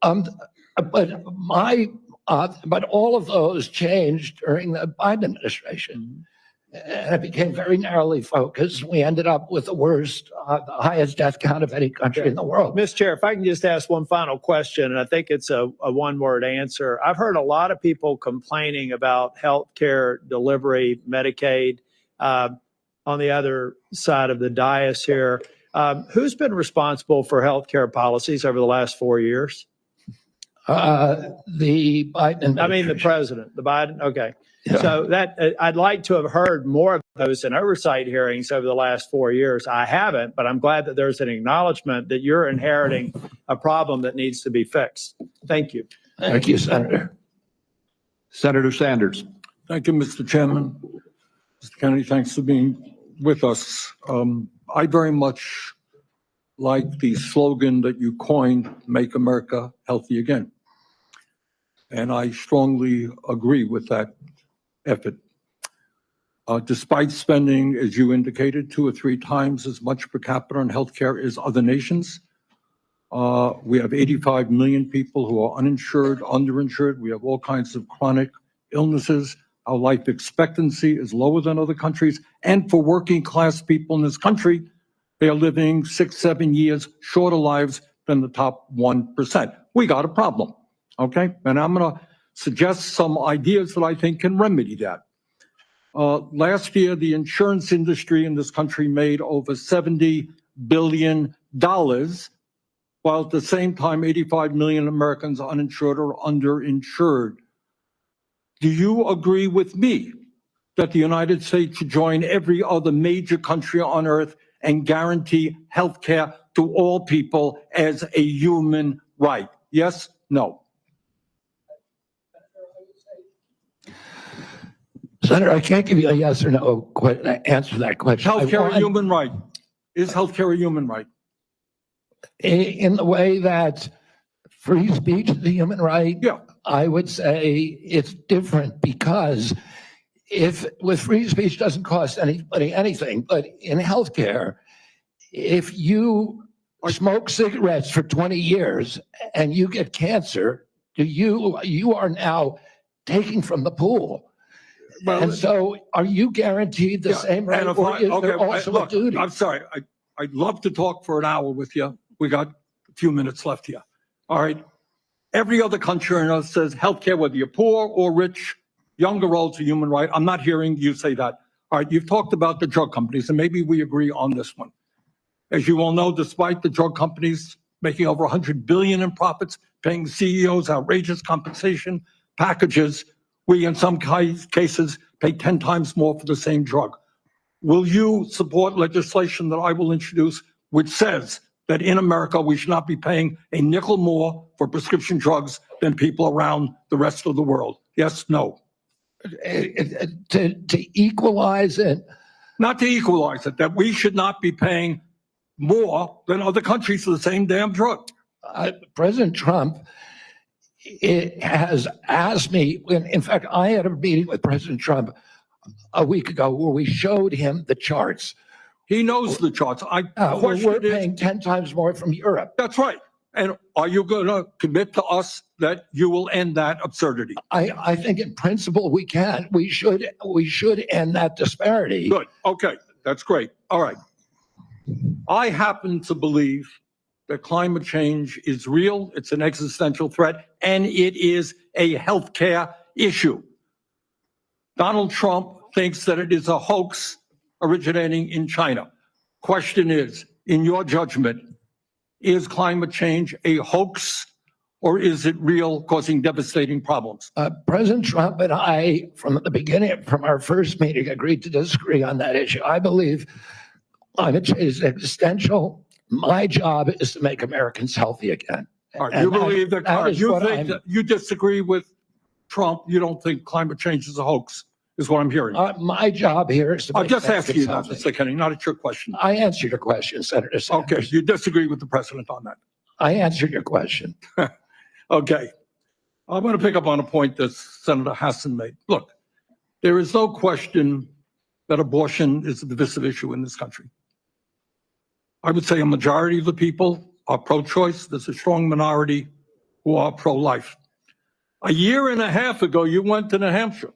But all of those changed during the Biden administration. And it became very narrowly focused. We ended up with the worst, the highest death count of any country in the world. Mr. Chair, if I can just ask one final question, and I think it's a one-word answer. I've heard a lot of people complaining about healthcare delivery, Medicaid, on the other side of the dais here. Who's been responsible for healthcare policies over the last 4 years? The Biden. I mean, the president, the Biden. Okay. Yeah. So that I'd like to have heard more of those in oversight hearings over the last 4 years. I haven't, but I'm glad that there's an acknowledgement that you're inheriting a problem that needs to be fixed. Thank you. Thank you, Senator. Senator Sanders. Thank you, Mr. Chairman. Mr. Kennedy, thanks for being with us. I very much like the slogan that you coined, Make America Healthy Again. And I strongly agree with that effort. Despite spending, as you indicated, 2 or 3 times as much per capita on healthcare as other nations, we have 85 million people who are uninsured, underinsured. We have all kinds of chronic illnesses. Our life expectancy is lower than other countries. And for working class people in this country, they are living 6, 7 years shorter lives than the top 1%. We got a problem, okay? And I'm going to suggest some ideas that I think can remedy that. Last year, the insurance industry in this country made over $70 billion, while at the same time, 85 million Americans are uninsured or underinsured. Do you agree with me that the United States should join every other major country on earth and guarantee health care to all people as a human right? Yes? No? Senator, I can't give you a yes or no answer to that question. Healthcare a human right. Is healthcare a human right? In the way that free speech is a human right, yeah. I would say it's different because if with free speech doesn't cost anybody anything, but in healthcare, if you smoke cigarettes for 20 years and you get cancer, you are now taking from the pool. Well, and so are you guaranteed the same right, or is there also a duty? I'm sorry. I'd love to talk for an hour with you. We got a few minutes left here. All right. Every other country on earth says healthcare, whether you're poor or rich, young or old, is a human right. I'm not hearing you say that. All right. You've talked about the drug companies, and maybe we agree on this one. As you all know, despite the drug companies making over $100 billion in profits, paying CEOs outrageous compensation packages, we, in some cases, pay 10 times more for the same drug. Will you support legislation that I will introduce which says that in America we should not be paying a nickel more for prescription drugs than people around the rest of the world? Yes, no? To equalize it? Not to equalize it, that we should not be paying more than other countries for the same damn drug. President Trump has asked me, in fact, I had a meeting with President Trump a week ago where we showed him the charts. He knows the charts. We're paying 10 times more from Europe. That's right. And are you going to commit to us that you will end that absurdity? I think in principle we can. We should end that disparity. Good. Okay. That's great. All right. I happen to believe that climate change is real, it's an existential threat, and it is a healthcare issue. Donald Trump thinks that it is a hoax originating in China. Question is, in your judgment, is climate change a hoax or is it real, causing devastating problems? President Trump and I, from the beginning, from our first meeting, agreed to disagree on that issue. I believe climate change is existential. My job is to make Americans healthy again. All right, you believe that you think that you disagree with Trump, you don't think climate change is a hoax, is what I'm hearing. My job here is to I'm make just asking you that, Americans Mr. Kennedy, not a trick question. I answered your question, Senator Sanders. Okay, you disagree with the president on that. I answered your question. Okay. I'm going to pick up on a point that Senator Hassan made. Look, there is no question that abortion is a divisive issue in this country. I would say a majority of the people are pro-choice. There's a strong minority who are pro-life. A year and a half ago, you went to New Hampshire,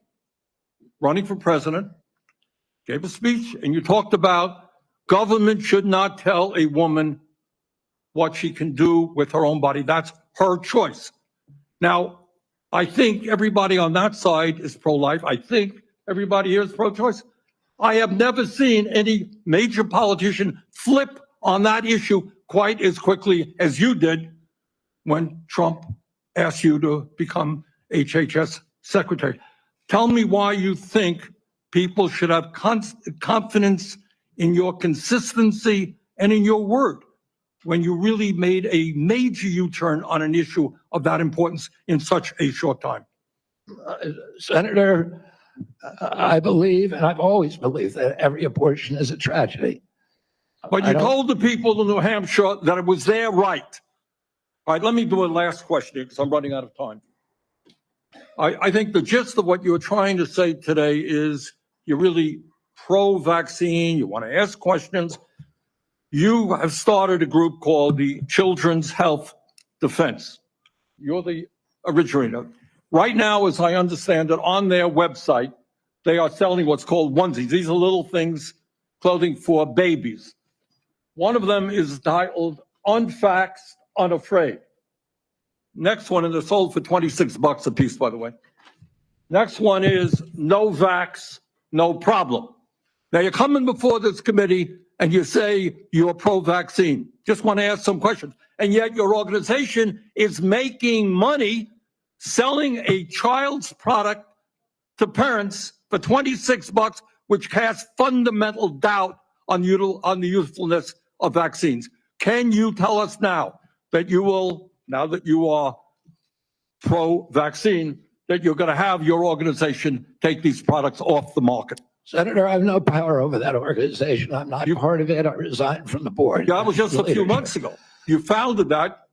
running for president, gave a speech, and you talked about government should not tell a woman what she can do with her own body. That's her choice. Now, I think everybody on that side is pro-life. I think everybody here is pro-choice. I have never seen any major politician flip on that issue quite as quickly as you did when Trump asked you to become HHS secretary. Tell me why you think people should have confidence in your consistency and in your word when you really made a major U-turn on an issue of that importance in such a short time. Senator, I believe, and I've always believed, that every abortion is a tragedy. But you told the people in New Hampshire that it was their right. All right, let me do a last question because I'm running out of time. I think the gist of what you're trying to say today is you're really pro-vaccine, you want to ask questions. You have started a group called the Children's Health Defense. You're the originator. Right now, as I understand it, on their website, they are selling what's called onesies. These are little things, clothing for babies. One of them is titled Unvaxxed, Unafraid. Next one, and they're sold for $26 a piece, by the way. Next one is No Vax, No Problem. Now you're coming before this committee and you say you're pro-vaccine. Just want to ask some questions. And yet your organization is making money selling a child's product to parents for $26, which casts fundamental doubt on the usefulness of vaccines. Can you tell us now that you will, now that you are pro-vaccine, that you're going to have your organization take these products off the market? Senator, I have no power over that organization. I'm not part of it. I resigned from the board. Yeah, that was just a few months ago. You founded that.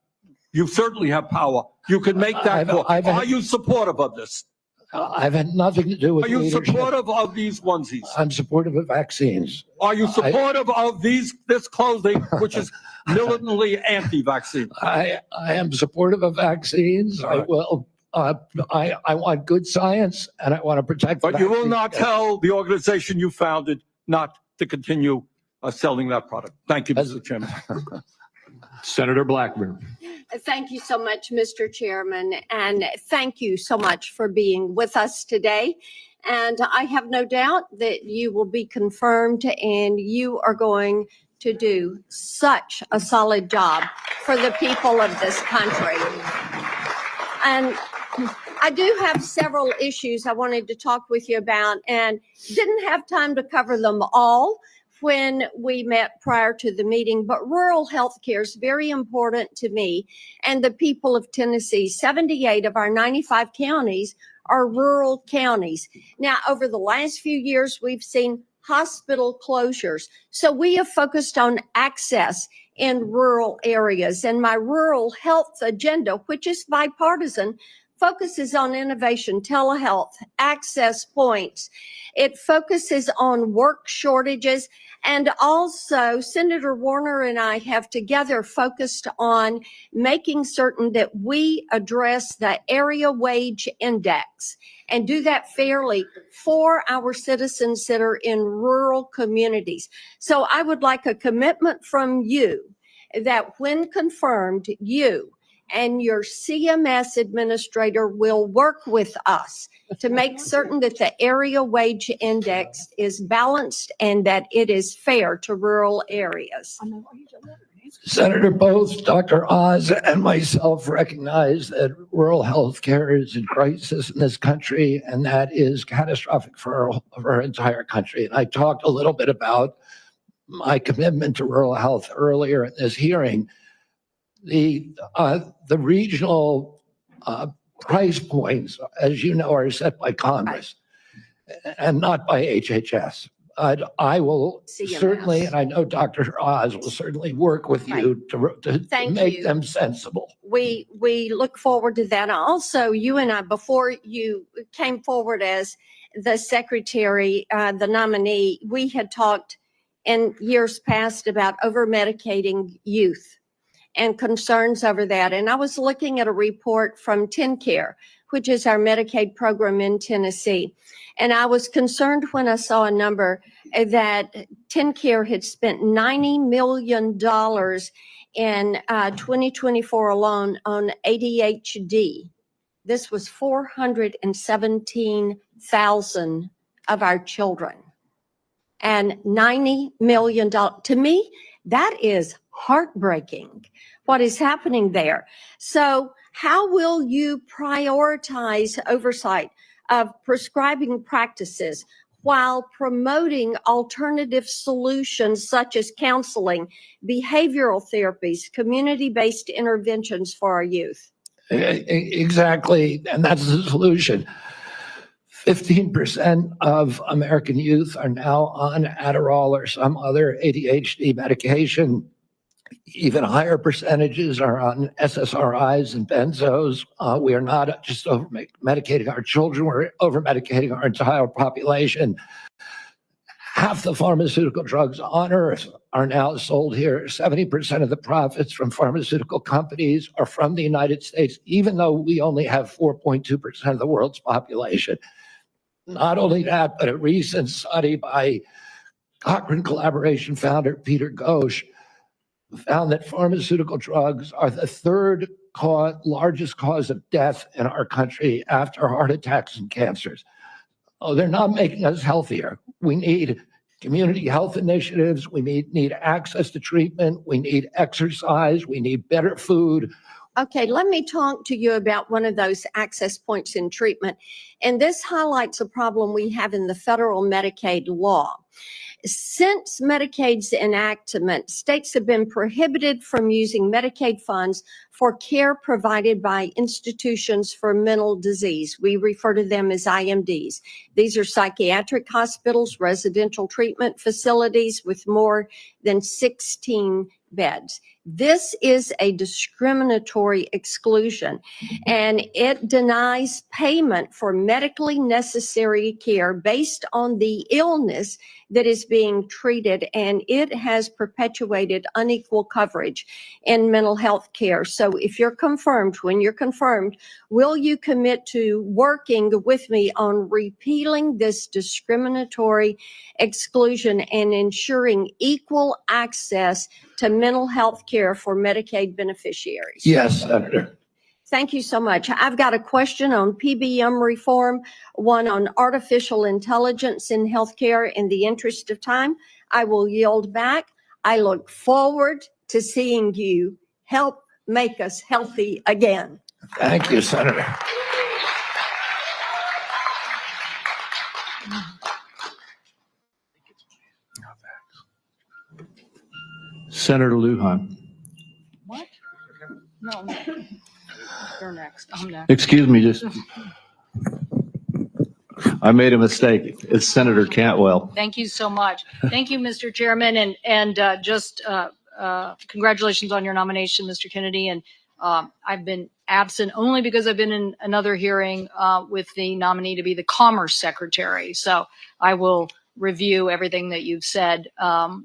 You certainly have power. You can make that call. Are you supportive of this? I've had nothing to do with Are you leadership. supportive of these onesies? I'm supportive of vaccines. Are you supportive of this clothing, which is militantly anti-vaccine? I am supportive of vaccines. I will. I want good science, and I want to protect. But you will not tell the organization you founded not to continue selling that product. Thank you, Mr. Chairman. Senator Blackburn. Thank you so much, Mr. Chairman, and thank you so much for being with us today. And I have no doubt that you will be confirmed and you are going to do such a solid job for the people of this country. And I do have several issues I wanted to talk with you about and didn't have time to cover them all when we met prior to the meeting, but rural health care is very important to me and the people of Tennessee. 78 of our 95 counties are rural counties. Now, over the last few years, we've seen hospital closures. So we have focused on access in rural areas. And my rural health agenda, which is bipartisan, focuses on innovation, telehealth, access points. It focuses on work shortages. And also, Senator Warner and I have together focused on making certain that we address the area wage index and do that fairly for our citizens that are in rural communities. So I would like a commitment from you that when confirmed, you and your CMS administrator will work with us to make certain that the area wage index is balanced and that it is fair to rural areas. Senator, both Dr. Oz and myself recognize that rural health care is in crisis in this country, and that is catastrophic for our entire country. And I talked a little bit about my commitment to rural health earlier in this hearing. The regional price points, as you know, are set by Congress and not by HHS. I will certainly, and I know Dr. Oz will certainly work with you to make them sensible. We look forward to that. Also, you and I, before you came forward as the secretary, the nominee, we had talked in years past about over-medicating youth and concerns over that. And I was looking at a report from TennCare, which is our Medicaid program in Tennessee. And I was concerned when I saw a number that TennCare had spent $90 million in 2024 alone on ADHD. This was 417,000 of our children. And $90 million. To me, that is heartbreaking, what is happening there. So how will you prioritize oversight of prescribing practices while promoting alternative solutions such as counseling, behavioral therapies, community-based interventions for our youth? Exactly, and that's the solution. 15% of American youth are now on Adderall or some other ADHD medication. Even higher percentages are on SSRIs and benzos. We are not just over-medicating our children, we're over-medicating our entire population. Half the pharmaceutical drugs on Earth are now sold here. 70% of the profits from pharmaceutical companies are from the United States, even though we only have 4.2% of the world's population. Not only that, but a recent study by Cochrane Collaboration founder Peter Ghosh found that pharmaceutical drugs are the third largest cause of death in our country after heart attacks and cancers. Oh, they're not making us healthier. We need community health initiatives. We need access to treatment. We need exercise. We need better food. Okay, let me talk to you about one of those access points in treatment. And this highlights a problem we have in the federal Medicaid law. Since Medicaid's enactment, states have been prohibited from using Medicaid funds for care provided by institutions for mental disease. We refer to them as IMDs. These are psychiatric hospitals, residential treatment facilities with more than 16 beds. This is a discriminatory exclusion, and it denies payment for medically necessary care based on the illness that is being treated, and it has perpetuated unequal coverage in mental health care. So if you're confirmed, when you're confirmed, will you commit to working with me on repealing this discriminatory exclusion and ensuring equal access to mental health care for Medicaid beneficiaries? Yes, Senator. Thank you so much. I've got a question on PBM reform, one on artificial intelligence in healthcare. In the interest of time, I will yield back. I look forward to seeing you help make us healthy again. Thank you, Senator. Senator Lujan. What? No. You're next. I'm next. Excuse me, just, I made a mistake. It's Senator Cantwell. Thank you so much. Thank you, Mr. Chairman, and congratulations on your nomination, Mr. Kennedy. And I've been absent only because I've been in another hearing with the nominee to be the Commerce Secretary. So I will review everything that you've said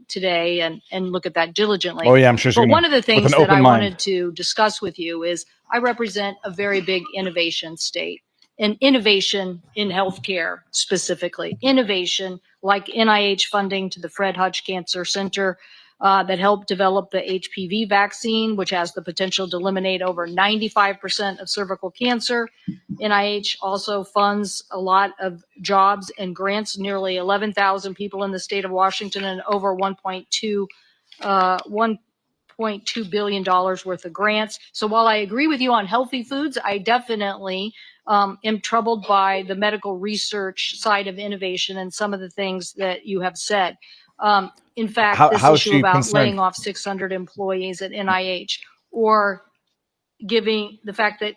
today and look at that diligently. Oh yeah, I'm sure. But one of the things that I wanted to discuss with you is I represent a very big innovation state, and innovation in healthcare specifically. Innovation like NIH funding to the Fred Hutch Cancer Center that helped develop the HPV vaccine, which has the potential to eliminate over 95% of cervical cancer. NIH also funds a lot of jobs and grants, nearly 11,000 people in the state of Washington, and over $1.2 billion worth of grants. So while I agree with you on healthy foods, I definitely am troubled by the medical research side of innovation and some of the things that you have said. In fact, this issue about laying off 600 employees at NIH, or giving the fact that,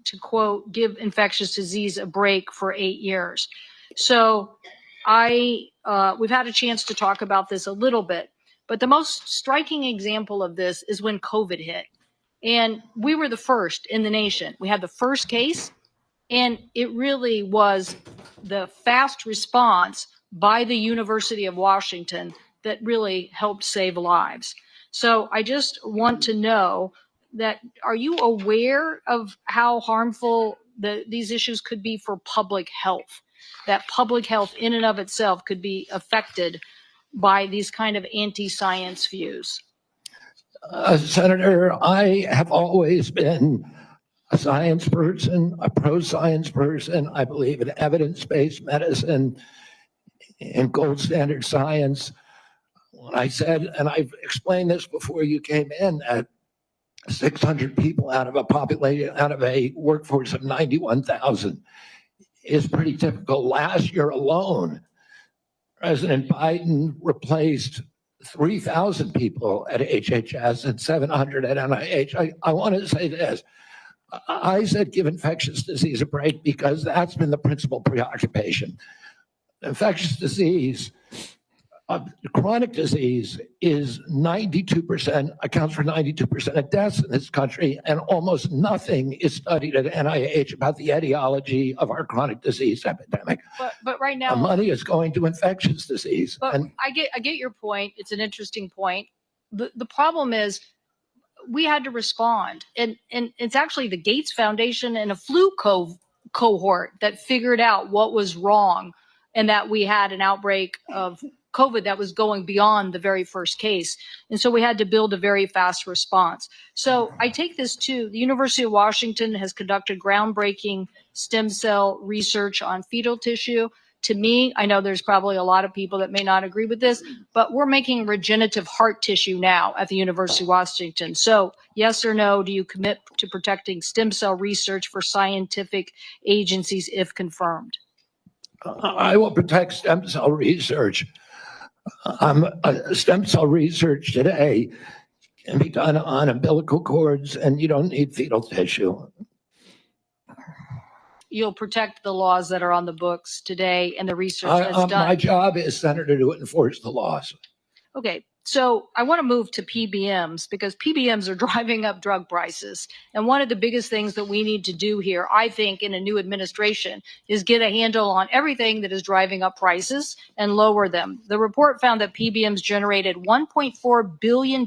to quote, give infectious disease a break for 8 years. So we've had a chance to talk about this a little bit, but the most striking example of this is when COVID hit. And we were the first in the nation. We had the first case, and it really was the fast response by the University of Washington that really helped save lives. So I just want to know are you aware of how harmful these issues could be for public health? That public health in and of itself could be affected by these kind of anti-science views? Senator, I have always been a science person, a pro-science person. I believe in evidence-based medicine and gold standard science. When I said, and I've explained this before you came in, that 600 people out of a workforce of 91,000 is pretty typical. Last year alone, President Biden replaced 3,000 people at HHS and 700 at NIH. I want to say this. I said give infectious disease a break because that's been the principal preoccupation. Infectious disease, chronic disease is 92%, accounts for 92% of deaths in this country, and almost nothing is studied at NIH about the etiology of our chronic disease epidemic. But right now, money is going to infectious disease. But And I get your point. It's an interesting point. The problem is we had to respond, and it's actually the Gates Foundation and a flu cohort that figured out what was wrong, and that we had an outbreak of COVID that was going beyond the very first case. And so we had to build a very fast response. So I take this too. The University of Washington has conducted groundbreaking stem cell research on fetal tissue. To me, I know there's probably a lot of people that may not agree with this, but we're making regenerative heart tissue now at the University of Washington. So yes or no, do you commit to protecting stem cell research for scientific agencies if confirmed? I will protect stem cell research. Stem cell research today can be done on umbilical cords, and you don't need fetal tissue. You'll protect the laws that are on the books today and the research that's done. My job is, Senator, to enforce the laws. Okay, so I want to move to PBMs because PBMs are driving up drug prices. And one of the biggest things that we need to do here, I think, in a new administration is get a handle on everything that is driving up prices and lower them. The report found that PBMs generated $1.4 billion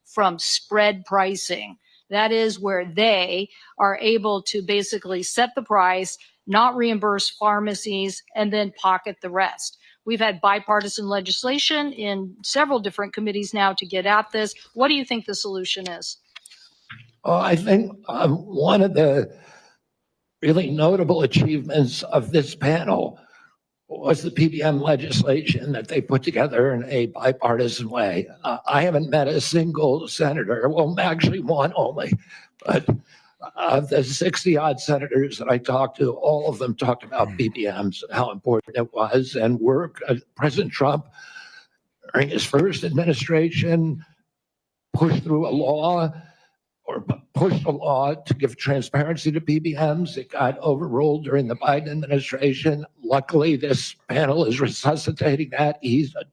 from spread pricing. That is where they are able to basically set the price, not reimburse pharmacies, and then pocket the rest. We've had bipartisan legislation in several different committees now to get at this. What do you think the solution is? I think one of the really notable achievements of this panel was the PBM legislation that they put together in a bipartisan way. I haven't met a single senator, well, actually one only, but of the 60-odd senators that I talked to, all of them talked about PBMs and how important it was. And President Trump, during his first administration, pushed through a law to give transparency to PBMs. It got overruled during the Biden administration. Luckily, this panel is resuscitating that.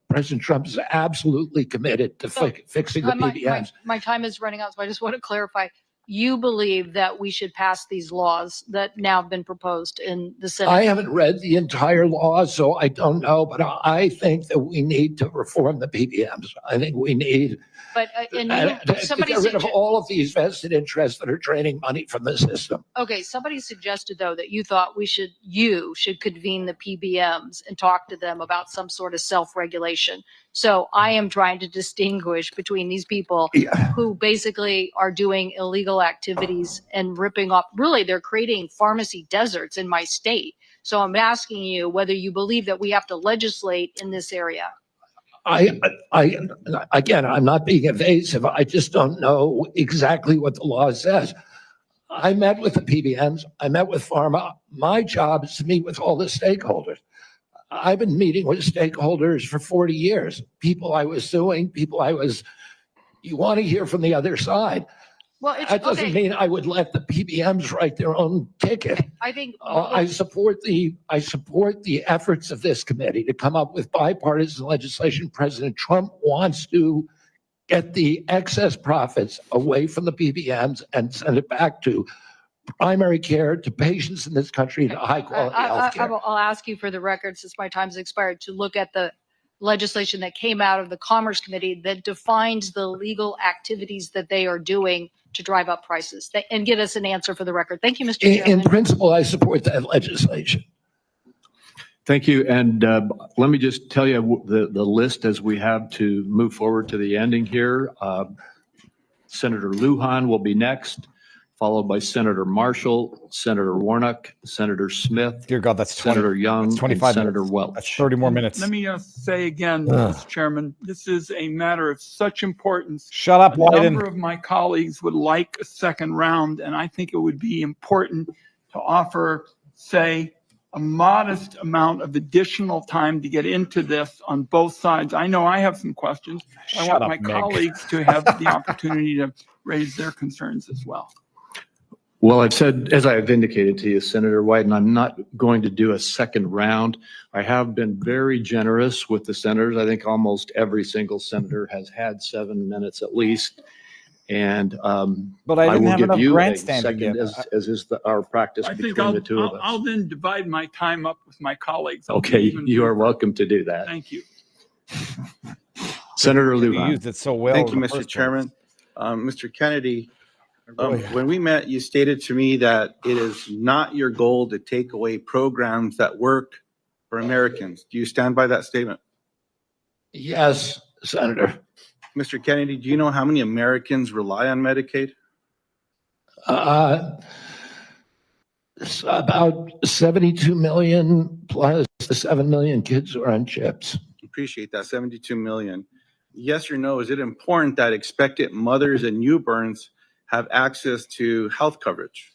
President Trump is absolutely committed to fixing the PBMs. My time is running out, so I just want to clarify. You believe that we should pass these laws that now have been proposed in the Senate? I haven't read the entire law, so I don't know, but I think that we need to reform the PBMs. I think we need to get rid of all of these vested interests that are draining money from the system. Okay, somebody suggested, though, that you thought you should convene the PBMs and talk to them about some sort of self-regulation. So I am trying to distinguish between these people who basically are doing illegal activities and ripping up. Really, they're creating pharmacy deserts in my state. So I'm asking you whether you believe that we have to legislate in this area. Again, I'm not being evasive. I just don't know exactly what the law says. I met with the PBMs. I met with pharma. My job is to meet with all the stakeholders. I've been meeting with stakeholders for 40 years. People I was suing, you want to hear from the other side. Well, that doesn't mean I would let the PBMs write their own ticket. I think I support the efforts of this committee to come up with bipartisan legislation. President Trump wants to get the excess profits away from the PBMs and send it back to primary care, to patients in this country, to high quality health care. I'll ask you for the record, since my time's expired, to look at the legislation that came out of the Commerce Committee that defines the legal activities that they are doing to drive up prices and get us an answer for the record. Thank you, Mr. In Chairman. principle, I support that legislation. Thank you. And let me just tell you the list as we have to move forward to the ending here. Senator Lujan will be next, followed by Senator Marshall, Senator Warnock, Senator Smith. Dear God, that's 20, Senator Young, that's 25 and Senator minutes. Welch. That's 30 more minutes. Let me say again, Mr. Chairman, this is a matter of such importance. Shut up, A Wyden. number of my colleagues would like a second round, and I think it would be important to offer, say, a modest amount of additional time to get into this on both sides. I know I have some questions. I Shut want up, my Meg. colleagues to have the opportunity to raise their concerns as well. Well, I've said, as I have indicated to you, Senator Wyden, I'm not going to do a second round. I have been very generous with the senators. I think almost every single senator has had 7 minutes at least. And But I didn't will have give enough you a grandstanding second, yet. as is our practice I think between the two of us. I'll then divide my time up with my colleagues. I'll be Okay, even you are briefer. welcome to do that. Thank you. Senator You Lujan. used it so well. Thank in you, the Mr. first Chairman. Mr. Kennedy, Really? when we met, you stated to me that it is not your goal to take away programs that work for Americans. Do you stand by that statement? Yes, Senator. Mr. Kennedy, do you know how many Americans rely on Medicaid? It's about 72 million plus the 7 million kids who are on chips. Appreciate that, 72 million. Yes or no, is it important that expectant mothers and newborns have access to health coverage?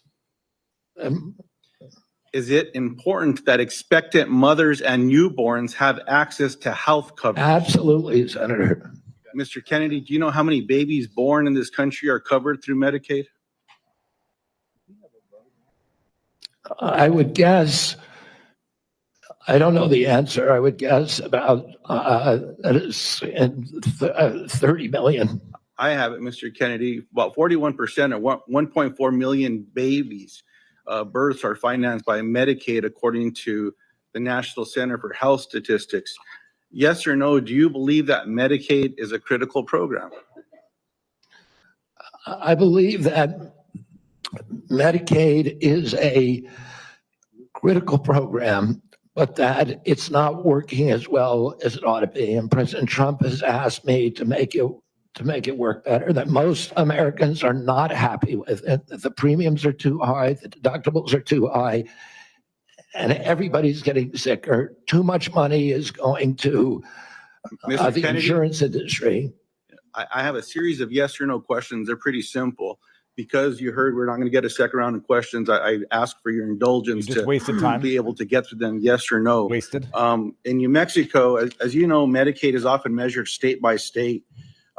Is it important that expectant mothers and newborns have access to health coverage? Absolutely, Senator. Mr. Kennedy, do you know how many babies born in this country are covered through Medicaid? I would guess, I don't know the answer. I would guess about 30 million. I have it, Mr. Kennedy. About 41% or 1.4 million babies births are financed by Medicaid, according to the National Center for Health Statistics. Yes or no, do you believe that Medicaid is a critical program? I believe that Medicaid is a critical program, but that it's not working as well as it ought to be. And President Trump has asked me to make it work better, that most Americans are not happy with it. The premiums are too high, the deductibles are too high, and everybody's getting sicker. Too much money is going to the Kennedy? insurance industry. I have a series of yes or no questions. They're pretty simple. Because you heard we're not going to get a second round of questions, I ask for your indulgence You just to wasted time. be able to get to them yes or no. Wasted. In New Mexico, as you know, Medicaid is often measured state by state.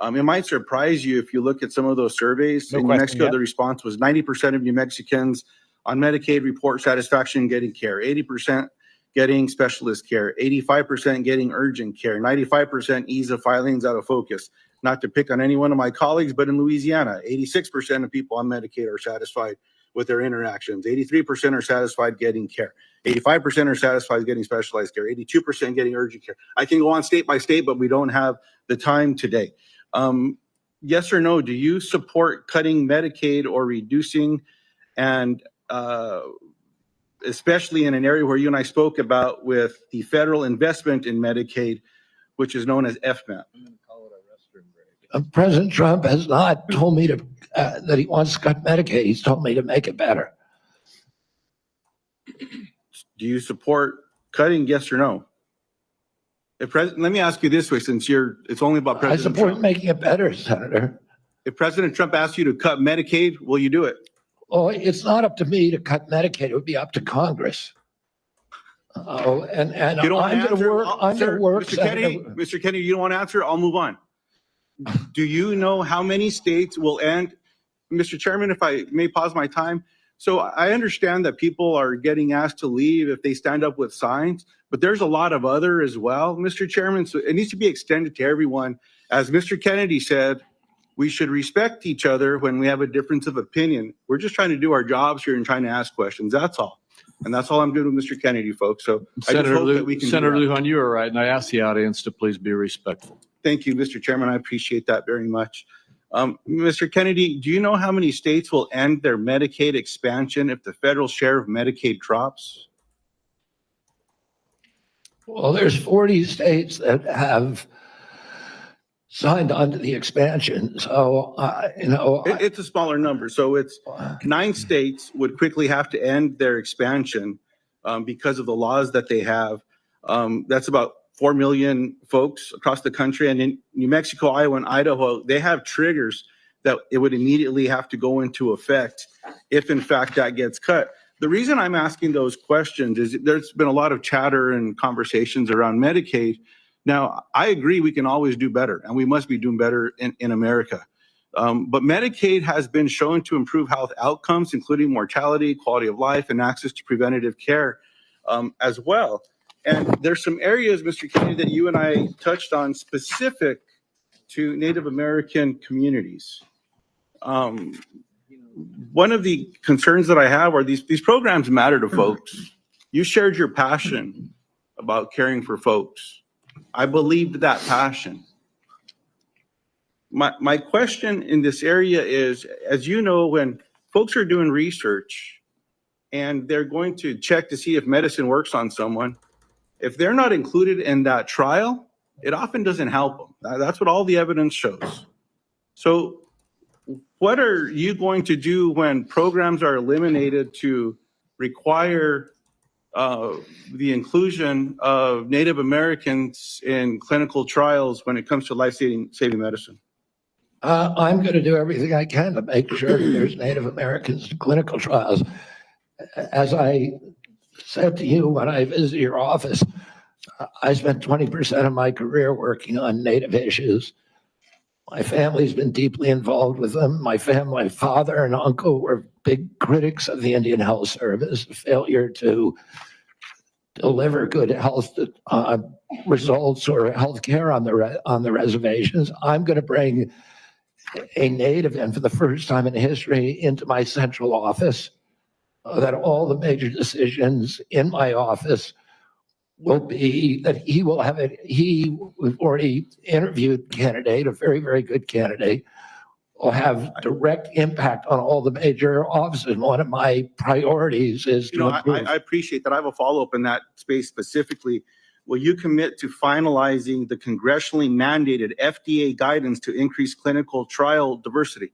It might surprise you if you look at some of those surveys. No In New question Mexico, yet. the response was 90% of New Mexicans on Medicaid report satisfaction getting care, 80% getting specialist care, 85% getting urgent care, 95% ease of filings out of focus. Not to pick on any one of my colleagues, but in Louisiana, 86% of people on Medicaid are satisfied with their interactions. 83% are satisfied getting care. 85% are satisfied getting specialized care. 82% getting urgent care. I can go on state by state, but we don't have the time today. Yes or no, do you support cutting Medicaid or reducing, and especially in an area where you and I spoke about with the federal investment in Medicaid, which is known as FMAP? President Trump has not told me to that he wants to cut Medicaid. He's told me to make it better. Do you support cutting, yes or no? Let me ask you this way, since it's only about I President support Trump. making it better, Senator. If President Trump asks you to cut Medicaid, will you do it? Well, it's not up to me to cut Medicaid. It would be up to Congress. And You don't want I'm to going to answer? work. I'm going to work. Mr. Kennedy, Mr. Kennedy, you don't want to answer? I'll move on. Do you know how many states will end? Mr. Chairman, if I may pause my time. So I understand that people are getting asked to leave if they stand up with signs, but there's a lot of other as well, Mr. Chairman. So it needs to be extended to everyone. As Mr. Kennedy said, we should respect each other when we have a difference of opinion. We're just trying to do our jobs here and trying to ask questions. That's all. And that's all I'm doing with Mr. Kennedy, folks. So I just hope that we can. Senator Lujan, you are right, and I ask the audience to please be respectful. Thank you, Mr. Chairman. I appreciate that very much. Mr. Kennedy, do you know how many states will end their Medicaid expansion if the federal share of Medicaid drops? Well, there's 40 states that have signed on to the expansion. So, It's a smaller number. So it's 9 states would quickly have to end their expansion because of the laws that they have. That's about 4 million folks across the country. And in New Mexico, Iowa, and Idaho, they have triggers that it would immediately have to go into effect if, in fact, that gets cut. The reason I'm asking those questions is there's been a lot of chatter and conversations around Medicaid. Now, I agree we can always do better, and we must be doing better in America. But Medicaid has been shown to improve health outcomes, including mortality, quality of life, and access to preventative care as well. And there's some areas, Mr. Kennedy, that you and I touched on specific to Native American communities. One of the concerns that I have are these programs matter to folks. You shared your passion about caring for folks. I believed that passion. My question in this area is, as you know, when folks are doing research and they're going to check to see if medicine works on someone, if they're not included in that trial, it often doesn't help them. That's what all the evidence shows. So what are you going to do when programs are eliminated to require the inclusion of Native Americans in clinical trials when it comes to life-saving medicine? I'm going to do everything I can to make sure that there's Native Americans in clinical trials. As I said to you when I visited your office, I spent 20% of my career working on Native issues. My family's been deeply involved with them. My father and uncle were big critics of the Indian Health Service, failure to deliver good health results or health care on the reservations. I'm going to bring a Native in for the first time in history into my central office, that all the major decisions in my office will be that he will have it. We've already interviewed a candidate, a very, very good candidate, will have direct impact on all the major offices. One of my priorities is to improve. I appreciate that. I have a follow-up in that space specifically. Will you commit to finalizing the congressionally mandated FDA guidance to increase clinical trial diversity?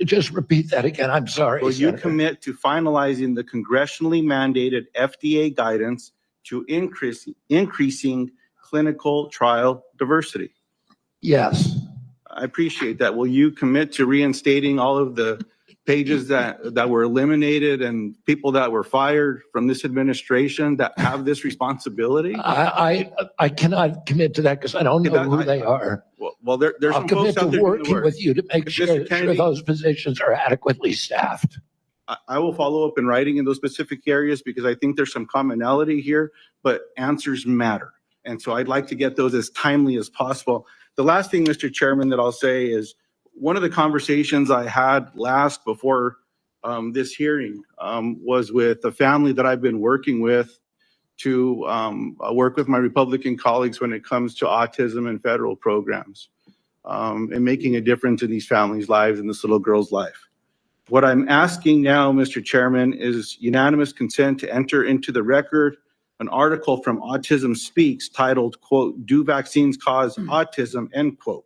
Just repeat that again. I'm sorry. Will you commit to finalizing the congressionally mandated FDA guidance to increasing clinical trial diversity? Yes. I appreciate that. Will you commit to reinstating all of the pages that were eliminated and people that were fired from this administration that have this responsibility? I cannot commit to that because I don't know who they are. Well, there's I'll some folks commit out to there working with you to make sure those positions are adequately staffed. I will follow up in writing in those specific areas because I think there's some commonality here, but answers matter. And so I'd like to get those as timely as possible. The last thing, Mr. Chairman, that I'll say is one of the conversations I had last before this hearing was with a family that I've been working with to work with my Republican colleagues when it comes to autism and federal programs and making a difference in these families' lives and this little girl's life. What I'm asking now, Mr. Chairman, is unanimous consent to enter into the record an article from Autism Speaks titled, quote, "Do Vaccines Cause Autism?" End quote.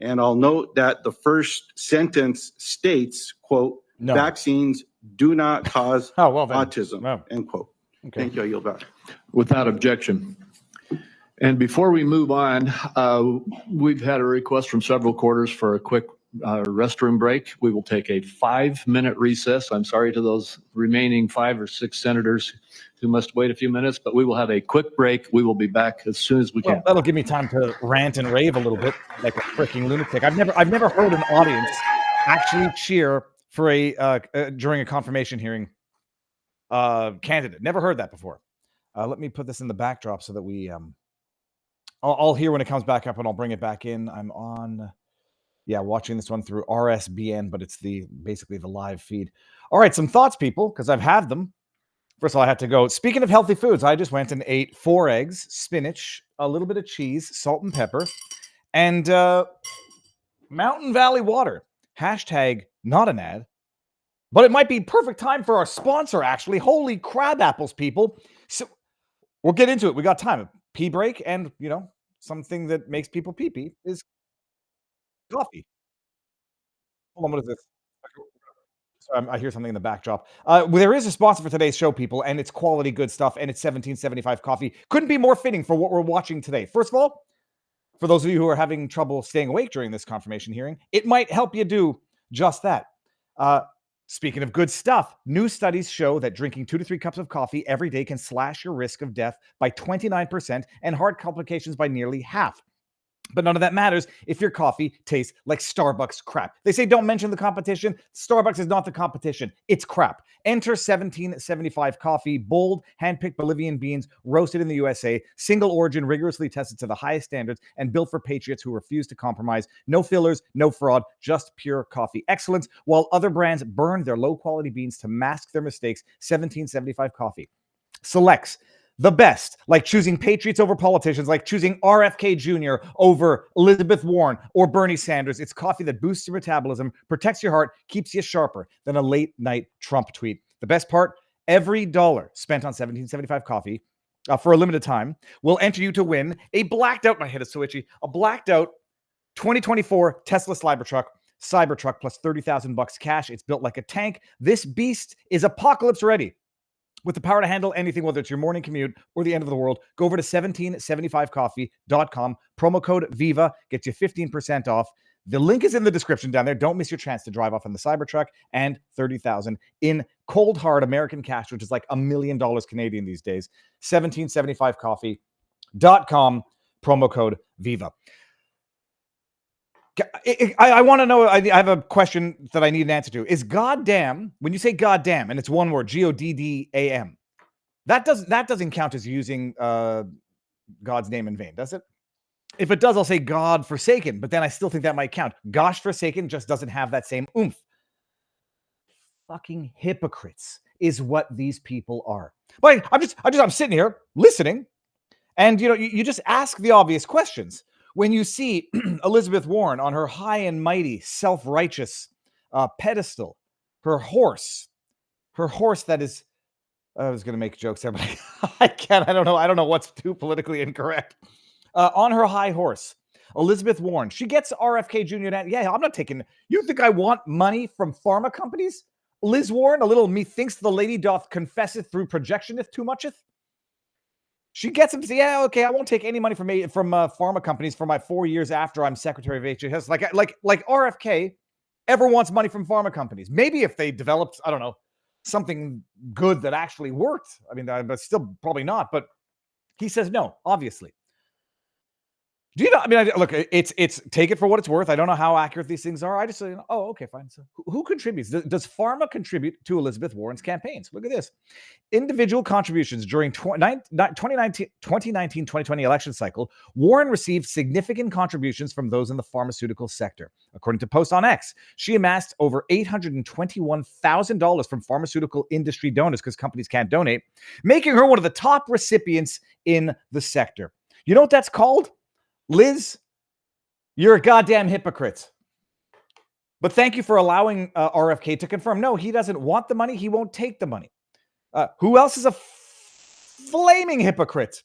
And I'll note that the first sentence states, quote, No. "Vaccines do not cause autism," No. end quote. Okay. Thank you. I yield back. Without objection. And before we move on, we've had a request from several quarters for a quick restroom break. We will take a 5-minute recess. I'm sorry to those remaining 5 or 6 senators who must wait a few minutes, but we will have a quick break. We will be back as soon as we can. Well, that'll give me time to rant and rave a little bit like a freaking lunatic. I've never heard an audience actually cheer for during a confirmation hearing candidate. Never heard that before. Let me put this in the backdrop so that we I'll hear when it comes back up and I'll bring it back in. I'm on watching this one through RSBN, but it's basically the live feed. All right, some thoughts, people, because I've had them. First of all, I had to go. Speaking of healthy foods, I just went and ate 4 eggs, spinach, a little bit of cheese, salt and pepper, and Mountain Valley Water. Hashtag not an ad. But it might be perfect time for our sponsor, actually. Holy crab apples, people. So we'll get into it. We got time. A pee break and, something that makes people pee-pee is coffee. Hold on, what is this? Sorry, I hear something in the backdrop. There is a sponsor for today's show, people, and it's quality good stuff, and it's 1775 coffee. Couldn't be more fitting for what we're watching today. First of all, for those of you who are having trouble staying awake during this confirmation hearing, it might help you do just that. Speaking of good stuff, new studies show that drinking 2 to 3 cups of coffee every day can slash your risk of death by 29% and heart complications by nearly half. But none of that matters if your coffee tastes like Starbucks crap. They say don't mention the competition. Starbucks is not the competition. It's crap. Enter 1775 coffee, bold, hand-picked Bolivian beans, roasted in the USA, single origin, rigorously tested to the highest standards, and built for patriots who refuse to compromise. No fillers, no fraud, just pure coffee excellence. While other brands burn their low-quality beans to mask their mistakes, 1775 coffee selects the best, like choosing patriots over politicians, like choosing RFK Jr. over Elizabeth Warren or Bernie Sanders. It's coffee that boosts your metabolism, protects your heart, keeps you sharper than a late night Trump tweet. The best part, every dollar spent on 1775 coffee for a limited time will enter you to win a blacked out, my head is so itchy, a blacked out 2024 Tesla Cybertruck plus $30,000 cash. It's built like a tank. This beast is apocalypse ready. With the power to handle anything, whether it's your morning commute or the end of the world, go over to 1775coffee.com. Promo code VIVA gets you 15% off. The link is in the description down there. Don't miss your chance to drive off in the Cybertruck and $30,000 in cold hard American cash, which is like $1 million Canadian these days. 1775coffee.com. Promo code VIVA. I want to know, I have a question that I need an answer to. Is goddamn, when you say goddamn, and it's one word, Goddam, that doesn't count as using God's name in vain, does it? If it does, I'll say God forsaken, but then I still think that might count. Gosh forsaken just doesn't have that same oomph. Fucking hypocrites is what these people are. But I'm sitting here listening, and you just ask the obvious questions. When you see Elizabeth Warren on her high and mighty, self-righteous pedestal, her horse that is, I was going to make jokes there, but I can't. I don't know what's too politically incorrect. On her high horse, Elizabeth Warren, she gets RFK Jr. Yeah, I'm not taking, you think I want money from pharma companies? Liz Warren, a little methinks the lady doth confesseth through projectioneth too mucheth. She gets him to say, yeah, okay, I won't take any money from pharma companies for my 4 years after I'm Secretary of HHS. Like RFK ever wants money from pharma companies. Maybe if they developed, I don't know, something good that actually worked. I mean, but still probably not. But he says no, obviously. Do you know? I mean, look, it's take it for what it's worth. I don't know how accurate these things are. I just say, oh, okay, fine. So who contributes? Does pharma contribute to Elizabeth Warren's campaigns? Look at this. Individual contributions during 2019-2020 election cycle, Warren received significant contributions from those in the pharmaceutical sector. According to Post on X, she amassed over $821,000 from pharmaceutical industry donors because companies can't donate, making her one of the top recipients in the sector. You know what that's called? Liz, you're a goddamn hypocrite. But thank you for allowing RFK to confirm. No, he doesn't want the money. He won't take the money. Who else is a flaming hypocrite?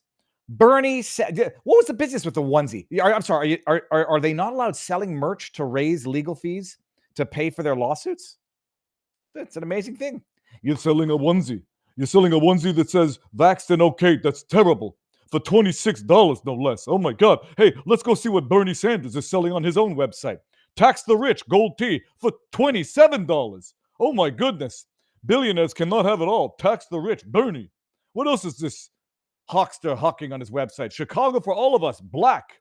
Bernie. What was the business with the onesie? I'm sorry. Are they not allowed selling merch to raise legal fees to pay for their lawsuits? That's an amazing thing. You're selling a onesie. You're selling a onesie that says vaxxed and okay. That's terrible. For $26, no less. Oh my God. Hey, let's go see what Bernie Sanders is selling on his own website. Tax the rich gold tea for $27. Oh my goodness. Billionaires cannot have it all. Tax the rich. Bernie. What else is this Hawkster hawking on his website? Chicago for all of us. Black.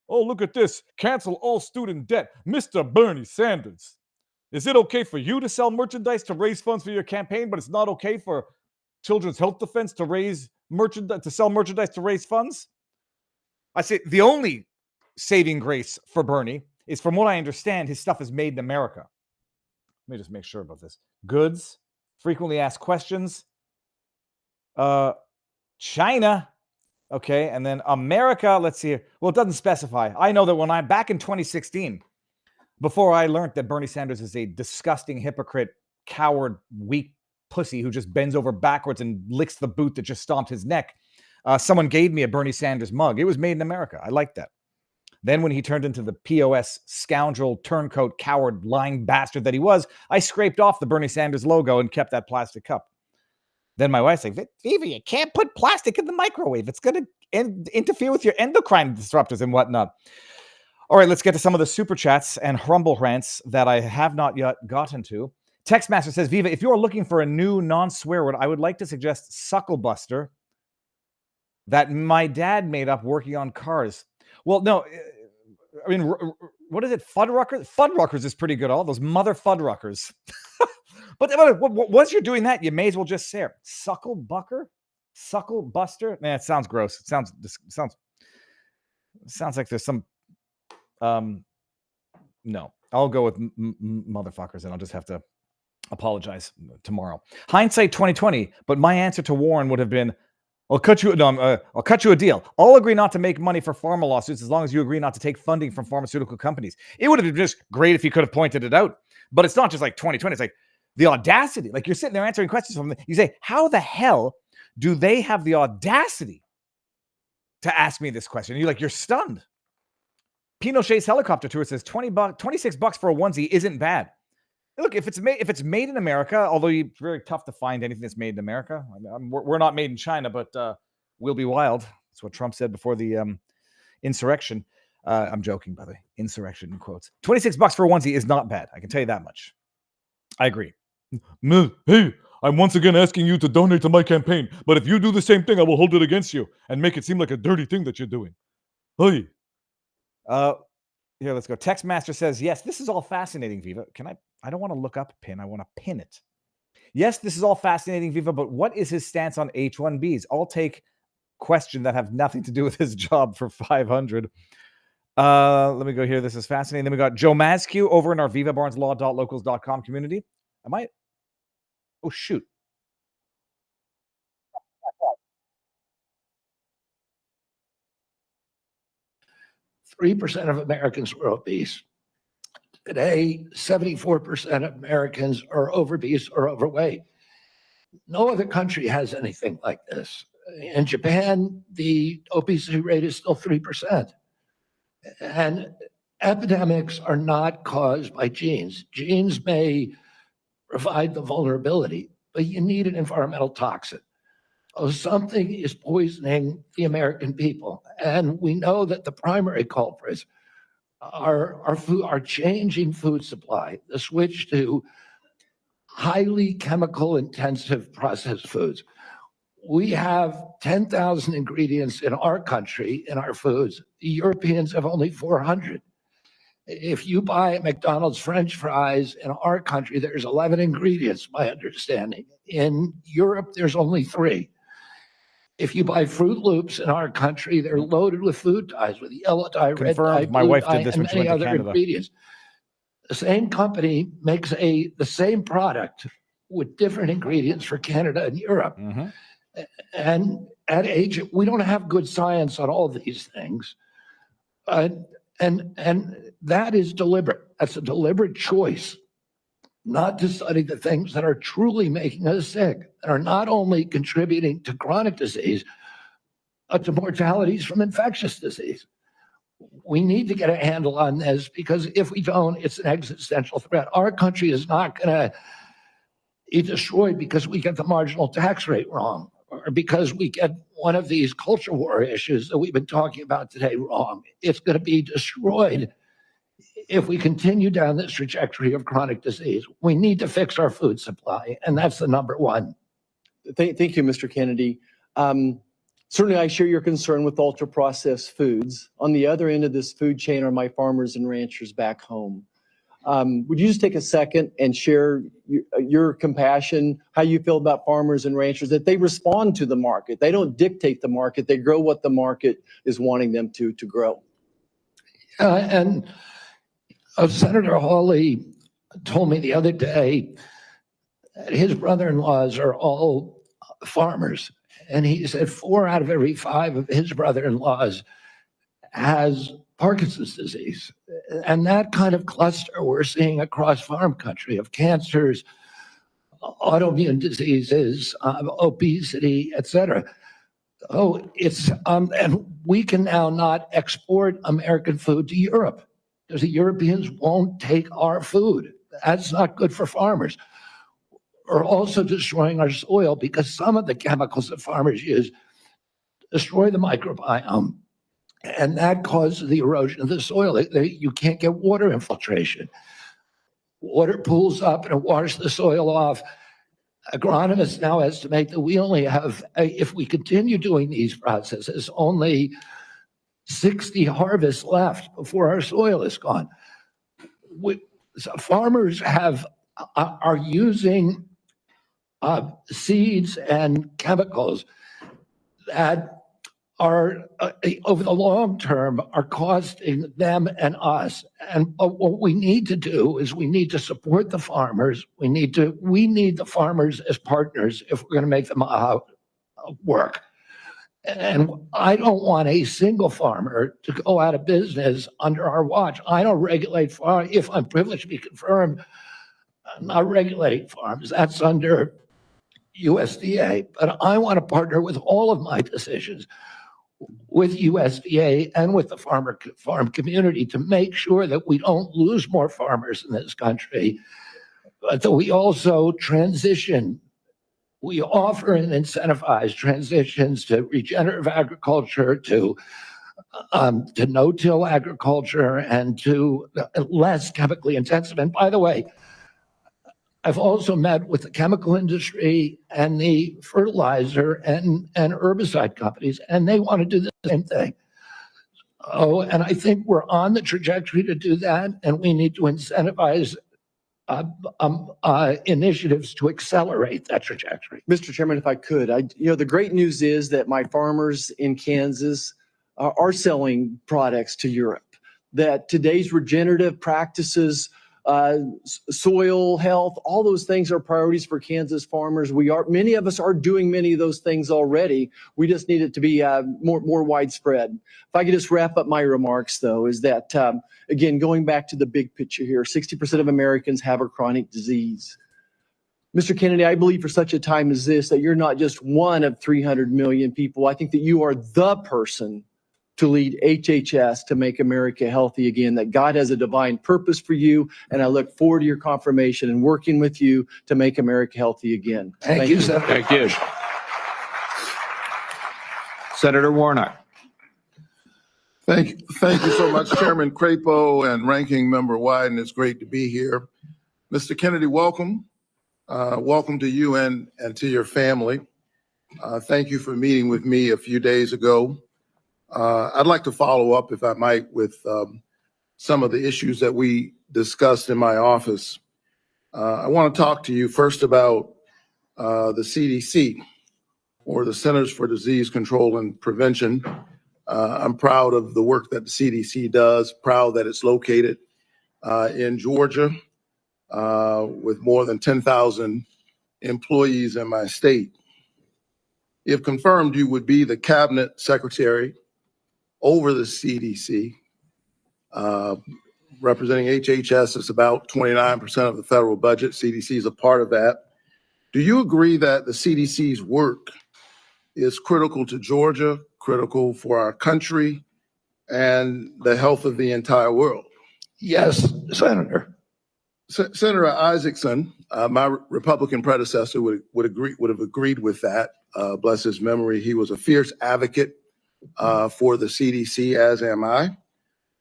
Oh, look at this. Cancel all student debt. Mr. Bernie Sanders. Is it okay for you to sell merchandise to raise funds for your campaign, but it's not okay for Children's Health Defense to raise merchandise, to sell merchandise to raise funds? I say the only saving grace for Bernie is, from what I understand, his stuff is made in America. Let me just make sure about this. Goods, frequently asked questions. China. Okay, and then America, let's see. Well, it doesn't specify. I know that when I'm back in 2016, before I learned that Bernie Sanders is a disgusting hypocrite, coward, weak pussy who just bends over backwards and licks the boot that just stomped his neck, someone gave me a Bernie Sanders mug. It was made in America. I liked that. Then when he turned into the POS scoundrel, turncoat, coward, lying bastard that he was, I scraped off the Bernie Sanders logo and kept that plastic cup. Then my wife's like, Viva, you can't put plastic in the microwave. It's going to interfere with your endocrine disruptors and whatnot. All right, let's get to some of the super chats and rumble rants that I have not yet gotten to. Textmaster says, Viva, if you're looking for a new non-swear word, I would like to suggest Sucklebuster that my dad made up working on cars. Well, no, I mean, what is it? Fuddruckers? Fuddruckers is pretty good. All those mother Fuddruckers. But once you're doing that, you may as well just say it. Sucklebucker? Sucklebuster? Man, it sounds gross. It sounds like there's some... No, I'll go with motherfuckers, and I'll just have to apologize tomorrow. Hindsight 2020, but my answer to Warren would have been, I'll cut you a deal. I'll agree not to make money for pharma lawsuits as long as you agree not to take funding from pharmaceutical companies. It would have been just great if you could have pointed it out. But it's not just like 2020. It's like the audacity. Like you're sitting there answering questions from them. You say, how the hell do they have the audacity to ask me this question? And you're stunned. Pinochet's helicopter tour says $26 for a onesie isn't bad. Look, if it's made in America, although it's very tough to find anything that's made in America. We're not made in China, but we'll be wild. That's what Trump said before the insurrection. I'm joking, by the way. Insurrection in quotes. $26 for a onesie is not bad. I can tell you that much. I agree. Hey, I'm once again asking you to donate to my campaign, but if you do the same thing, I will hold it against you and make it seem like a dirty thing that you're doing. Hey. Here, let's go. Textmaster says, yes, this is all fascinating, Viva. I don't want to look up a pin. I want to pin it. Yes, this is all fascinating, Viva, but what is his stance on H-1Bs? I'll take question that have nothing to do with his job for 500. Let me go here. This is fascinating. Then we got Joe Mascu over in our vivabarneslaw.locals.com community. Oh, shoot. 3% of Americans were obese. Today, 74% of Americans are obese or overweight. No other country has anything like this. In Japan, the obesity rate is still 3%. And epidemics are not caused by genes. Genes may provide the vulnerability, but you need an environmental toxin. Something is poisoning the American people. And we know that the primary culprits are changing food supply, the switch to highly chemical intensive processed foods. We have 10,000 ingredients in our country, in our foods. The Europeans have only 400. If you buy McDonald's French fries in our country, there's 11 ingredients, my understanding. In Europe, there's only 3. If you buy Fruit Loops in our country, they're loaded with food dyes, with yellow dye, red dye, my blue wife dye, did this and when she many went to other Canada. ingredients. The same company makes the same product with different ingredients for Canada and Europe. And at age, we don't have good science on all these things. And that is deliberate. That's a deliberate choice not to study the things that are truly making us sick, that are not only contributing to chronic disease, but to mortalities from infectious disease. We need to get a handle on this, because if we don't, it's an existential threat. Our country is not going to be destroyed because we get the marginal tax rate wrong, or because we get one of these culture war issues that we've been talking about today wrong. It's going to be destroyed if we continue down this trajectory of chronic disease. We need to fix our food supply, and that's the number one. Thank you, Mr. Kennedy. Certainly, I share your concern with ultra-processed foods. On the other end of this food chain are my farmers and ranchers back home. Would you just take a second and share your compassion, how you feel about farmers and ranchers, that they respond to the market? They don't dictate the market. They grow what the market is wanting them to grow. And Senator Hawley told me the other day that his brother-in-laws are all farmers. And he said 4 out of every 5 of his brother-in-laws has Parkinson's disease. And that kind of cluster we're seeing across farm country of cancers, autoimmune diseases, obesity, et cetera. Oh, and we can now not export American food to Europe because the Europeans won't take our food. That's not good for farmers. We're also destroying our soil because some of the chemicals that farmers use destroy the microbiome, and that causes the erosion of the soil. You can't get water infiltration. Water pools up and it washes the soil off. Agronomists now estimate that we only have, if we continue doing these processes, only 60 harvests left before our soil is gone. So farmers are using seeds and chemicals that are over the long term are costing them and us. And what we need to do is we need to support the farmers. We need the farmers as partners if we're going to make them work. And I don't want a single farmer to go out of business under our watch. I don't regulate farms. If I'm privileged to be confirmed, I'm not regulating farms. That's under USDA. But I want to partner with all of my decisions with USDA and with the farm community to make sure that we don't lose more farmers in this country, but that we also transition. We offer and incentivize transitions to regenerative agriculture, to no-till agriculture, and to less chemically intensive. And by the way, I've also met with the chemical industry and the fertilizer and herbicide companies, and they want to do the same thing. Oh, and I think we're on the trajectory to do that, and we need to incentivize initiatives to accelerate that trajectory. Mr. Chairman, if I could, the great news is that my farmers in Kansas are selling products to Europe, that today's regenerative practices, soil health, all those things are priorities for Kansas farmers. Many of us are doing many of those things already. We just need it to be more widespread. If I could just wrap up my remarks, though, is that, again, going back to the big picture here, 60% of Americans have a chronic disease. Mr. Kennedy, I believe for such a time as this, that you're not just one of 300 million people. I think that you are the person to lead HHS to make America healthy again, that God has a divine purpose for you, and I look forward to your confirmation and working with you to make America healthy again. Thank you, Senator. Thank you. Senator Warnock. Thank you so much, Chairman Crapo and Ranking Member Wyden. It's great to be here. Mr. Kennedy, welcome. Welcome to you and to your family. Thank you for meeting with me a few days ago. I'd like to follow up, if I might, with some of the issues that we discussed in my office. I want to talk to you first about the CDC, or the Centers for Disease Control and Prevention. I'm proud of the work that the CDC does, proud that it's located in Georgia with more than 10,000 employees in my state. If confirmed, you would be the cabinet secretary over the CDC. Representing HHS is about 29% of the federal budget. CDC is a part of that. Do you agree that the CDC's work is critical to Georgia, critical for our country, and the health of the entire world? Yes, Senator. Senator Isaacson, my Republican predecessor, would have agreed with that. Bless his memory. He was a fierce advocate for the CDC, as am I.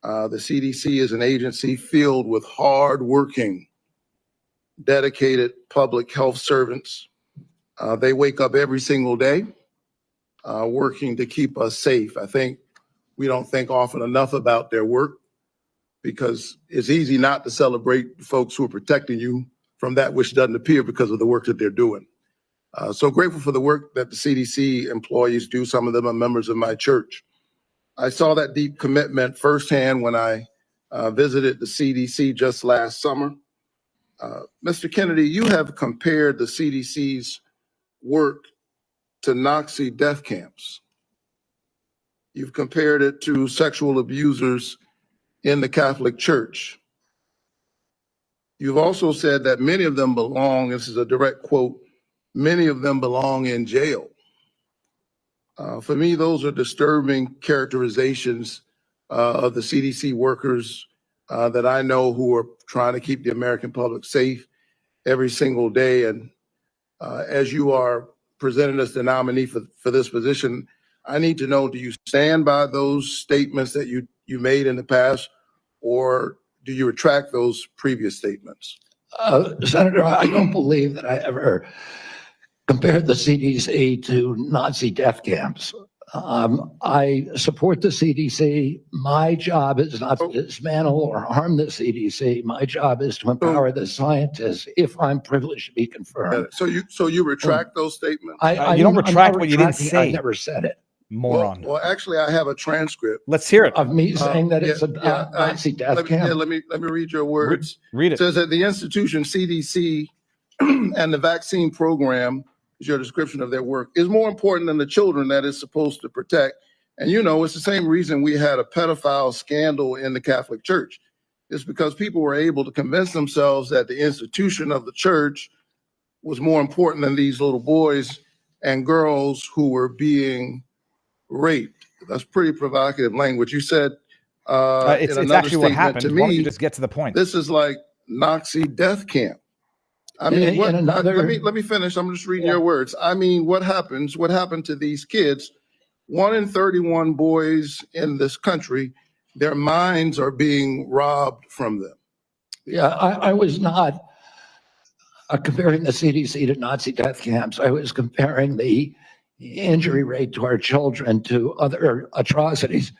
The CDC is an agency filled with hard-working, dedicated public health servants. They wake up every single day working to keep us safe. I think we don't think often enough about their work, because it's easy not to celebrate folks who are protecting you from that which doesn't appear because of the work that they're doing. So grateful for the work that the CDC employees do. Some of them are members of my church. I saw that deep commitment firsthand when I visited the CDC just last summer. Mr. Kennedy, you have compared the CDC's work to Nazi death camps. You've compared it to sexual abusers in the Catholic Church. You've also said that many of them belong, this is a direct quote, many of them belong in jail. For me, those are disturbing characterizations of the CDC workers that I know who are trying to keep the American public safe every single day. And as you are presented as the nominee for this position, I need to know, do you stand by those statements that you made in the past, or do you retract those previous statements? Senator, I don't believe that I ever compared the CDC to Nazi death camps. I support the CDC. My job is not to dismantle or harm the CDC. My job is to empower the scientists if I'm privileged to be confirmed. So you retract those statements? You don't retract what you didn't say. I never said it. Moron. Well, actually, I have a transcript. Let's hear it. Of me saying that it's a Nazi death camp. Let me read your words. Read it. It says that the institution CDC and the vaccine program, is your description of their work, is more important than the children that it's supposed to protect. And you know, it's the same reason we had a pedophile scandal in the Catholic Church. It's because people were able to convince themselves that the institution of the church was more important than these little boys and girls who were being raped. That's pretty provocative language. You said it's actually what happened. To Why don't you me, just get to the point? this is like Nazi death camp. I mean, let me finish. I'm just reading your words. I mean, what happened to these kids? 1 in 31 boys in this country, their minds are being robbed from them. Yeah, I was not comparing the CDC to Nazi death camps. I was comparing the injury rate to our children to other atrocities.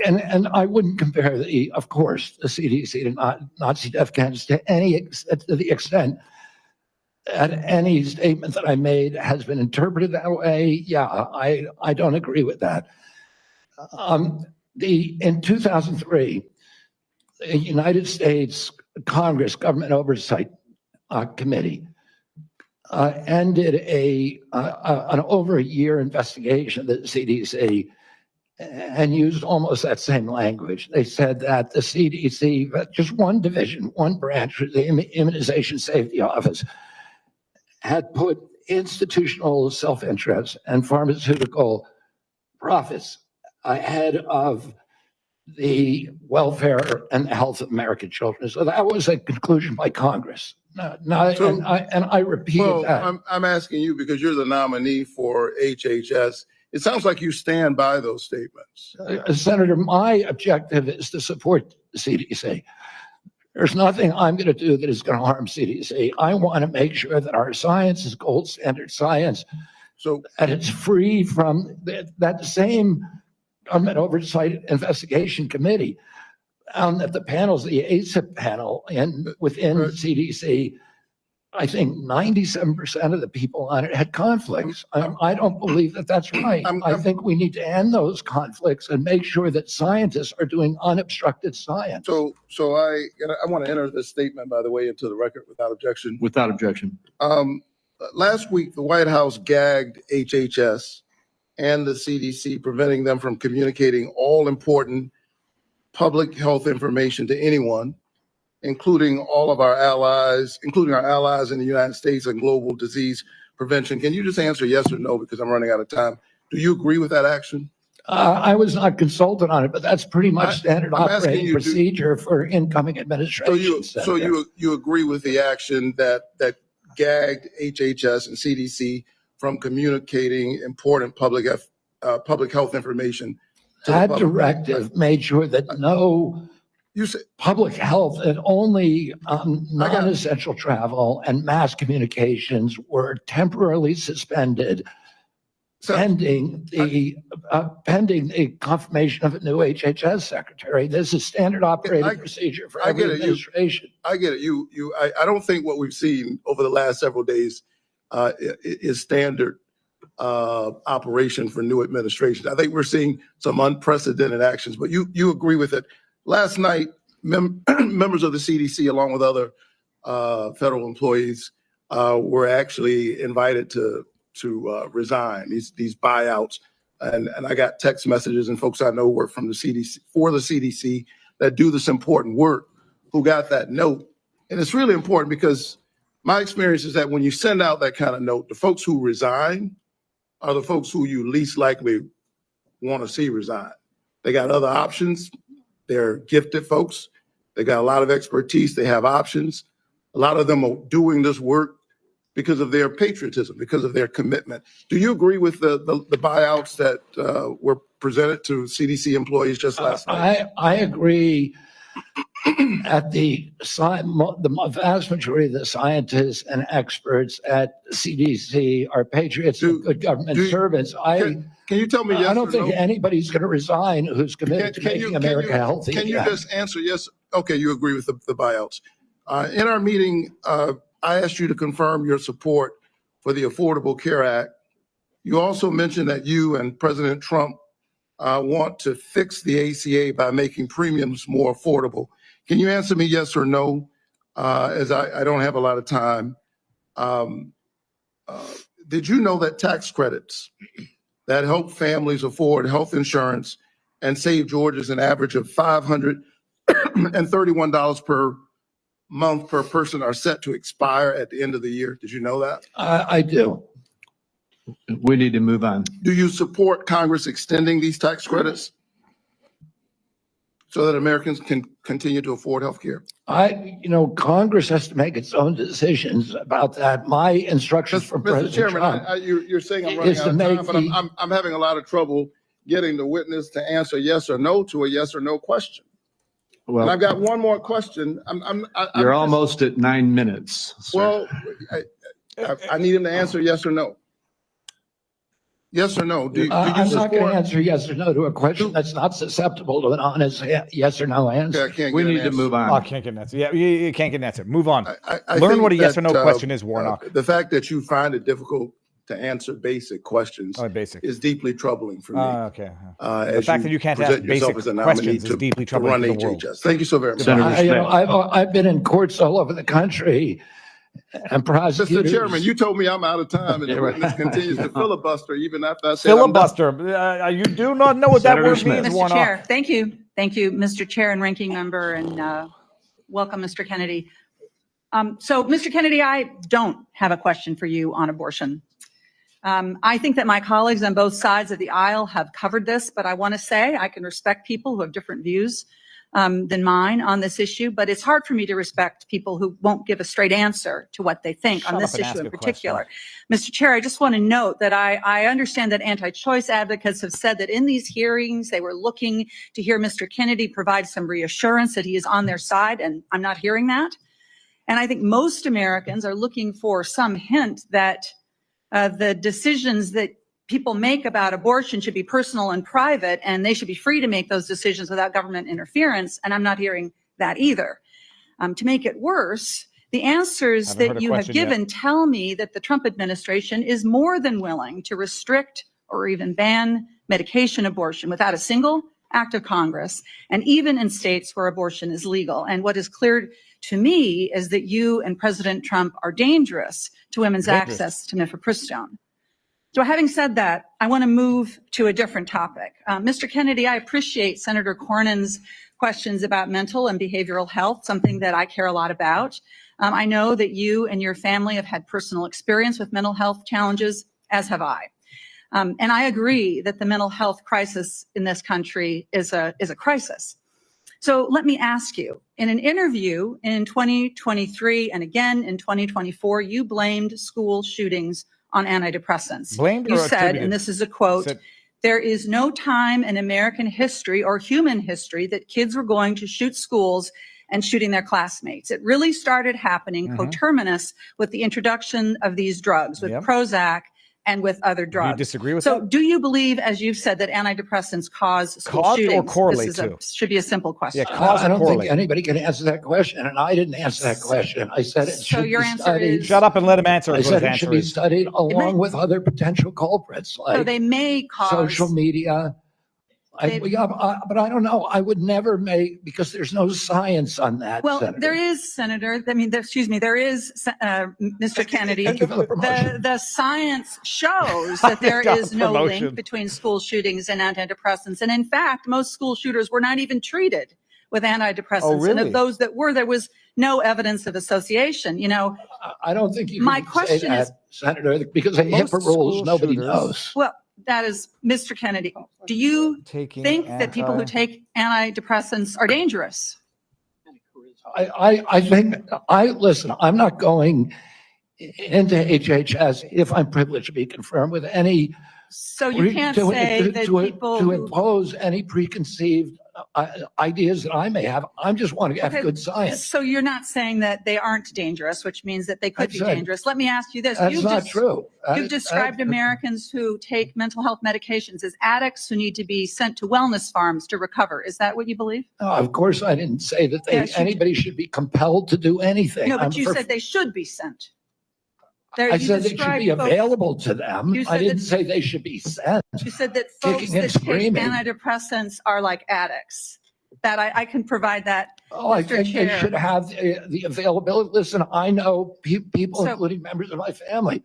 And I wouldn't compare of course, the CDC to Nazi death camps to the extent that any statement that I made has been interpreted that way. Yeah, I don't agree with that. In 2003, the United States Congress Government Oversight Committee ended an over a year investigation of the CDC and used almost that same language. They said that the CDC, just one division, one branch, the Immunization Safety Office, had put institutional self-interest and pharmaceutical profits ahead of the welfare and the health of American children. So that was a conclusion by Congress. And I repeat that. I'm asking you because you're the nominee for HHS. It sounds like you stand by those statements. Senator, my objective is to support the CDC. There's nothing I'm going to do that is going to harm CDC. I want to make sure that our science is gold standard science, so that it's free from that same Government Oversight Investigation Committee found that the panels, the ACIP panel within CDC, I think 97% of the people on it had conflicts. I don't believe that that's right. I think we need to end those conflicts and make sure that scientists are doing unobstructed science. So I want to enter this statement, by the way, into the record without objection. Without objection. Last week, the White House gagged HHS and the CDC, preventing them from communicating all important public health information to anyone, including all of our allies, including our allies in the United States and global disease prevention. Can you just answer yes or no, because I'm running out of time? Do you agree with that action? I was not consulted on it, but that's pretty much standard operating procedure for incoming administration. So you agree with the action that gagged HHS and CDC from communicating important public health information? That directive made sure that no public health and only non-essential travel and mass communications were temporarily suspended pending the confirmation of a new HHS secretary. This is standard operating procedure for every administration. I get it. I don't think what we've seen over the last several days is standard operation for new administrations. I think we're seeing some unprecedented actions, but you agree with it. Last night, members of the CDC, along with other federal employees, were actually invited to resign. These buyouts and I got text messages and folks I know work from the CDC, for the CDC, that do this important work, who got that note. And it's really important because my experience is that when you send out that kind of note, the folks who resign are the folks who you least likely want to see resign. They got other options. They're gifted folks. They got a lot of expertise. They have options. A lot of them are doing this work because of their patriotism, because of their commitment. Do you agree with the buyouts that were presented to CDC employees just last night? I agree. At the vast majority of the scientists and experts at CDC are patriots and good government servants. Can you tell me yes I don't or think no? anybody's going to resign who's committed to making America healthy. Can you just answer yes? Okay, you agree with the buyouts. In our meeting, I asked you to confirm your support for the Affordable Care Act. You also mentioned that you and President Trump want to fix the ACA by making premiums more affordable. Can you answer me yes or no, as I don't have a lot of time? Did you know that tax credits that help families afford health insurance and save Georgians an average of $531 per month per person are set to expire at the end of the year? Did you know that? I do. We need to move on. Do you support Congress extending these tax credits so that Americans can continue to afford health care? Congress has to make its own decisions about that. My instructions from Mr. President Chairman, Trump you're saying I'm running is out to of make time, but I'm having a lot of trouble getting the witness to answer yes or no to a yes or no question. Well, And I've got one more question. you're almost at 9 minutes. Sir. Well, I need him to answer yes or no. Yes or no? Do you I'm not going support? to answer yes or no to a question that's not susceptible to an honest yes or no answer. I can't We get an need to answer. move on. Oh, I can't get an answer. Yeah, you can't get an answer. Move on. I Learn think what a yes or no that, question is, Warnock. The fact that you find it difficult to answer basic questions Basic. is deeply troubling for me. Okay. The As fact that you can't ask present yourself basic as a nominee questions is to deeply to troubling run for the world. HHS. Thank you so very much. Senator I've been in courts all over the country and prosecutors. Mr. Chairman, you told me I'm out of time, and Yeah, the right. witness continues to filibuster even after I said I'm done. Filibuster. You do not know what that Senator word Smith. means, Mr. Warnock. Chair, thank you. Thank you, Mr. Chair and Ranking Member, and welcome, Mr. Kennedy. So, Mr. Kennedy, I don't have a question for you on abortion. I think that my colleagues on both sides of the aisle have covered this, but I want to say I can respect people who have different views than mine on this issue, but it's hard for me to respect people who won't give a straight answer to what they think on this issue in particular. Mr. Chair, I just want to note that I understand that anti-choice advocates have said that in these hearings, they were looking to hear Mr. Kennedy provide some reassurance that he is on their side, and I'm not hearing that. And I think most Americans are looking for some hint that the decisions that people make about abortion should be personal and private, and they should be free to make those decisions without government interference. And I'm not hearing that either. To make it worse, the answers that you have given tell me that the Trump administration is more than willing to restrict or even ban medication abortion without a single act of Congress, and even in states where abortion is legal. And what is clear to me is that you and President Trump are dangerous to women's access to mifepristone. So having said that, I want to move to a different topic. Mr. Kennedy, I appreciate Senator Cornyn's questions about mental and behavioral health, something that I care a lot about. I know that you and your family have had personal experience with mental health challenges, as have I. And I agree that the mental health crisis in this country is a crisis. So let me ask you, in an interview in 2023 and again in 2024, you blamed school shootings on antidepressants. Blamed You or said, attributed? and this is a quote, there is no time in American history or human history that kids were going to shoot schools and shooting their classmates. It really started happening coterminous with the introduction of these drugs, with Prozac and with other drugs. Do you disagree with so that? do you believe, as you've said, that antidepressants cause school Cause or shootings? correlate This is to? should be a simple question. Yeah, cause I or don't correlate. think anybody can answer that question, and I didn't answer that question. I said it So should your be answer studied. is- Shut up and let him answer. I is what said his it should answer be is. studied along with other potential culprits So like they may cause social media, But I don't know. I would never make, because there's no science on that, Well, Senator. there is, Senator, there is, Mr. Kennedy. Thank you for the promotion. The science shows that there is no Promotion. link between school shootings and antidepressants. And in fact, most school shooters were not even treated with antidepressants. Oh, really? And of those that were, there was no evidence of association. You know, I don't think you my can say question that, is, Senator, because of Most HIPAA rules, school nobody shooters- knows. well, that is, Mr. Kennedy, do you Taking think that people who take antidepressants are dangerous? I think, listen, I'm not going into HHS if I'm privileged to be confirmed with any. So you can't say that people To who- impose any preconceived ideas that I may have. I just want to have Okay, good science. So you're not saying that they aren't dangerous, which means that they could be I said- dangerous. Let me ask you this. That's You've not true. You've described Americans who take mental health medications as addicts who need to be sent to wellness farms to recover. Is that what you believe? No, of course, I didn't say that Yes, you anybody should be compelled to do anything. No, but I'm you for- said they should be sent. I said they should be available to them. You I said didn't that- say they should be sent. You said that folks Kicking and that take screaming. antidepressants are like addicts. That I can provide that. Oh, I Mr. think they Chair. should have the availability. Listen, I know people, So- including members of my family,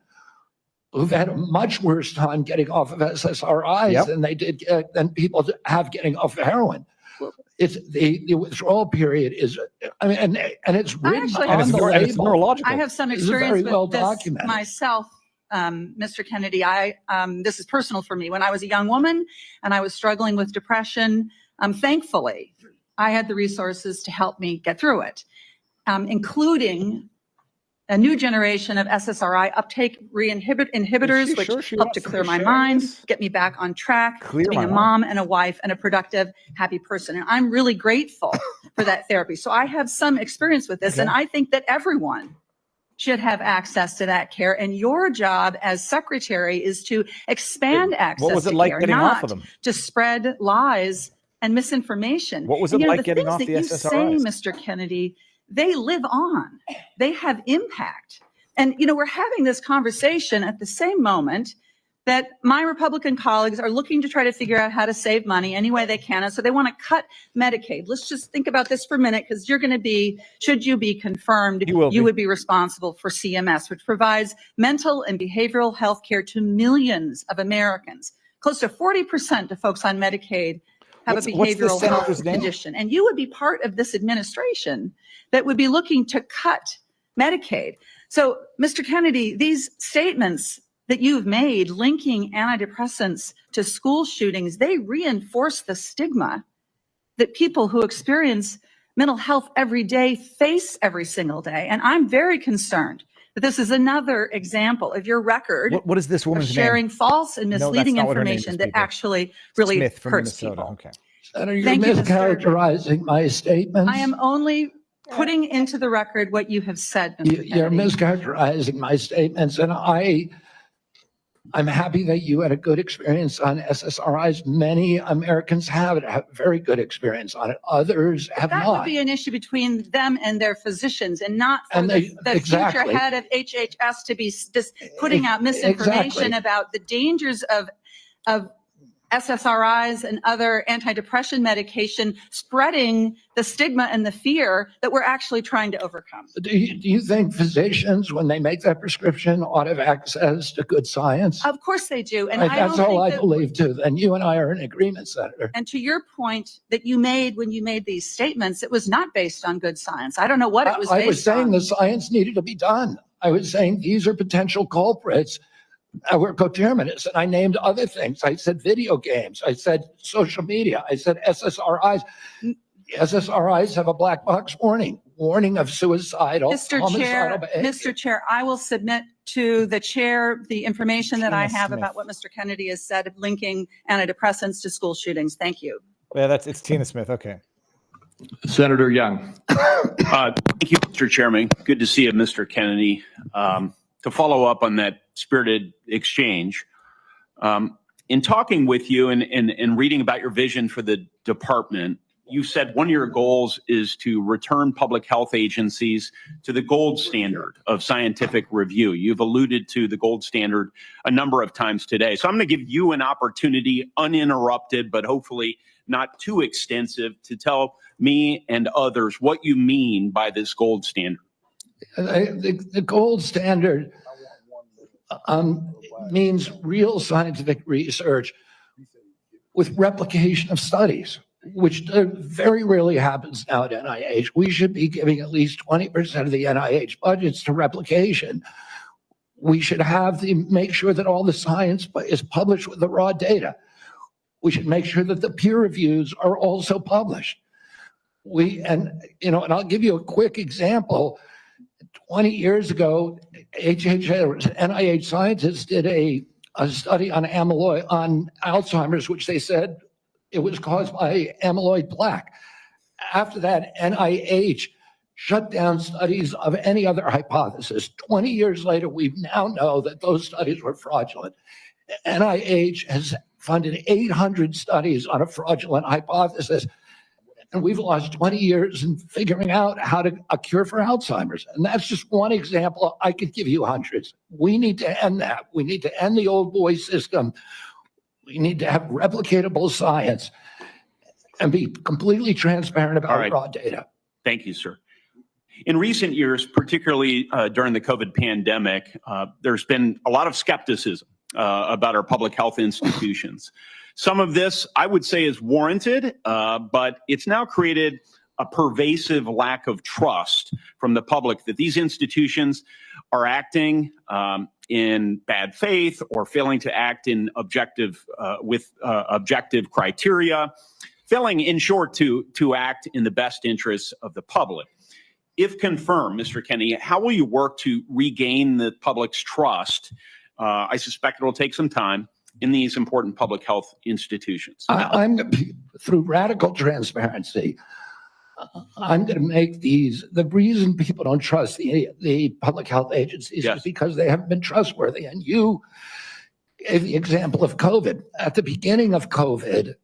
who've had a much worse time getting off of SSRIs Yep. than they did than people have getting off of heroin. It's the withdrawal period is, I mean, and it's written actually on have the some- and it's label. neurological. I have some This is very experience well with this documented. myself, Mr. Kennedy. This is personal for me. When I was a young woman and I was struggling with depression, thankfully, I had the resources to help me get through it, including a new generation of SSRI uptake inhibitors, Is she which sure she helped to wants to clear be my sharing mind, this? get me back on track, Clear to being my a mind. mom and a wife and a productive, happy person. And I'm really grateful for that therapy. So I have some experience with this, Okay. and I think that everyone should have access to that care. And your job as secretary is to expand access What was it to like care, getting not off of them? to spread lies and misinformation. What was And, it you know, like getting things off that the you SSRIs? say, Mr. Kennedy, they live on. They have impact. And, you know, we're having this conversation at the same moment that my Republican colleagues are looking to try to figure out how to save money any way they can. And so they want to cut Medicaid. Let's just think about this for a minute, because you're going to be, should you be confirmed, You will be. would be responsible for CMS, which provides mental and behavioral health care to millions of Americans. Close to 40% of folks on Medicaid have What's a the behavioral health senator's name? condition. And you would be part of this administration that would be looking to cut Medicaid. So, Mr. Kennedy, these statements that you've made linking antidepressants to school shootings, they reinforce the stigma that people who experience mental health every day face every single day. And I'm very concerned that this is another example of your record What is this of woman's sharing name? false and No, that's misleading not what her name information is, that people. actually really Smith from hurts Minnesota. people. Okay. Senator, you're Thank you, Mr. mischaracterizing my statements. I am only putting into the record what you have said, Mr. You're Kennedy. mischaracterizing my statements, and I'm happy that you had a good experience on SSRIs. Many Americans have very good experience on it. Others have That would not. be an issue between them and their physicians, and not for And the exactly. future head of HHS to be just putting out misinformation Exactly. about the dangers of SSRIs and other antidepressant medication, spreading the stigma and the fear that we're actually trying to overcome. Do you think physicians, when they make that prescription, ought to have access to good science? Of course they do. And Right, I that's don't all I think that, believe too. Then you and I are in agreement, Senator. and to your point that you made when you made these statements, it was not based on good science. I don't know what it was I based was saying on. the science needed to be done. I was saying these are potential culprits. I were co-chairman, and I named other things. I said video games. I said social media. I said SSRIs. SSRIs have a black box warning of suicidal, Mr. homicidal Chair, behavior. Mr. Chair, I will submit to the chair the information that I Tina have Smith. about what Mr. Kennedy has said of linking antidepressants to school shootings. Thank you. Yeah, it's Tina Smith. Okay. Senator Young. Thank you, Mr. Chairman. Good to see you, Mr. Kennedy. To follow up on that spirited exchange, in talking with you and reading about your vision for the department, you said one of your goals is to return public health agencies to the gold standard of scientific review. You've alluded to the gold standard a number of times today. So I'm going to give you an opportunity, uninterrupted, but hopefully not too extensive, to tell me and others what you mean by this gold standard. The gold standard means real scientific research with replication of studies, which very rarely happens now at NIH. We should be giving at least 20% of the NIH budgets to replication. We should make sure that all the science is published with the raw data. We should make sure that the peer reviews are also published. And I'll give you a quick example. 20 years ago, NIH scientists did a study on Alzheimer's, which they said it was caused by amyloid plaque. After that, NIH shut down studies of any other hypothesis. 20 years later, we now know that those studies were fraudulent. NIH has funded 800 studies on a fraudulent hypothesis, and we've lost 20 years in figuring out a cure for Alzheimer's. And that's just one example. I could give you hundreds. We need to end that. We need to end the old boy system. We need to have replicatable science and be completely transparent about raw data. Thank you, sir. In recent years, particularly during the COVID pandemic, there's been a lot of skepticism about our public health institutions. Some of this, I would say, is warranted, but it's now created a pervasive lack of trust from the public that these institutions are acting in bad faith or failing to act in objective criteria, failing, in short, to act in the best interests of the public. If confirmed, Mr. Kennedy, how will you work to regain the public's trust? I suspect it will take some time in these important public health institutions. Through radical transparency, I'm going to make the reason people don't trust the public health agencies is because they haven't been trustworthy. And you gave the example of COVID. At the beginning of COVID,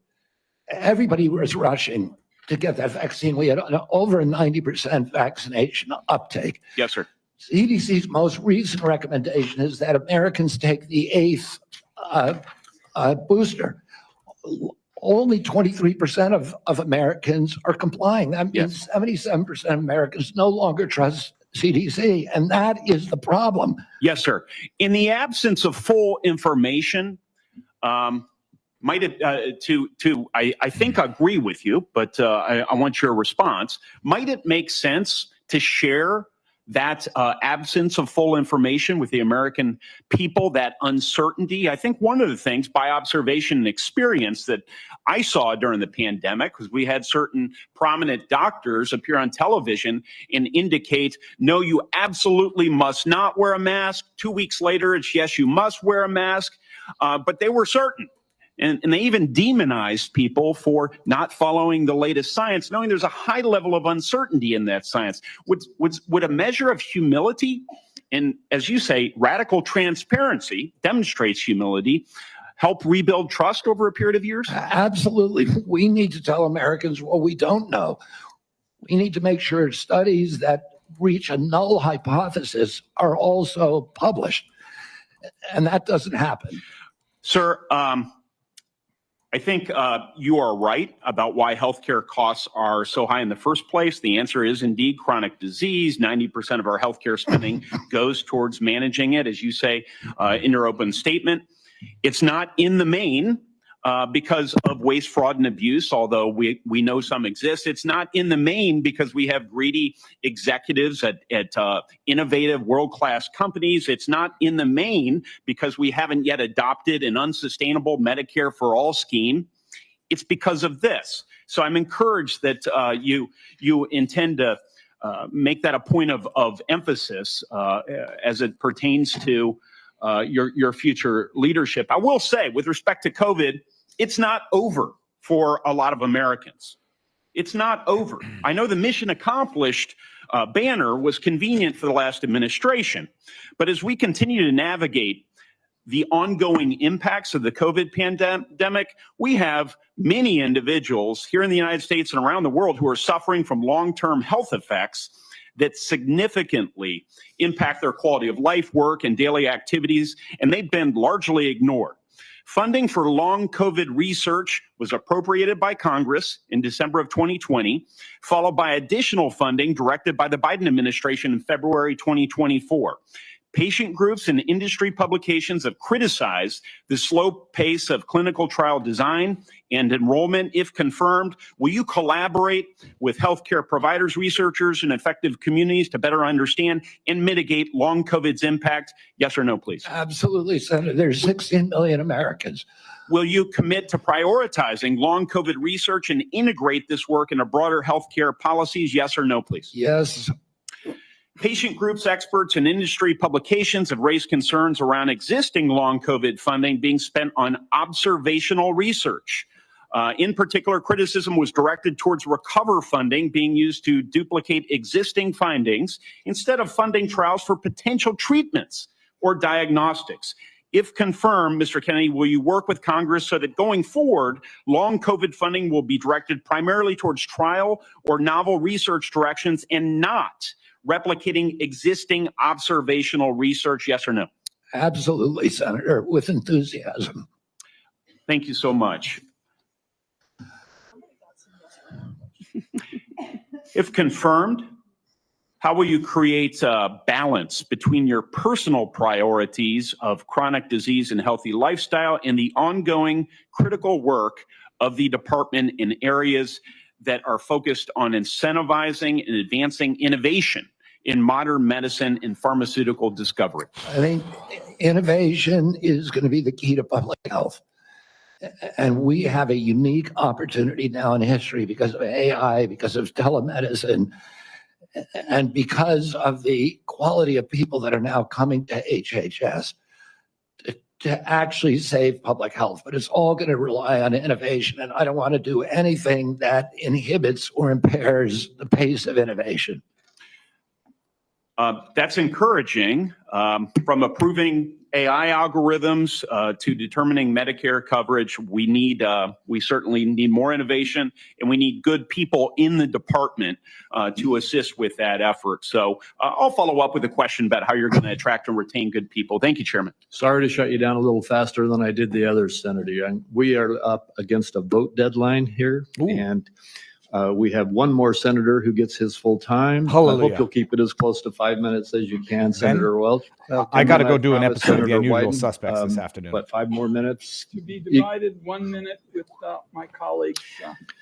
everybody was rushing to get that vaccine. We had over a 90% vaccination uptake. Yes, sir. CDC's most recent recommendation is that Americans take the 8th booster. Only 23% of Americans are complying. That means 77% of Americans no longer trust CDC, and that is the problem. Yes, sir. In the absence of full information, might it, I think I agree with you, but I want your response. Might it make sense to share that absence of full information with the American people, that uncertainty? I think one of the things by observation and experience that I saw during the pandemic was we had certain prominent doctors appear on television and indicate, no, you absolutely must not wear a mask. 2 weeks later, it's yes, you must wear a mask. But they were certain. And they even demonized people for not following the latest science, knowing there's a high level of uncertainty in that science. Would a measure of humility and, as you say, radical transparency demonstrates humility, help rebuild trust over a period of years? Absolutely. We need to tell Americans what we don't know. We need to make sure studies that reach a null hypothesis are also published. And that doesn't happen. Sir, I think you are right about why healthcare costs are so high in the first place. The answer is indeed chronic disease. 90% of our healthcare spending goes towards managing it, as you say in your open statement. It's not in the main because of waste, fraud, and abuse, although we know some exist. It's not in the main because we have greedy executives at innovative world-class companies. It's not in the main because we haven't yet adopted an unsustainable Medicare for all scheme. It's because of this. So I'm encouraged that you intend to make that a point of emphasis as it pertains to your future leadership. I will say, with respect to COVID, it's not over for a lot of Americans. It's not over. I know the mission accomplished banner was convenient for the last administration, but as we continue to navigate the ongoing impacts of the COVID pandemic, we have many individuals here in the United States and around the world who are suffering from long-term health effects that significantly impact their quality of life, work, and daily activities, and they've been largely ignored. Funding for long COVID research was appropriated by Congress in December of 2020, followed by additional funding directed by the Biden administration in February 2024. Patient groups and industry publications have criticized the slow pace of clinical trial design and enrollment. If confirmed, will you collaborate with healthcare providers, researchers, and effective communities to better understand and mitigate long COVID's impact? Yes or no, please? Absolutely, Senator. There's 16 million Americans. Will you commit to prioritizing long COVID research and integrate this work into broader healthcare policies? Yes or no, please? Yes. Patient groups, experts, and industry publications have raised concerns around existing long COVID funding being spent on observational research. In particular, criticism was directed towards recover funding being used to duplicate existing findings instead of funding trials for potential treatments or diagnostics. If confirmed, Mr. Kennedy, will you work with Congress so that going forward, long COVID funding will be directed primarily towards trial or novel research directions and not replicating existing observational research? Yes or no? Absolutely, Senator, with enthusiasm. Thank you so much. If confirmed, how will you create a balance between your personal priorities of chronic disease and healthy lifestyle and the ongoing critical work of the department in areas that are focused on incentivizing and advancing innovation in modern medicine and pharmaceutical discovery? I think innovation is going to be the key to public health. And we have a unique opportunity now in history because of AI, because of telemedicine, and because of the quality of people that are now coming to HHS to actually save public health. But it's all going to rely on innovation. And I don't want to do anything that inhibits or impairs the pace of innovation. That's encouraging. From approving AI algorithms to determining Medicare coverage, we certainly need more innovation, and we need good people in the department to assist with that effort. So I'll follow up with a question about how you're going to attract and retain good people. Thank you, Chairman. Sorry to shut you down a little faster than I did the others, Senator. And we are up against a vote deadline here. Ooh. And we have one more senator who gets his full time. Hallelujah. I hope you'll keep it as close to 5 minutes as you can, Senator Welch. I got to go do an episode of The Senator Unusual Wyden, Suspects this afternoon. But 5 more minutes. To be divided 1 minute with my colleagues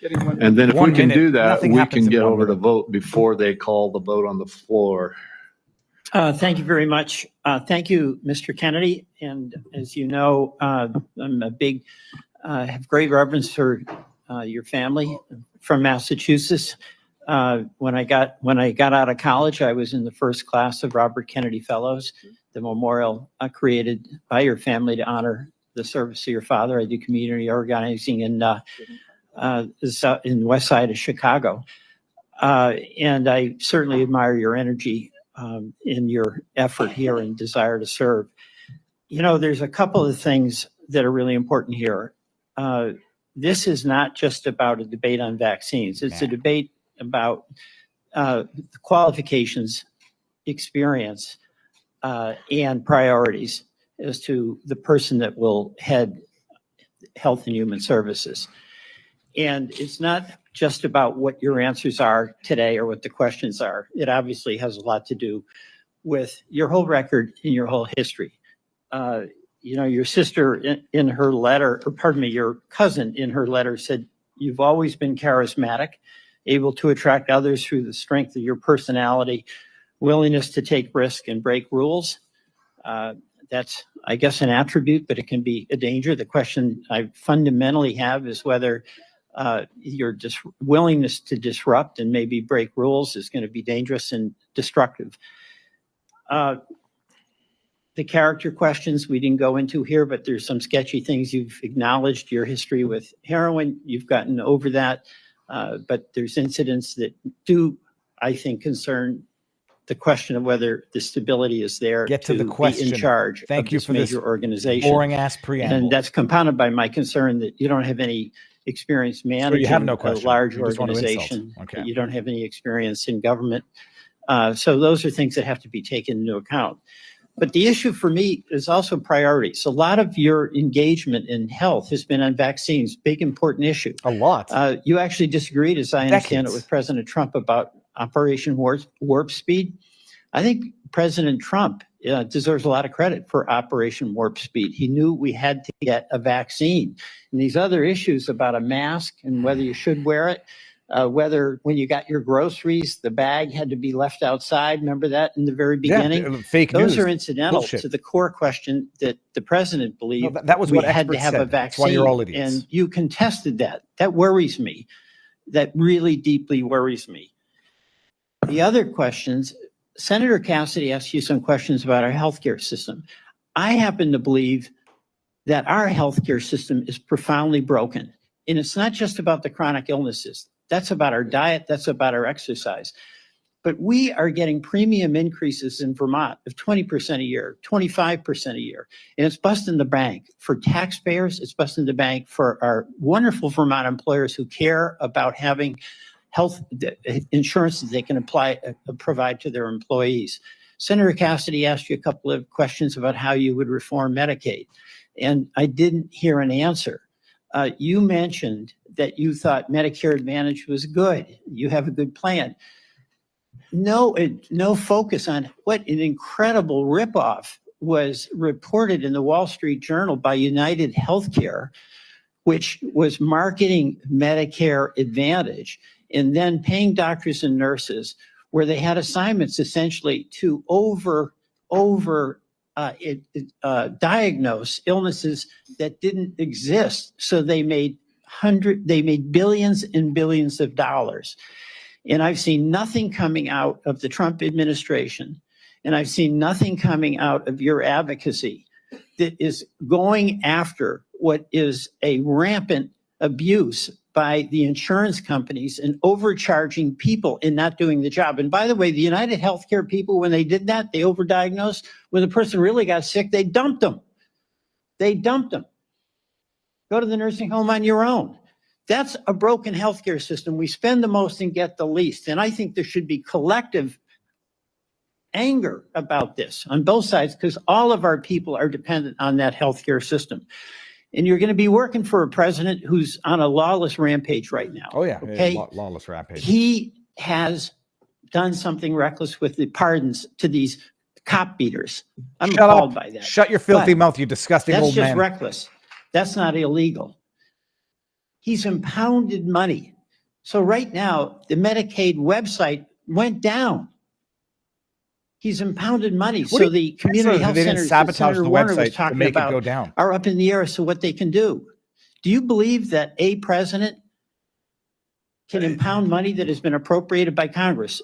getting 1 minute. And then if we can minute, do that, nothing we happens can in get 1 over to minute. vote before they call the vote on the floor. Thank you very much. Thank you, Mr. Kennedy. And as you know, I'm a big, have great reverence for your family from Massachusetts. When I got out of college, I was in the first class of Robert Kennedy Fellows, the memorial created by your family to honor the service of your father. I do community organizing in west side of Chicago. And I certainly admire your energy in your effort here and desire to serve. You know, there's a couple of things that are really important here. This is not just about a debate on vaccines. It's a debate about qualifications, experience, and priorities as to the person that will head Health and Human Services. And it's not just about what your answers are today or what the questions are. It obviously has a lot to do with your whole record and your whole history. You know, your sister in her letter, or pardon me, your cousin in her letter said, you've always been charismatic, able to attract others through the strength of your personality, willingness to take risk and break rules. That's, I guess, an attribute, but it can be a danger. The question I fundamentally have is whether your willingness to disrupt and maybe break rules is going to be dangerous and destructive. The character questions we didn't go into here, but there's some sketchy things. You've acknowledged your history with heroin. You've gotten over that. But there's incidents that do, I think, concern the question of whether the stability is there Get to the be question. in charge Thank of you this for this major organization. boring ass preamble. And that's compounded by my concern that you don't have any experience managing have no a question. large You just want to insult. organization. Okay. That you don't have any experience in government. So those are things that have to be taken into account. But the issue for me is also priorities. A lot of your engagement in health has been on vaccines, big important issue. A lot. You actually disagreed, as I understand it, Decades. with President Trump about Operation Warp Speed. I think President Trump deserves a lot of credit for Operation Warp Speed. He knew we had to get a vaccine. And these other issues about a mask and whether you should wear it, whether when you got your groceries, the bag had to be left outside. Remember that in the very beginning? Yeah, fake Those news. are incidental Bullshit. to the core question that the president believed that was we what had to experts have a said. That's why vaccine. you're all idiots. And you contested that. That worries me. That really deeply worries me. The other questions, Senator Cassidy asked you some questions about our healthcare system. I happen to believe that our healthcare system is profoundly broken. And it's not just about the chronic illnesses. That's about our diet. That's about our exercise. But we are getting premium increases in Vermont of 20% a year, 25% a year. And it's busting the bank for taxpayers. It's busting the bank for our wonderful Vermont employers who care about having health insurance that they can provide to their employees. Senator Cassidy asked you a couple of questions about how you would reform Medicaid, and I didn't hear an answer. You mentioned that you thought Medicare Advantage was good. You have a good plan. No focus on what an incredible ripoff was reported in the Wall Street Journal by United Healthcare, which was marketing Medicare Advantage and then paying doctors and nurses where they had assignments essentially to diagnose illnesses that didn't exist. So they made billions and billions of dollars. And I've seen nothing coming out of the Trump administration, and I've seen nothing coming out of your advocacy that is going after what is a rampant abuse by the insurance companies and overcharging people and not doing the job. And by the way, the United Healthcare people, when they did that, they overdiagnosed. When the person really got sick, they dumped them. They dumped them. Go to the nursing home on your own. That's a broken healthcare system. We spend the most and get the least. And I think there should be collective anger about this on both sides because all of our people are dependent on that healthcare system. And you're going to be working for a president who's on a lawless rampage right now. Oh, yeah. Okay. Lawless rampage. He has done something reckless with the pardons to these cop beaters. I'm Shut appalled up. by that. Shut your filthy But mouth, you disgusting old that's just man. reckless. That's not illegal. He's impounded money. So right now, the Medicaid website went down. He's impounded money. So the community health they didn't centers that sabotage Senator the Warner was website to talking make it about go down. are up in the air as to what they can do. Do you believe that a president can impound money that has been appropriated by Congress?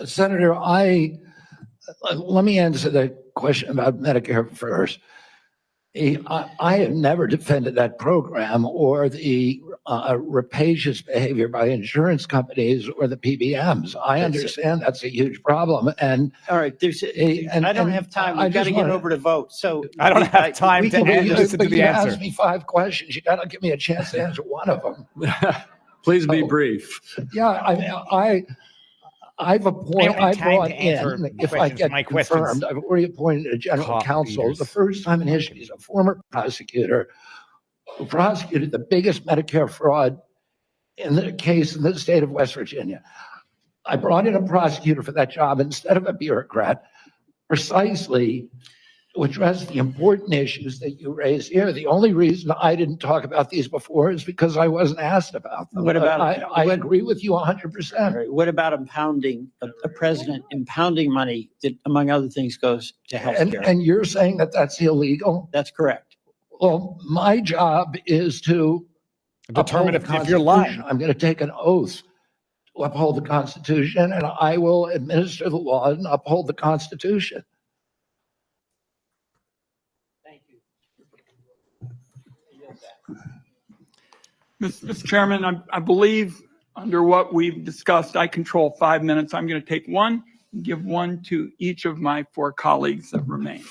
Senator, let me answer the question about Medicare first. I have never defended that program or the rapacious behavior by insurance companies or the PBMs. I understand that's a huge problem. And all right, I don't have time. We've got to get over to vote. So I don't have time to listen to the you answer. asked me 5 questions. You got to give me a chance to answer one of them. Please be brief. Yeah, I've appointed, I brought in, if I get confirmed, I've already appointed a general counsel. The first time in history, he's a former prosecutor who prosecuted the biggest Medicare fraud in the case in the state of West Virginia. I brought in a prosecutor for that job instead of a bureaucrat, precisely to address the important issues that you raised here. The only reason I didn't talk about these before is because I wasn't asked about them. What about I agree with you 100%. What about impounding a president impounding money that, among other things, goes to health care? And you're saying that that's illegal? That's correct. Well, my job is to determine uphold if you're lying. Constitution. I'm going to take an oath to uphold the Constitution, and I will administer the law and uphold the Constitution. Mr. Chairman, I believe under what we've discussed, I control 5 minutes. I'm going to take 1 and give one to each of my 4 colleagues that remain.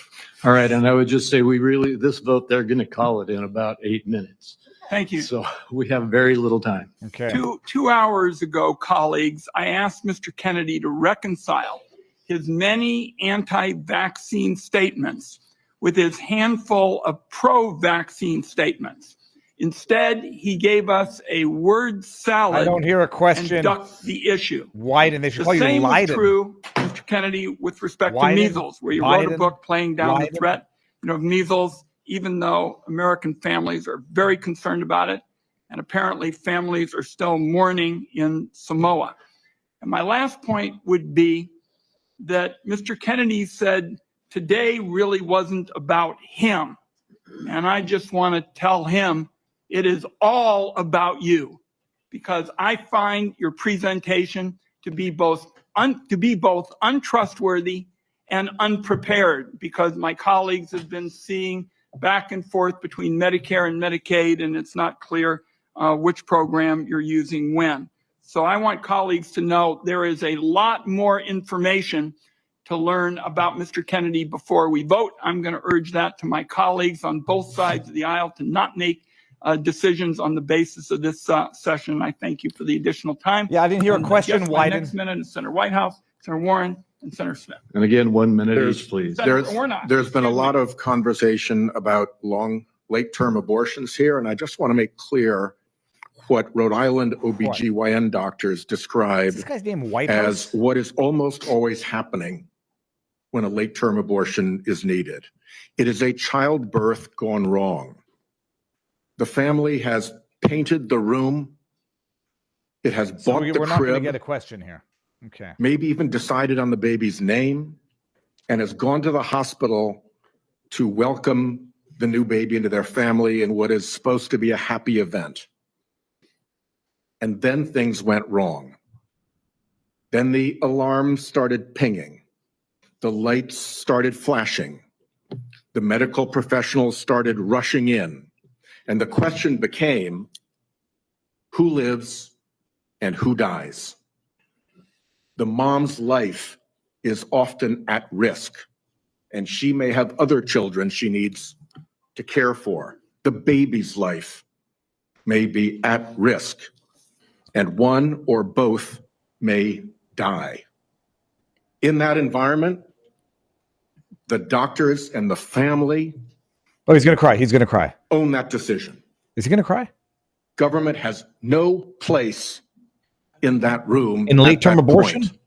All right, and I would just say this vote, they're going to call it in about 8 minutes. Thank you. So we have very little time. Okay. Two hours ago, colleagues, I asked Mr. Kennedy to reconcile his many anti-vaccine statements with his handful of pro-vaccine statements. Instead, he gave us a word salad. I don't hear a question. And ducked the issue. Wyden, they should call The you same was Leiden. true, Mr. Kennedy, with respect to Wyden? measles, where you wrote a Wyden? book playing down the Wyden? threat of measles, even though American families are very concerned about it. And apparently families are still mourning in Samoa. And my last point would be that Mr. Kennedy said today really wasn't about him. And I just want to tell him it is all about you, because I find your presentation to be both untrustworthy and unprepared, because my colleagues have been seeing back and forth between Medicare and Medicaid, and it's not clear which program you're using when. So I want colleagues to know there is a lot more information to learn about Mr. Kennedy before we vote. I'm going to urge that to my colleagues on both sides of the aisle to not make decisions on the basis of this session. I thank you for the additional time. Yeah, I didn't hear a question, My Wyden. next minute is Senator Whitehouse, Senator Warren, and Senator Smith. And again, 1 minute each, please. There's been a lot of conversation about late-term abortions here, and I just want to make clear what Rhode Island OBGYN doctors describe This guy's name Whitehouse. as what is almost always happening when a late-term abortion is needed. It is a childbirth gone wrong. The family has painted the room. It has So bought we're the not going to crib, get a question here. Okay. maybe even decided on the baby's name, and has gone to the hospital to welcome the new baby into their family in what is supposed to be a happy event. And then things went wrong. Then the alarms started pinging. The lights started flashing. The medical professionals started rushing in. And the question became, who lives and who dies? The mom's life is often at risk, and she may have other children she needs to care for. The baby's life may be at risk, and one or both may die. In that environment, the doctors and the family Oh, he's going to cry. He's going to cry. own that decision. Is he going to cry? Government has no place in that room. In at late-term that abortion? point.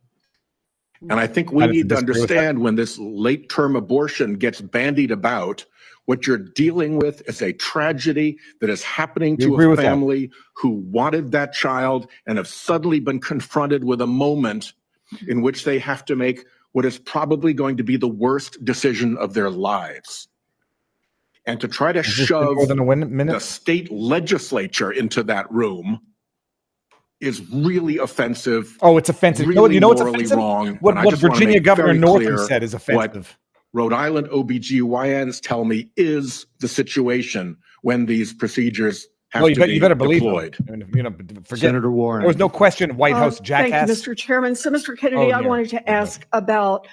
And I think we I need to disagree with that. understand when this late-term abortion gets bandied about, what you're dealing with is a tragedy that is happening You to agree a with that? family who wanted that child and have suddenly been confronted with a moment in which they have to make what is probably going to be the worst decision of their lives. And to try to Has this been shove more than a minute? the state legislature into that room is really offensive. Oh, it's offensive. Really You know what's morally offensive? wrong. What And I what just wanna Virginia make Governor very Northam clear said is what offensive. Rhode Island OBGYNs tell me is the situation when these procedures have Well, you, to be you better believe deployed. it. I mean, you know, forget. Senator Warren. There was no question. White House Thank jackass. you, Mr. Chairman. So, Mr. Kennedy, Oh, I yeah. wanted to ask about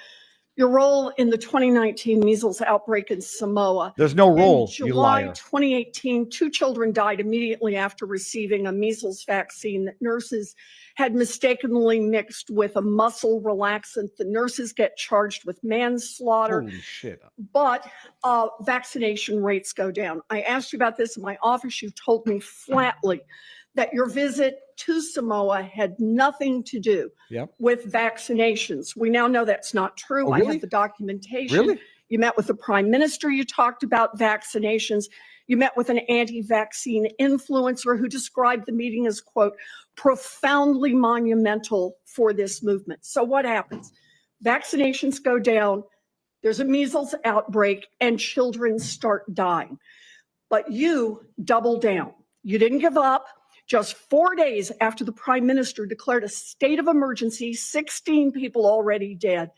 your role in the 2019 measles outbreak in Samoa. There's no role, In you July liar. 2018, 2 children died immediately after receiving a measles vaccine that nurses had mistakenly mixed with a muscle relaxant. The nurses get charged with manslaughter. Holy shit. But vaccination rates go down. I asked you about this in my office. You told me flatly that your visit to Samoa had nothing to do Yep. with vaccinations. We now know that's not true. Oh, I really? have the documentation. Really? You met with the prime minister. You talked about vaccinations. You met with an anti-vaccine influencer who described the meeting as, quote, profoundly monumental for this movement. So what happens? Vaccinations go down. There's a measles outbreak and children start dying. But you double down. You didn't give up. Just 4 days after the prime minister declared a state of emergency, 16 people already dead.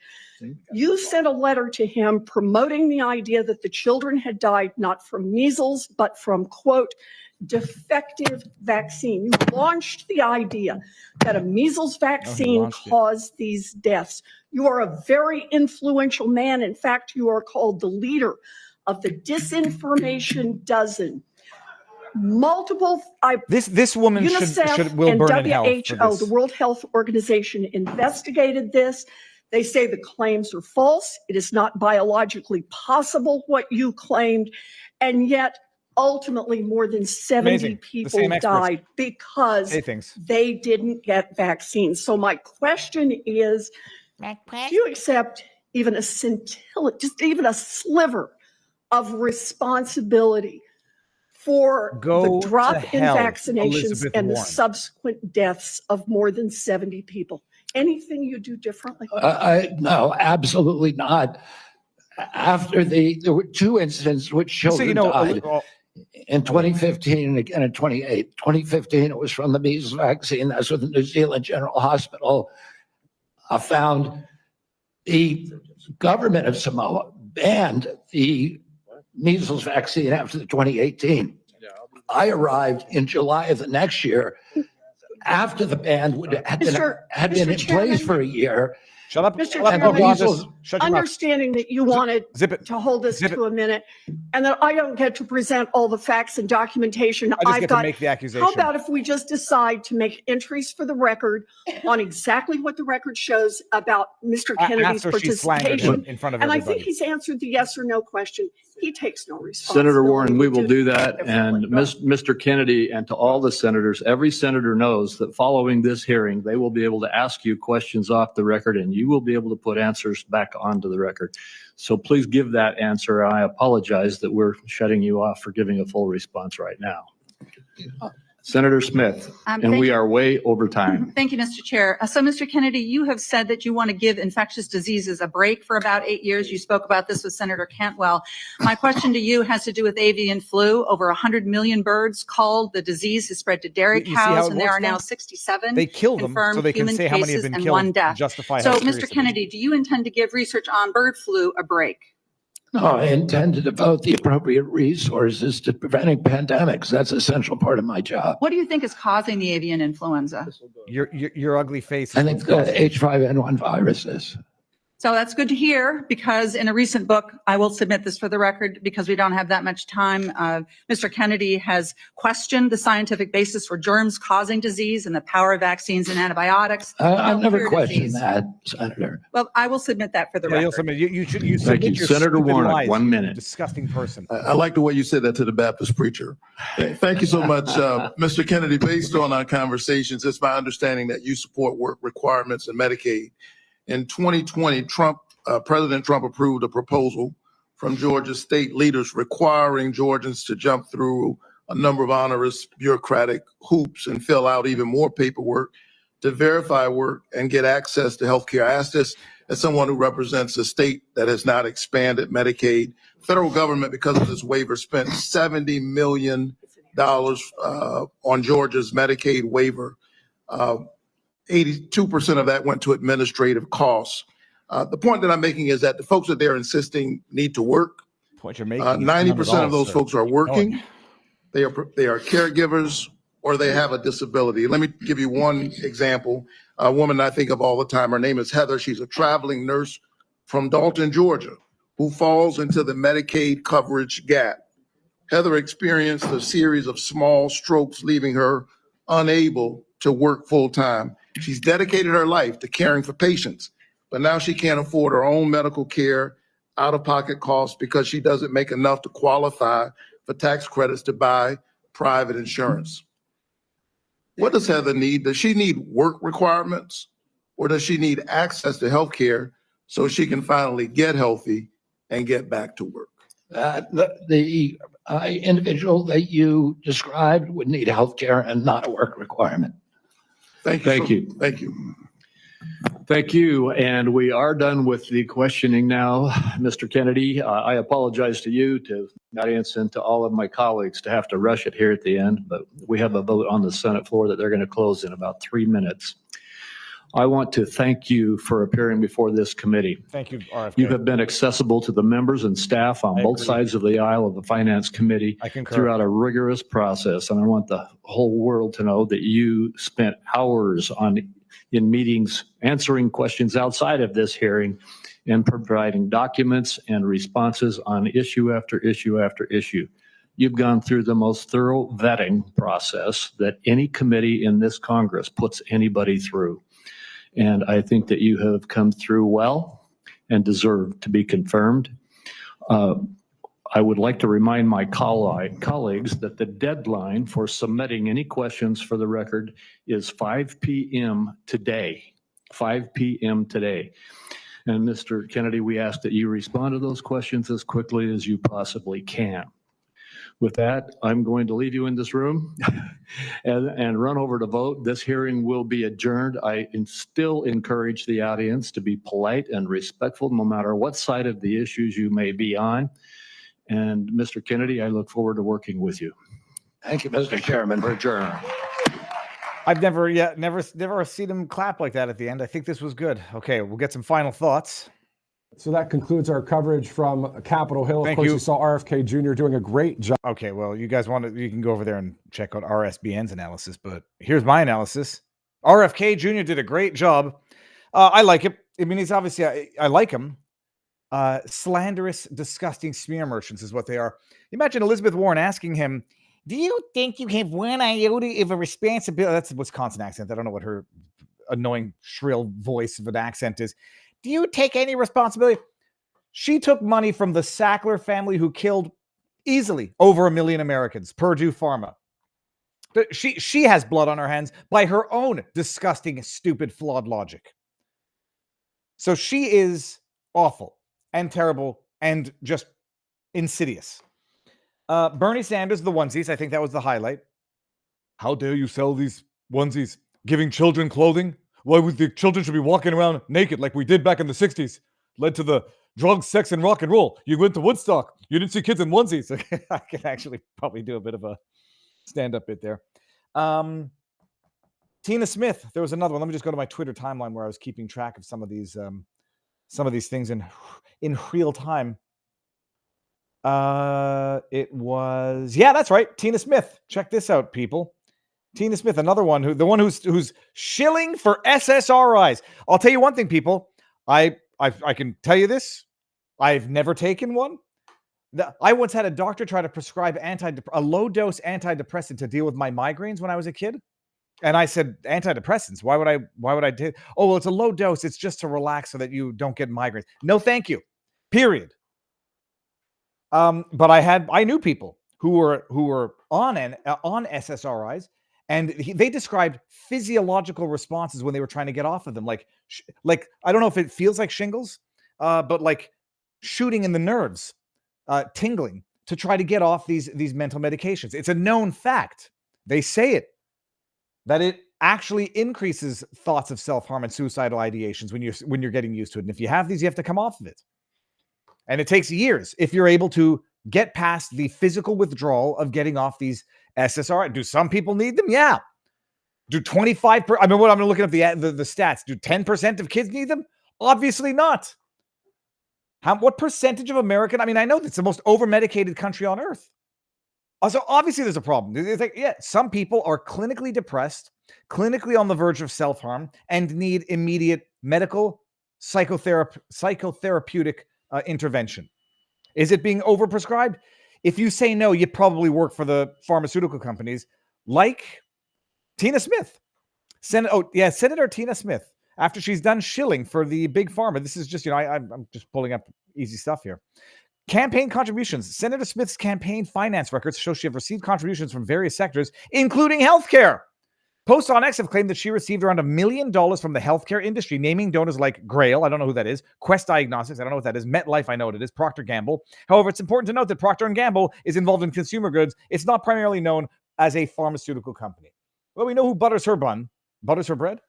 You sent a letter to him promoting the idea that the children had died not from measles, but from, quote, defective vaccine. You launched the idea that a measles vaccine launched it. caused these deaths. You are a very influential man. In fact, you are called the leader of the disinformation dozen. This woman UNICEF will and burn in hell for WHO, this. the World Health Organization, investigated this. They say the claims are false. It is not biologically possible what you claimed. And yet, ultimately, more than 70 Amazing. The people same experts died because say things. they didn't get vaccines. So my question is, do you accept even a scintilla, just even a sliver of responsibility for Go the drop to in hell, vaccinations Elizabeth and the Warren. subsequent deaths of more than 70 people? Anything you do differently? No, absolutely not. There were two incidents which children died. In 2015 and again in 2008. 2015, it was from the measles vaccine. That's what the New Zealand General Hospital found. The government of Samoa banned the measles vaccine after the 2018. I arrived in July of the next year after the ban had been in place for a year. Shut up. Mr. Shut up, Chairman, Shut your mouth. understanding that you wanted to hold this to a minute and that I don't get to present all the facts and documentation I just get to make the accusation. How about if we just decide to make entries for the record on exactly what the record shows about Mr. Kennedy's After she slandered participation? him in front of And I everybody. think he's answered the yes or no question. He takes no responsibility. Senator Warren, we will do that. And differently. Mr. Kennedy, and to all the senators, every senator knows that following this hearing, they will be able to ask you questions off the record and you will be able to put answers back onto the record. So please give that answer. I apologize that we're shutting you off for giving a full response right now. Senator Smith, and thank we you. are way over time. Thank you, Mr. Chair. So, Mr. Kennedy, you have said that you want to give infectious diseases a break for about 8 years. You spoke about this with Senator Cantwell. My question to you has to do with avian flu. Over 100 million birds called. The disease has spread to dairy You see how cows, it and there works are now now? 67 They kill them confirmed so they can human say how many have cases been and killed one to death. justify So, how serious Mr. it is. Kennedy, do you intend to give research on bird flu a break? No, I intend to devote the appropriate resources to preventing pandemics. That's an essential part of my job. What do you think is causing the avian influenza? Your ugly face. I think the H5N1 viruses. So that's good to hear, because in a recent book, I will submit this for the record because we don't have that much time. Mr. Kennedy has questioned the scientific basis for germs causing disease and the power of vaccines and antibiotics. I've never cure questioned disease. that, Senator. Well, I will submit that for the Yeah, you'll record. submit. You should. You Thank submit you. your Senator stupid Warnock, lies, 1 you minute. disgusting person. I like the way you said that to the Baptist preacher. Thank you so much, Mr. Kennedy. Based on our conversations, it's my understanding that you support work requirements in Medicaid. In 2020, President Trump approved a proposal from Georgia state leaders requiring Georgians to jump through a number of onerous bureaucratic hoops and fill out even more paperwork to verify work and get access to health care. I ask this as someone who represents a state that has not expanded Medicaid. Federal government, because of this waiver, spent $70 million on Georgia's Medicaid waiver. 82% of that went to administrative costs. The point that I'm making is that the folks that they're insisting need to work, Point you're making. 90% of those folks are working. They are caregivers or they have a disability. Let me give you one example. A woman I think of all the time. Her name is Heather. She's a traveling nurse from Dalton, Georgia, who falls into the Medicaid coverage gap. Heather experienced a series of small strokes, leaving her unable to work full time. She's dedicated her life to caring for patients, but now she can't afford her own medical care, out-of-pocket costs, because she doesn't make enough to qualify for tax credits to buy private insurance. What does Heather need? Does she need work requirements, or does she need access to health care so she can finally get healthy and get back to work? The individual that you described would need health care and not a work requirement. Thank you. Thank you. Thank you. And we are done with the questioning now. Mr. Kennedy, I apologize to you, to the audience, and to all of my colleagues to have to rush it here at the end, but we have a vote on the Senate floor that they're going to close in about 3 minutes. I want to thank you for appearing before this committee. Thank you, RFK. You have been accessible to the members and staff on both sides of the aisle of the Finance Committee I concur. throughout a rigorous process. And I want the whole world to know that you spent hours in meetings answering questions outside of this hearing and providing documents and responses on issue after issue after issue. You've gone through the most thorough vetting process that any committee in this Congress puts anybody through. And I think that you have come through well and deserve to be confirmed. I would like to remind my colleagues that the deadline for submitting any questions for the record is 5 p.m. today. 5 p.m. today. And Mr. Kennedy, we ask that you respond to those questions as quickly as you possibly can. With that, I'm going to leave you in this room and run over to vote. This hearing will be adjourned. I still encourage the audience to be polite and respectful no matter what side of the issues you may be on. And Mr. Kennedy, I look forward to working with you. Thank you, Mr. Chairman. We're adjourned. I've never seen him clap like that at the end. I think this was good. Okay, we'll get some final thoughts. So that concludes our coverage from Capitol Hill. Thank of course, you. you saw RFK Jr. doing a great job. Okay, well, you guys you can go over there and check out RSBN's analysis, but here's my analysis. RFK Jr. did a great job. I like him. I mean, he's obviously, I like him. Slanderous, disgusting smear merchants is what they are. Imagine Elizabeth Warren asking him, do you think you have one iota of a responsibility? That's a Wisconsin accent. I don't know what her annoying, shrill voice of an accent is. Do you take any responsibility? She took money from the Sackler family who killed easily over 1 million Americans, Purdue Pharma. She has blood on her hands by her own disgusting, stupid, flawed logic. So she is awful and terrible and just insidious. Bernie Sanders, the onesies, I think that was the highlight. How dare you sell these onesies? Giving children clothing? Why would the children should be walking around naked like we did back in the 60s? Led to the drugs, sex, and rock and roll. You went to Woodstock. You didn't see kids in onesies. I can actually probably do a bit of a stand-up bit there. Tina Smith, there was another one. Let me just go to my Twitter timeline where I was keeping track of some of these things in real time. It was, yeah, that's right. Tina Smith. Check this out, people. Tina Smith, another one who's shilling for SSRIs. I'll tell you one thing, people. I can tell you this. I've never taken one. I once had a doctor try to prescribe a low-dose antidepressant to deal with my migraines when I was a kid. And I said, antidepressants? Why would I do? Oh, well, it's a low dose. It's just to relax so that you don't get migraines. No, thank you. Period. But I knew people who were on SSRIs, and they described physiological responses when they were trying to get off of them. Like I don't know if it feels like shingles, but like shooting in the nerves, tingling to try to get off these mental medications. It's a known fact. They say it, that it actually increases thoughts of self-harm and suicidal ideations when you're getting used to it. And if you have these, you have to come off of it. And it takes years if you're able to get past the physical withdrawal of getting off these SSRI. Do some people need them? Yeah. Do 25%? I mean, I'm looking at the stats. Do 10% of kids need them? Obviously not. What percentage of American? I mean, I know it's the most over-medicated country on earth. So obviously there's a problem. It's like, yeah, some people are clinically depressed, clinically on the verge of self-harm, and need immediate medical psychotherapeutic intervention. Is it being overprescribed? If you say no, you probably work for the pharmaceutical companies like Tina Smith. Senator Tina Smith, after she's done shilling for the big pharma. This is just, I'm just pulling up easy stuff here. Campaign contributions. Senator Smith's campaign finance records show she have received contributions from various sectors, including healthcare. Posts on X have claimed that she received around $1 million from the healthcare industry, naming donors like Grail, I don't know who that is, Quest Diagnostics, I don't know what that is, MetLife, I know what it is, Procter & Gamble. However, it's important to note that Procter & Gamble is involved in consumer goods. It's not primarily known as a pharmaceutical company. Well, we know who butters her bun. Butters her bread?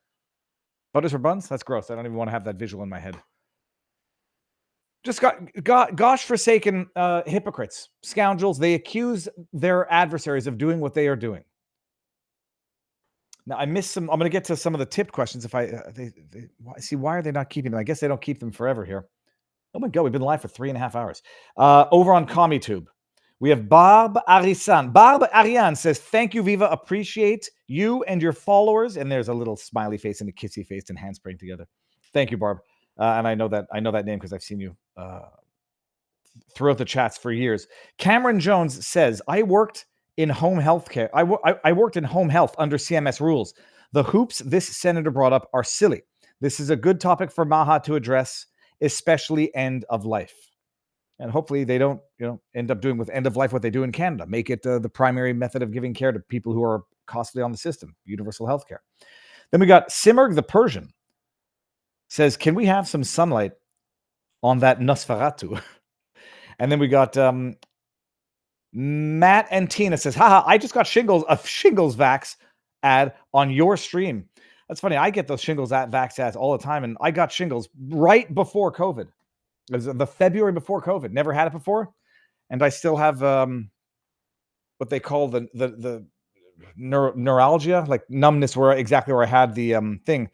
Butters her buns? That's gross. I don't even want to have that visual in my head. Just gosh-forsaken hypocrites, scoundrels. They accuse their adversaries of doing what they are doing. Now I missed some. I'm going to get to some of the tipped questions. If why are they not keeping them? I guess they don't keep them forever here. Oh my God, we've been live for 3.5 hours. Over on CommuTube, we have Barb Arisan. Barb Ariane says, "Thank you, Viva. Appreciate you and your followers." And there's a little smiley face and a kissy face and hands spraying together. Thank you, Barb. And I know that name because I've seen you throughout the chats for years. Cameron Jones says, "I worked in home health care. I worked in home health under CMS rules. The hoops this senator brought up are silly. This is a good topic for Maha to address, especially end of life." And hopefully they don't, end up doing with end of life what they do in Canada. Make it the primary method of giving care to people who are costly on the system, universal health care. Then we got Simurg the Persian says, "Can we have some sunlight on that Nosferatu?" And then we got Matt and Tina says, "Haha, I just got shingles vax ad on your stream." That's funny. I get those shingles vax ads all the time, and I got shingles right before COVID. It was the February before COVID. Never had it before, and I still have what they call the neuralgia, like numbness, where I had the thing,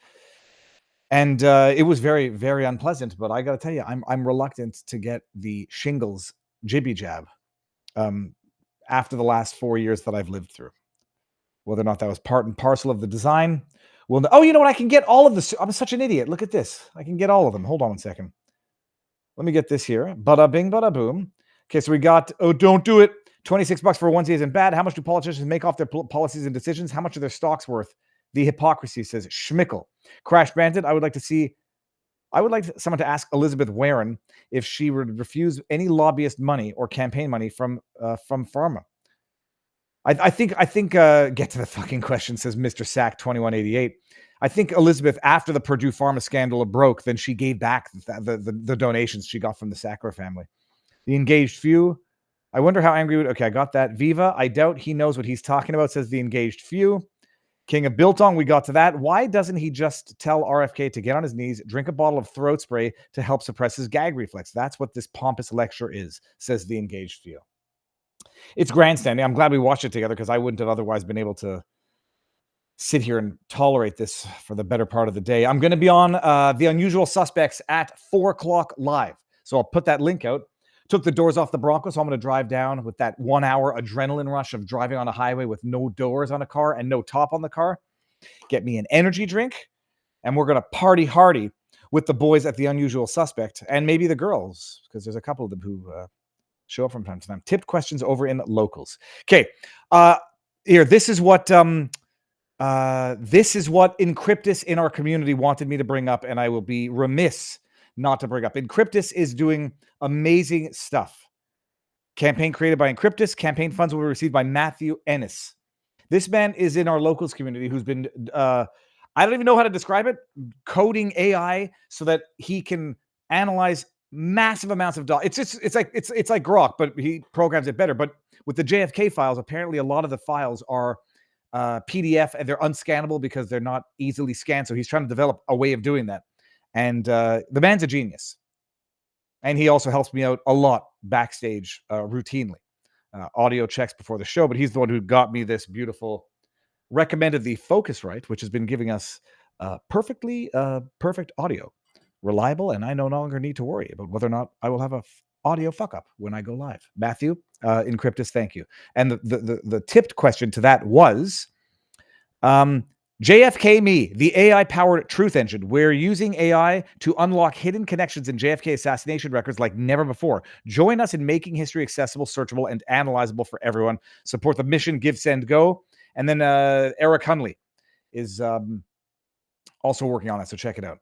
and it was very, very unpleasant. But I got to tell you, I'm reluctant to get the shingles jibby jab after the last 4 years that I've lived through. Whether or not that was part and parcel of the design. Well, oh, you know what? I can get all of this. I'm such an idiot. Look at this. I can get all of them. Hold on one second. Let me get this here. Bada bing, bada boom. Okay, so we got, oh, don't do it. $26 for a onesie isn't bad. How much do politicians make off their policies and decisions? How much are their stocks worth? The hypocrisy, says Schmickel. Crash Bandit, I would like someone to ask Elizabeth Warren if she would refuse any lobbyist money or campaign money from pharma. I think get to the fucking question, says Mr. Sack 2188. I think Elizabeth, after the Purdue Pharma scandal broke, then she gave back the donations she got from the Sackler family. The engaged few. I wonder how angry okay, I got that. Viva, I doubt he knows what he's talking about, says the engaged few. King of Biltong, we got to that. Why doesn't he just tell RFK to get on his knees, drink a bottle of throat spray to help suppress his gag reflex? That's what this pompous lecture is, says the engaged few. It's grandstanding. I'm glad we watched it together because I wouldn't have otherwise been able to sit here and tolerate this for the better part of the day. I'm going to be on The Unusual Suspects at 4 o'clock live. So I'll put that link out. Took the doors off the Bronco, so I'm going to drive down with that 1 hour adrenaline rush of driving on a highway with no doors on a car and no top on the car. Get me an energy drink, and we're going to party hardy with the boys at The Unusual Suspect, and maybe the girls, because there's a couple of them who show up from time to time. Tipped questions over in locals. Okay, here, this is what Encryptus in our community wanted me to bring up, and I will be remiss not to bring up. Encryptus is doing amazing stuff. Campaign created by Encryptus. Campaign funds will be received by Matthew Ennis. This man is in our locals community who's been, I don't even know how to describe it, coding AI so that he can analyze massive amounts of data. It's like Grok, but he programs it better. But with the JFK files, apparently a lot of the files are PDF and they're unscannable because they're not easily scanned. So he's trying to develop a way of doing that. And the man's a genius. And he also helps me out a lot backstage routinely. Audio checks before the show, but he's the one who got me this beautiful, recommended the Focusrite, which has been giving us perfect audio. Reliable, and I no longer need to worry about whether or not I will have a audio fuck up when I go live. Matthew, Encryptus, thank you. And the tipped question to that was, JFK Me, the AI-powered truth engine. We're using AI to unlock hidden connections in JFK assassination records like never before. Join us in making history accessible, searchable, and analyzable for everyone. Support the mission, give, send, go. And then Eric Hunley is also working on that, so check it out.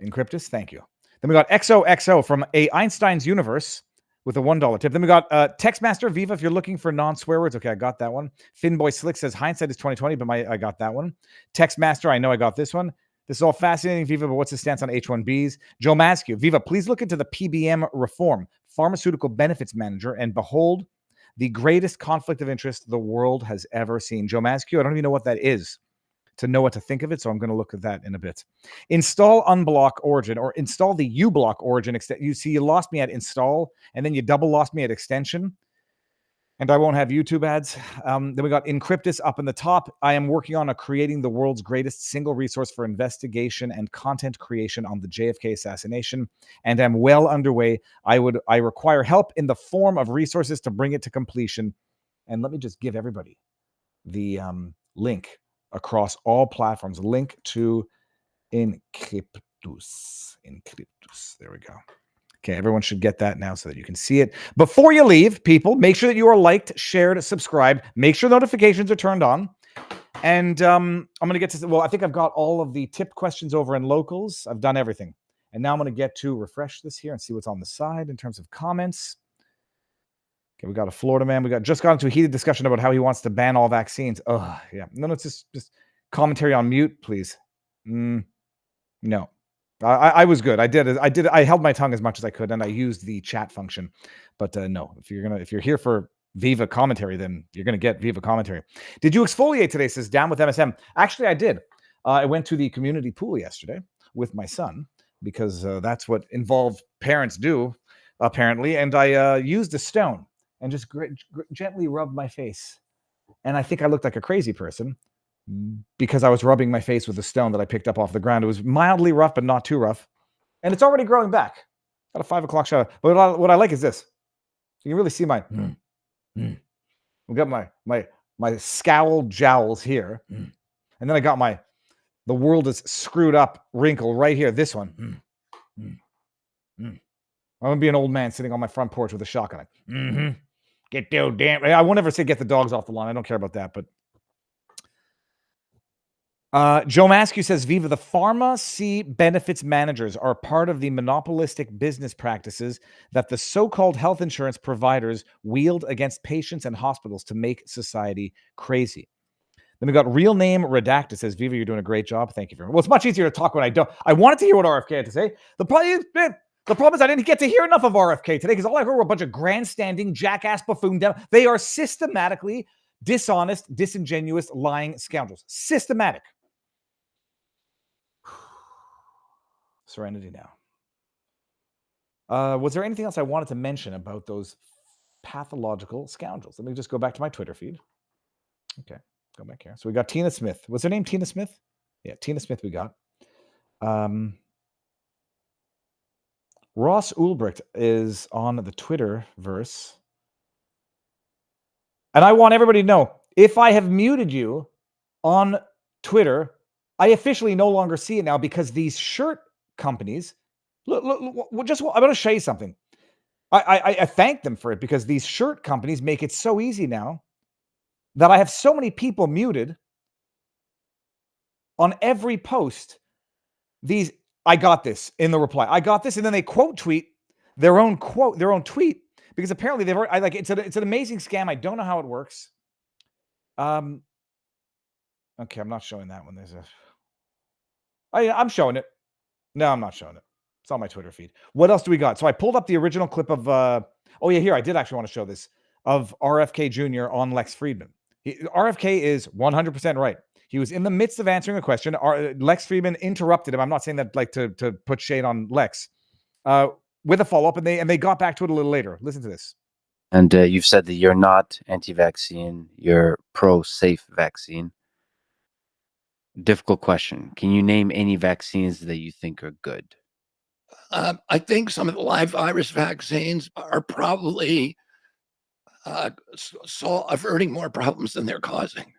Encryptus, thank you. Then we got XOXO from A Einstein's Universe with a $1 tip. Then we got Textmaster Viva if you're looking for non-swear words. Okay, I got that one. Finboy Slick says hindsight is 2020, but I got that one. Textmaster, I know I got this one. This is all fascinating, Viva, but what's the stance on H-1Bs? Joe Mascu, Viva, please look into the PBM reform, Pharmaceutical Benefits Manager, and behold the greatest conflict of interest the world has ever seen. Joe Mascu, I don't even know what that is to know what to think of it, so I'm going to look at that in a bit. Install unblock origin, or install the uBlock origin. You see, you lost me at install, and then you double lost me at extension. And I won't have YouTube ads. Then we got Encryptus up in the top. I am working on creating the world's greatest single resource for investigation and content creation on the JFK assassination, and am well underway. I require help in the form of resources to bring it to completion. And let me just give everybody the link across all platforms. Link to Encryptus. There we go. Okay, everyone should get that now so that you can see it. Before you leave, people, make sure that you are liked, shared, subscribed. Make sure notifications are turned on. And I'm going to get to, well, I think I've got all of the tip questions over in locals. I've done everything. And now I'm going to get to refresh this here and see what's on the side in terms of comments. Okay, we got a Florida man. We just got into a heated discussion about how he wants to ban all vaccines. Oh, yeah. No, it's just commentary on mute, please. No. I was good. I held my tongue as much as I could, and I used the chat function. But no, if you're here for Viva commentary, then you're gonna get Viva commentary. Did you exfoliate today? Says Down with MSM. Actually, I did. I went to the community pool yesterday with my son because that's what involved parents do, apparently. And I used a stone and just gently rubbed my face. And I think I looked like a crazy person, because I was rubbing my face with a stone that I picked up off the ground. It was mildly rough, but not too rough. And it's already growing back. Got a 5 o'clock shower. But what I like is this. You can really see my... We got my scowl jowls here. And then I got the world is screwed up wrinkle right here. This one. I'm going to be an old man sitting on my front porch with a shotgun. Get those damn... I won't ever say get the dogs off the lawn. I don't care about that, but... Joe Maskew says, Viva, the pharmacy benefits managers are part of the monopolistic business practices that the so-called health insurance providers wield against patients and hospitals to make society crazy. Then we got real name redacted says, Viva, you're doing a great job. Thank you very much. Well, it's much easier to talk when I don't. I wanted to hear what RFK had to say. The problem is I didn't get to hear enough of RFK today because all I heard were a bunch of grandstanding, jackass, buffoon. They are systematically dishonest, disingenuous, lying scoundrels. Systematic. Serenity now. Was there anything else I wanted to mention about those pathological scoundrels? Let me just go back to my Twitter feed. Okay, go back here. So we got Tina Smith. Was her name Tina Smith? Yeah, Tina Smith we got. Ross Ulbricht is on the Twitterverse. And I want everybody to know, if I have muted you on Twitter, I officially no longer see it now because these shirt companies, look, I'm going to show you something. I thank them for it because these shirt companies make it so easy now that I have so many people muted on every post. I got this in the reply. I got this, and then they quote tweet their own tweet because apparently they've already, it's an amazing scam. I don't know how it works. Okay, I'm not showing that one. I'm showing it. No, I'm not showing it. It's on my Twitter feed. What else do we got? So I pulled up the original clip of, oh yeah, here, I did actually want to show this, of RFK Jr. on Lex Friedman. RFK is 100% right. He was in the midst of answering a question. Lex Friedman interrupted him. I'm not saying that like to put shade on Lex, with a follow-up, and they got back to it a little later. Listen to this. And you've said that you're not anti-vaccine, you're pro-safe vaccine. Difficult question. Can you name any vaccines that you think are good? I think some of the live virus vaccines are probably averting more problems than they're causing.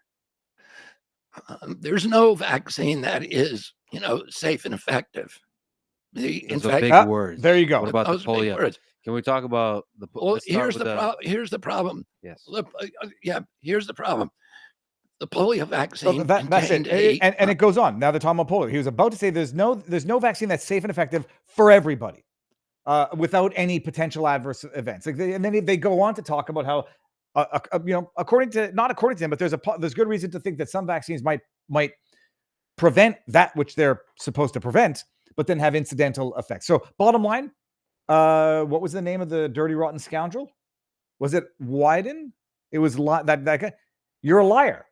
There's no vaccine that is, safe and effective. Those are big words. There you go. What about the polio? Words. Can we talk about the? Well, here's the problem. Yes. Here's the problem. The polio vaccine. So that's it. And it goes on. Now they're talking about polio. He was about to say there's no vaccine that's safe and effective for everybody, without any potential adverse events. And then they go on to talk about how, not according to him, but there's good reason to think that some vaccines might prevent that which they're supposed to prevent, but then have incidental effects. So bottom line, what was the name of the dirty, rotten scoundrel? Was it Wyden? It was that guy. You're a liar.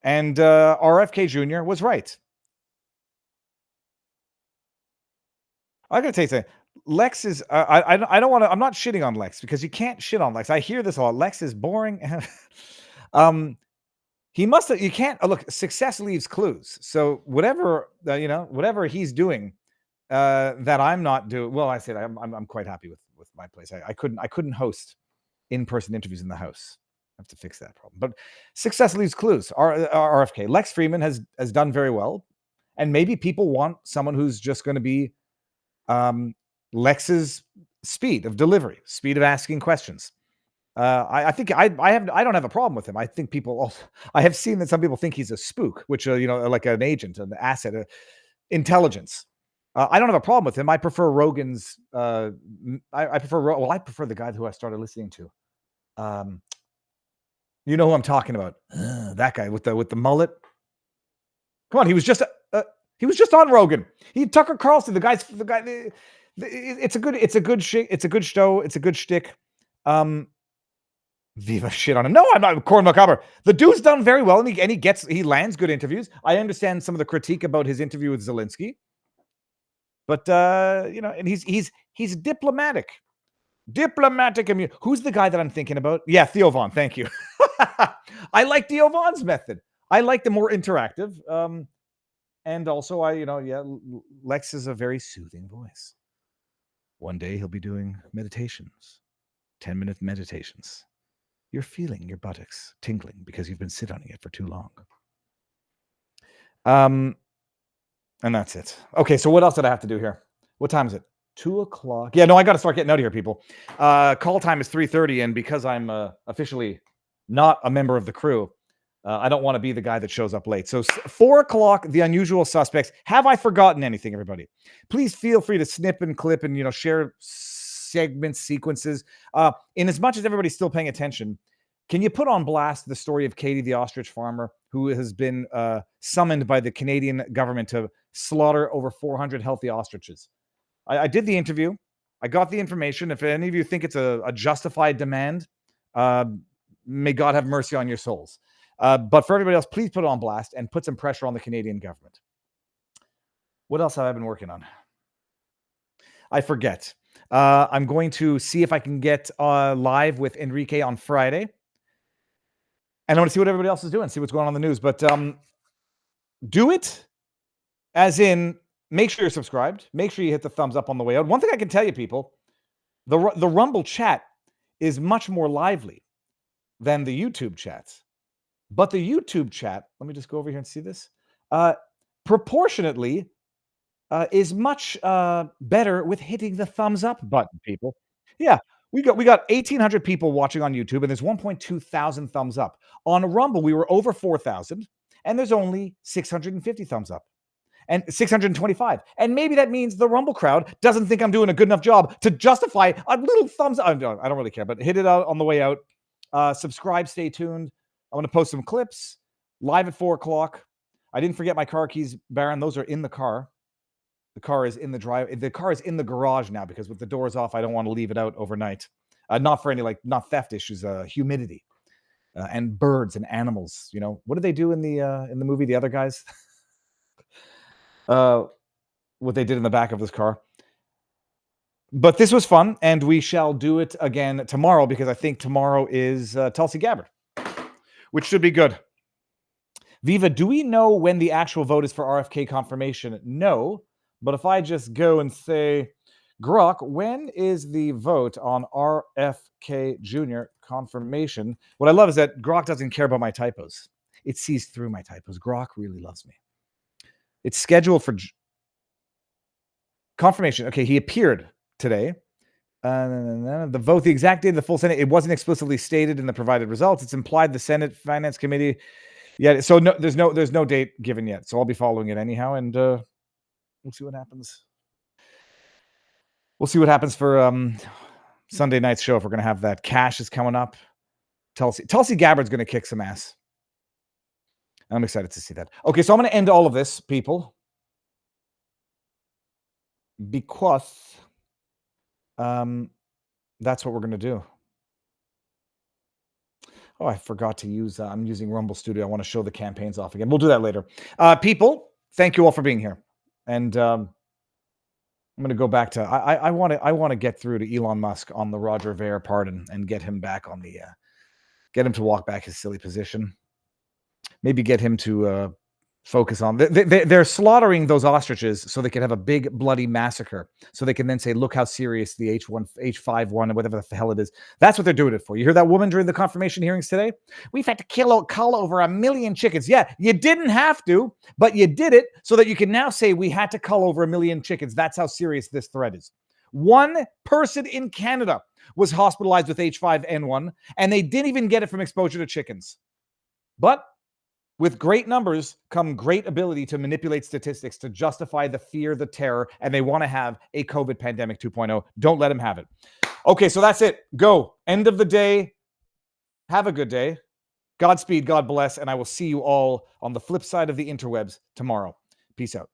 And RFK Jr. was right. I got to tell you something. Lex is. I don't want to. I'm not shitting on Lex because you can't shit on Lex. I hear this a lot. Lex is boring. He must have. You can't look. Success leaves clues. So whatever whatever he's doing, that I'm not doing. Well, I said I'm quite happy with my place. I couldn't host in-person interviews in the house. I have to fix that problem. But success leaves clues. RFK. Lex Freeman has done very well, and maybe people want someone who's just going to be Lex's speed of delivery, speed of asking questions. I think I don't have a problem with him. I think people also, I have seen that some people think he's a spook, which like an agent, an asset, intelligence. I don't have a problem with him. I prefer Rogan's. I prefer the guy who I started listening to. You know who I'm talking about? That guy with the mullet. Come on, he was just on Rogan. Tucker Carlson. The guy. It's a good show. It's a good shtick. Viva shit on him. No, I'm not. Corn Macabre. The dude's done very well, and he lands good interviews. I understand some of the critique about his interview with Zelensky, but and he's diplomatic. Who's the guy that I'm thinking about? Yeah, Theo Von. Thank you. I like Theo Von's method. I like the more interactive. And also, Lex is a very soothing voice. One day he'll be doing meditations, 10-minute meditations. You're feeling your buttocks tingling because you've been sitting on it for too long. And that's it. Okay, so what else did I have to do here? What time is it? 2:00. Yeah, no, I got to start getting out of here, people. Call time is 3:30, and because I'm officially not a member of the crew, I don't want to be the guy that shows up late. So 4:00, the unusual suspects. Have I forgotten anything, everybody? Please feel free to snip and clip and share segments, sequences. In as much as everybody's still paying attention, can you put on blast the story of Katie the ostrich farmer who has been summoned by the Canadian government to slaughter over 400 healthy ostriches? I did the interview. I got the information. If any of you think it's a justified demand, may God have mercy on your souls. But for everybody else, please put it on blast and put some pressure on the Canadian government. What else have I been working on? I forget. I'm going to see if I can get live with Enrique on Friday. And I want to see what everybody else is doing, see what's going on in the news. But do it as in make sure you're subscribed. Make sure you hit the thumbs up on the way out. One thing I can tell you, people, the Rumble chat is much more lively than the YouTube chats. But the YouTube chat, let me just go over here and see this, proportionately is much better with hitting the thumbs up button, people. Yeah, we got 1,800 people watching on YouTube, and there's 1.2 thousand thumbs up. On Rumble, we were over 4,000, and there's only 650 thumbs up. And 625. And maybe that means the Rumble crowd doesn't think I'm doing a good enough job to justify a little thumbs up. I don't really care, but hit it out on the way out. Subscribe, stay tuned. I'm going to post some clips live at 4:00. I didn't forget my car keys, Baron. Those are in the car. The car is in the drive. The car is in the garage now because with the doors off, I don't want to leave it out overnight. Not for any not theft issues, humidity and birds and animals. What did they do in the movie? The other guys. What they did in the back of this car. But this was fun, and we shall do it again tomorrow because I think tomorrow is Tulsi Gabbard, which should be good. Viva, do we know when the actual vote is for RFK confirmation? No, but if I just go and say, Grok, when is the vote on RFK Jr. confirmation? What I love is that Grok doesn't care about my typos. It sees through my typos. Grok really loves me. It's scheduled for confirmation. Okay, he appeared today. The vote, the exact date of the full Senate, it wasn't explicitly stated in the provided results. It's implied the Senate Finance Committee. Yeah, so no, there's no date given yet. So I'll be following it anyhow, and we'll see what happens. We'll see what happens for Sunday night's show if we're going to have that. Cash is coming up. Tulsi Gabbard's going to kick some ass. I'm excited to see that. Okay, so I'm going to end all of this, people, because that's what we're going to do. Oh, I forgot to use, I'm using Rumble Studio. I want to show the campaigns off again. We'll do that later. People, thank you all for being here. And I'm going to go back to I want to get through to Elon Musk on the Roger Ver part and get him back on the get him to walk back his silly position. Maybe get him to focus on. They're slaughtering those ostriches so they can have a big bloody massacre. So they can then say, look how serious the H5N1, whatever the hell it is. That's what they're doing it for. You hear that woman during the confirmation hearings today? We've had to cull over 1 million chickens. Yeah, you didn't have to, but you did it so that you can now say we had to cull over 1 million chickens. That's how serious this threat is. One person in Canada was hospitalized with H5N1, and they didn't even get it from exposure to chickens. But with great numbers come great ability to manipulate statistics to justify the fear, the terror, and they want to have a COVID pandemic 2.0. Don't let them have it. Okay, so that's it. Go. End of the day. Have a good day. Godspeed, God bless, and I will see you all on the flip side of the interwebs tomorrow. Peace out.